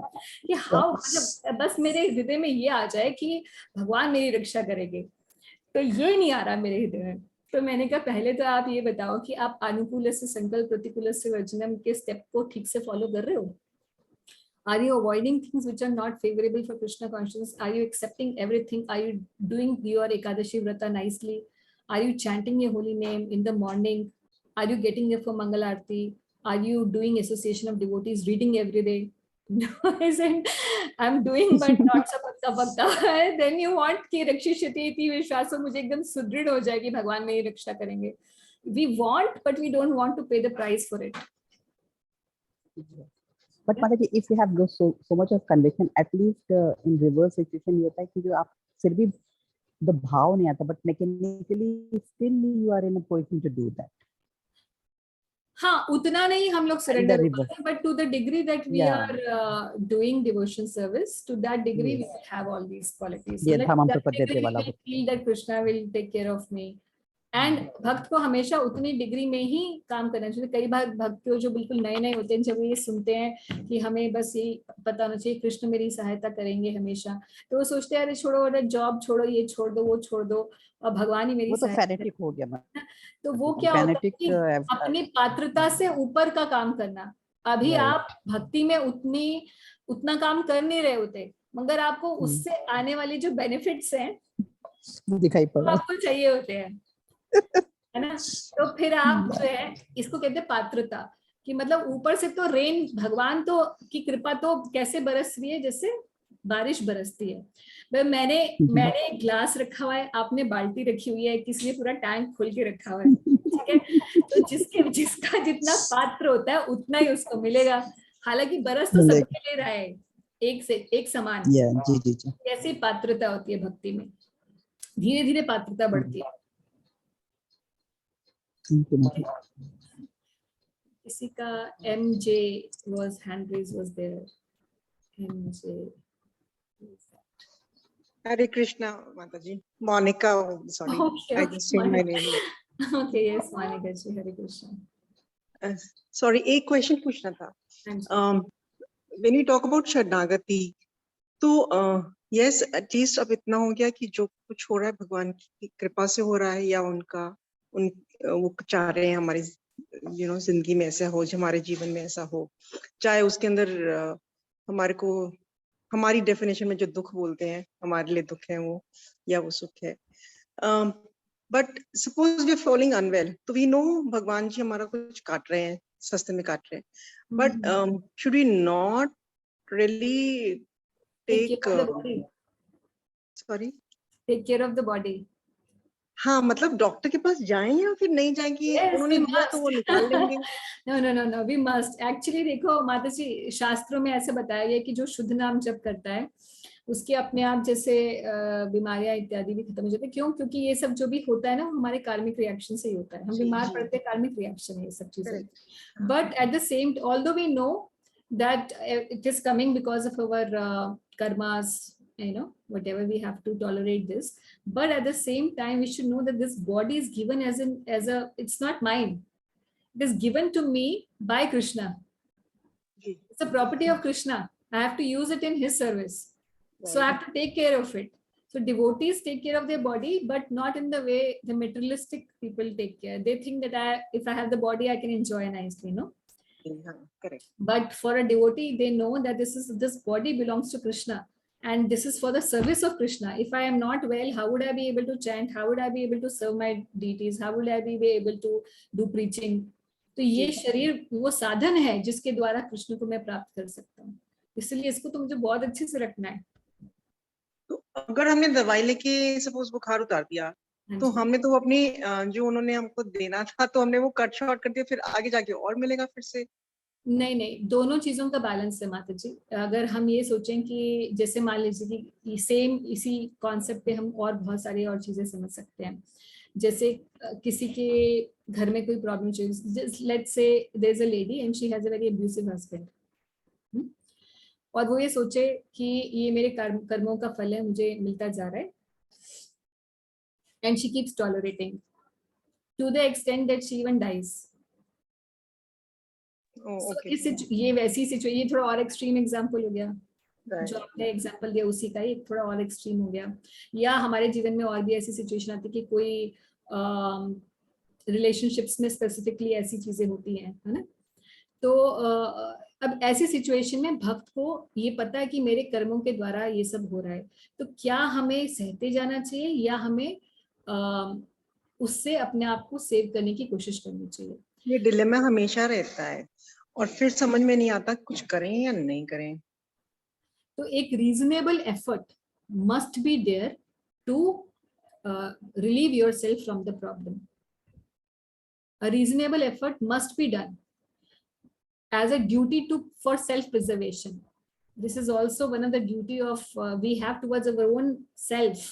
कि हाउ, मतलब बस मेरे हृदय में ये आ जाए कि भगवान मेरी रक्षा करेंगे. तो ये नहीं आ रहा मेरे हृदय में. तो मैंने कहा पहले तो आप ये बताओ कि आप अनुकूल से संकल्प प्रतिकूल से वर्जनम के स्टेप को ठीक से फॉलो कर रहे हो? Are you avoiding things which are not favorable for Krishna consciousness? Are you accepting everything? Are you doing your Ekadashi Vrata nicely? Are you chanting your holy name in the morning? Are you getting there for Mangal Aarti? Are you doing association of devotees, reading every day? No, I said, I'm doing but not sapakta. Then you want कि रक्षिष्यति इति विश्वासो, मुझे एकदम सुदृढ़ हो जाए कि भगवान मेरी रक्षा करेंगे. We want, but we don't want to pay the price for it. But Mataji, if you have so much of conviction, at least in reverse situation ये होता है कि जो आप फिर भी the भाव नहीं आता, but mechanically still you are in a position to do that. हाँ, उतना नहीं हम लोग surrender river. होते हैं, but to the degree that we Yeah. are doing devotion service, to that degree we Yes. will have all these qualities. ये like Dham that तो पद्धति degree वाला we will feel that Krishna will take care of me. And भक्त को हमेशा उतनी degree में ही काम करना चाहिए. कई बार भक्त जो बिल्कुल नए नए होते हैं, जब ये सुनते हैं कि हमें बस ये पता होना चाहिए कृष्ण मेरी सहायता करेंगे हमेशा, तो वो सोचते हैं अरे छोड़ो, अरे जॉब छोड़ो, ये छोड़ दो, वो छोड़ दो, और भगवान ही मेरी वो तो सहायता फैनेटिक हो गया. तो वो क्या होता है फैनेटिक कि अपनी पात्रता से ऊपर का काम करना. अभी आप भक्ति में उतना काम कर नहीं रहे होते, मगर आपको उससे आने वाले जो बेनिफिट्स हैं दिखाई पड़ा, आपको चाहिए होते हैं, है ना. तो फिर आप जो है इसको कहते हैं पात्रता, कि मतलब ऊपर से तो रेन, भगवान तो की कृपा तो कैसे बरस रही है, जैसे बारिश बरसती है. मैंने एक ग्लास रखा हुआ है, आपने बाल्टी रखी हुई है, किसी ने पूरा टैंक खोल के रखा हुआ है, ठीक है. तो जिसका जितना पात्र होता है उतना ही उसको मिलेगा. हालांकि बरस तो सबके ले रहा है, एक से एक समान. जी जी जी. कैसी पात्रता होती है भक्ति में, धीरे धीरे पात्रता बढ़ती है. किसी का MJ was hand raise was there. MJ. Hare Krishna, Mataji. Monica, sorry. Okay, I just changed my name. Okay, yes, Monica ji, Hare Krishna. Sorry, एक question पूछना था. When you talk about शरणागति, तो yes, at least अब इतना हो गया कि जो कुछ हो रहा है भगवान की कृपा से हो रहा है, या वो चाह रहे हैं हमारी जिंदगी में ऐसा हो, हमारे जीवन में ऐसा हो, चाहे उसके अंदर हमारे को हमारी डेफिनेशन में जो दुख बोलते हैं हमारे लिए दुख है वो, या वो सुख है. But suppose we are following unwell, तो वी नो भगवान जी हमारा कुछ काट रहे हैं, सस्ते में काट रहे हैं, but should we not really take care of the body. हाँ, मतलब डॉक्टर के पास जाएं या फिर नहीं जाएंगे? Yes, उन्होंने दिया तो वो निकाल लेंगे. No, we must. Actually देखो माता जी, शास्त्रों में ऐसे बताया गया कि जो शुद्ध नाम जप करता है उसके अपने आप जैसे बीमारियां इत्यादि भी खत्म हो जाती है. क्यों? क्योंकि ये सब जो भी होता है ना, हमारे कार्मिक रिएक्शन से ही होता है. हम बीमार पड़ते हैं, कार्मिक रिएक्शन है ये सब चीजें. But at the same, although we know that it is coming because of our karmas, whatever we have to tolerate this, but at the same time we should know that this body is given as a it's not mine, it is given to me by Krishna. It's a property of Krishna. I have to use it in his service, so I have to take care of it. So devotees take care of their body, but not in the way the materialistic people take care. They think that if I have the body I can enjoy nicely, Correct. But for a devotee, they know that this body belongs to Krishna, and this is for the service of Krishna. If I am not well, how would I be able to chant? How would I be able to serve my deities? How would I be able to do preaching? तो ये शरीर वो साधन है जिसके द्वारा कृष्ण को मैं प्राप्त कर सकता हूँ. इसलिए इसको तो मुझे बहुत अच्छे से रखना है. तो अगर हमने दवाई लेके सपोज बुखार उतार दिया, तो हमने तो अपनी जो उन्होंने हमको देना था तो हमने वो कट शॉर्ट कर दिया, फिर आगे जाके और मिलेगा फिर से. नहीं, दोनों चीजों का बैलेंस है माता जी. अगर हम ये सोचें कि जैसे मान लीजिए कि सेम इसी कॉन्सेप्ट पे हम और बहुत सारी और चीजें समझ सकते हैं. जैसे किसी के घर में कोई प्रॉब्लम चाहिए, let's say there is a lady and she has a very abusive husband, और वो ये सोचे कि ये मेरे कर्मों का फल है, मुझे मिलता जा रहा है, and she keeps tolerating to the extent that she even dies. ये वैसी सिचुएशन, ये थोड़ा और एक्सट्रीम एग्जांपल हो गया. जो आपने एग्जांपल दिया उसी का एक थोड़ा और एक्सट्रीम हो गया. या हमारे जीवन में और भी ऐसी सिचुएशन आती है कि कोई रिलेशनशिप्स में स्पेसिफिकली ऐसी चीजें होती हैं, है ना। तो अब ऐसी सिचुएशन में भक्त को ये पता है कि मेरे कर्मों के द्वारा ये सब हो रहा है, तो क्या हमें सहते जाना चाहिए या हमें उससे अपने आप को सेव करने की कोशिश करनी चाहिए? ये डिलेमा हमेशा रहता है और फिर समझ में नहीं आता कुछ करें या नहीं करें। तो एक reasonable effort must be there to relieve yourself from the problem. A reasonable effort must be done as a duty for self-preservation. This is also one of the duty of we have towards our own self,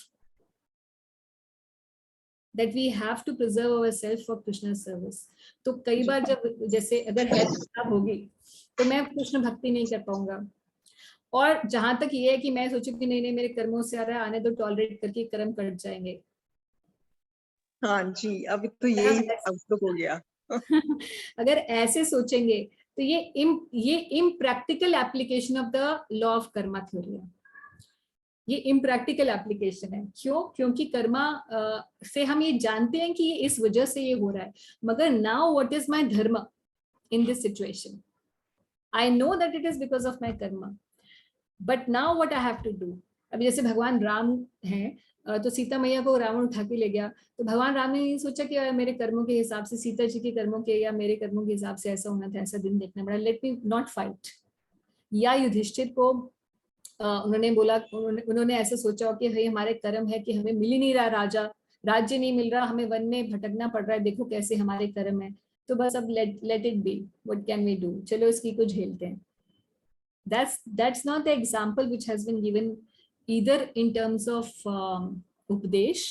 that we have to preserve ourselves for Krishna's service. तो कई बार जब जैसे अगर health खराब होगी तो मैं कृष्ण भक्ति नहीं कर पाऊंगा, और जहां तक ये है कि मैं सोचूं कि नहीं मेरे कर्मों से आ रहा है, आने तो टॉलरेट करके कर्म कट जाएंगे। हाँ जी, अब तो यही आउटलुक हो गया। अगर ऐसे सोचेंगे तो ये impractical application of the law of Karma theory है। ये इम्प्रैक्टिकल एप्लीकेशन है। क्यों? क्योंकि कर्मा से हम ये जानते हैं कि ये इस वजह से ये हो रहा है, मगर now what is my dharma in this situation? I know that it is because of my karma, but now what I have to do. अभी जैसे भगवान राम हैं, तो सीता मैया को रावण उठा के ले गया, तो भगवान राम ने ये सोचा कि मेरे कर्मों के हिसाब से, सीता जी के कर्मों के या मेरे कर्मों के हिसाब से ऐसा होना था, ऐसा दिन देखना पड़ा, लेट मी नॉट फाइट। या युधिष्ठिर को उन्होंने बोला, उन्होंने ऐसा सोचा कि भाई हमारे कर्म है कि हमें मिल ही नहीं रहा राजा, राज्य नहीं मिल रहा, हमें वन में भटकना पड़ रहा है, देखो कैसे हमारे कर्म है, तो बस अब let it be, what can we do, चलो इसकी कुछ झेलते हैं। That's not the example which has been given either in terms of Upadesh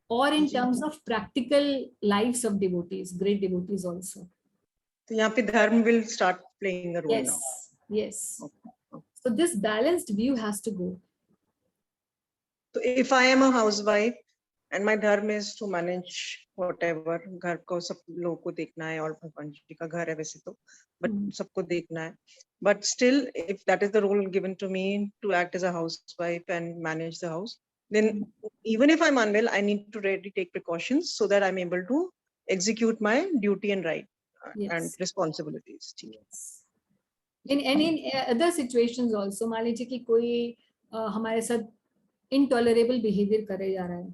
or in terms of practical lives of devotees, great devotees also. तो यहाँ पे धर्म will start playing a role now. Yes. So this balanced view has to go. So if I am a housewife and my dharma is to manage whatever, घर को सब लोगों को देखना है, और भगवान जी का घर है वैसे तो, but सबको देखना है, but still if that is the role given to me to act as a housewife and manage the house, then even if I'm unwell, I need to really take precautions so that I'm able to execute my duty and right and responsibilities. Yes. In other situations also, मान लीजिए कि कोई हमारे साथ intolerable behavior करे जा रहा है,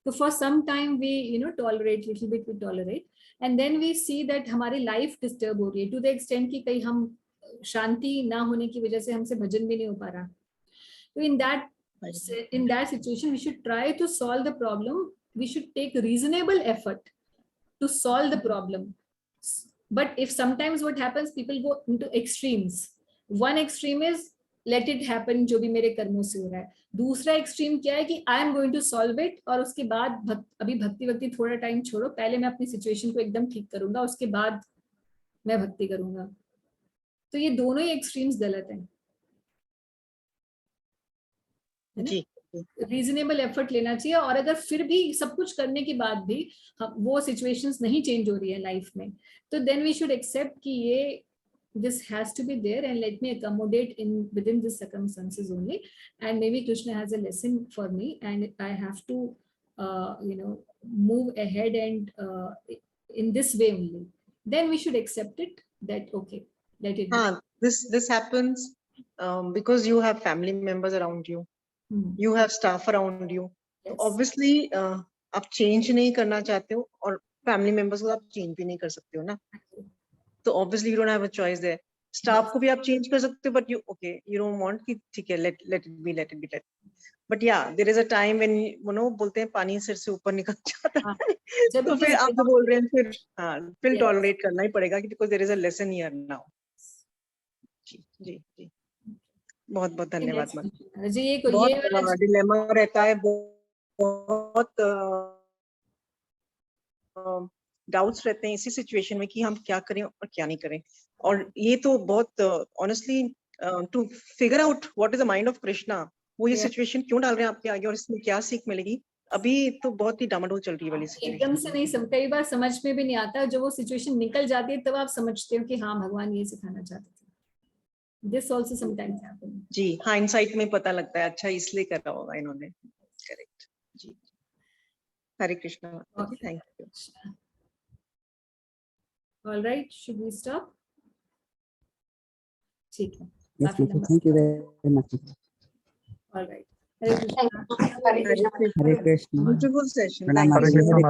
तो for some time we tolerate, little bit we tolerate, and then we see that हमारी life disturb हो रही है to the extent कि कहीं हम शांति ना होने की वजह से हमसे भजन भी नहीं हो पा रहा। तो in that situation we should try to solve the problem, we should take reasonable effort to solve the problem. But if sometimes what happens, people go into extremes. One extreme is let it happen, जो भी मेरे कर्मों से हो रहा है। दूसरा extreme क्या है कि I am going to solve it, और उसके बाद अभी भक्ति थोड़ा टाइम छोड़ो, पहले मैं अपनी सिचुएशन को एकदम ठीक करूंगा, उसके बाद मैं भक्ति करूंगा। तो ये दोनों ही एक्सट्रीम्स गलत हैं। जी, रीजनेबल एफर्ट लेना चाहिए, और अगर फिर भी सब कुछ करने के बाद भी वो सिचुएशंस नहीं चेंज हो रही है लाइफ में, तो देन वी शुड एक्सेप्ट कि ये this has to be there and let me accommodate within the circumstances only, and maybe Krishna has a lesson for me and I have to move ahead and in this way only, then we should accept it that okay, let it be. This happens because you have family members around you, you have staff around you. Yes. Obviously आप change नहीं करना चाहते हो, और family members को आप change भी नहीं कर सकते हो ना, तो obviously you don't have a choice there. Staff को भी आप change कर सकते हो, but you don't want कि ठीक है, let it be. But yeah, there is a time when बोलते हैं पानी सिर से ऊपर निकल जाता है, तो फिर आप जो बोल रहे हैं फिर tolerate करना ही पड़ेगा, because there is a lesson here now. जी बहुत धन्यवाद। बहुत डिलेमा रहता है, बहुत डाउट्स रहते हैं इसी सिचुएशन में कि हम क्या करें और क्या नहीं करें, और ये तो बहुत honestly to figure out what is the mind of Krishna, वो ये सिचुएशन क्यों डाल रहे हैं आपके आगे और इसमें क्या सीख मिलेगी, अभी तो बहुत ही डामाडोल चल रही है वाली सिचुएशन। एकदम से नहीं, कई बार समझ में भी नहीं आता, जब वो सिचुएशन निकल जाती है तब आप समझते हो कि हाँ भगवान ये सिखाना चाहते थे। This also sometimes happen. जी, हाइंडसाइट में पता लगता है, अच्छा इसलिए कर रहा होगा इन्होंने। Correct ji, Hare Krishna Mataji, Okay. thank you. All right, should we stop? ठीक है. Yes, काफी Mataji. लंबा Thank you stop. very much. All right. Hare Krishna. Hare Krishna. Hare Krishna. Beautiful session. Pranam Thank Hare you. Mataji. Krishna Hare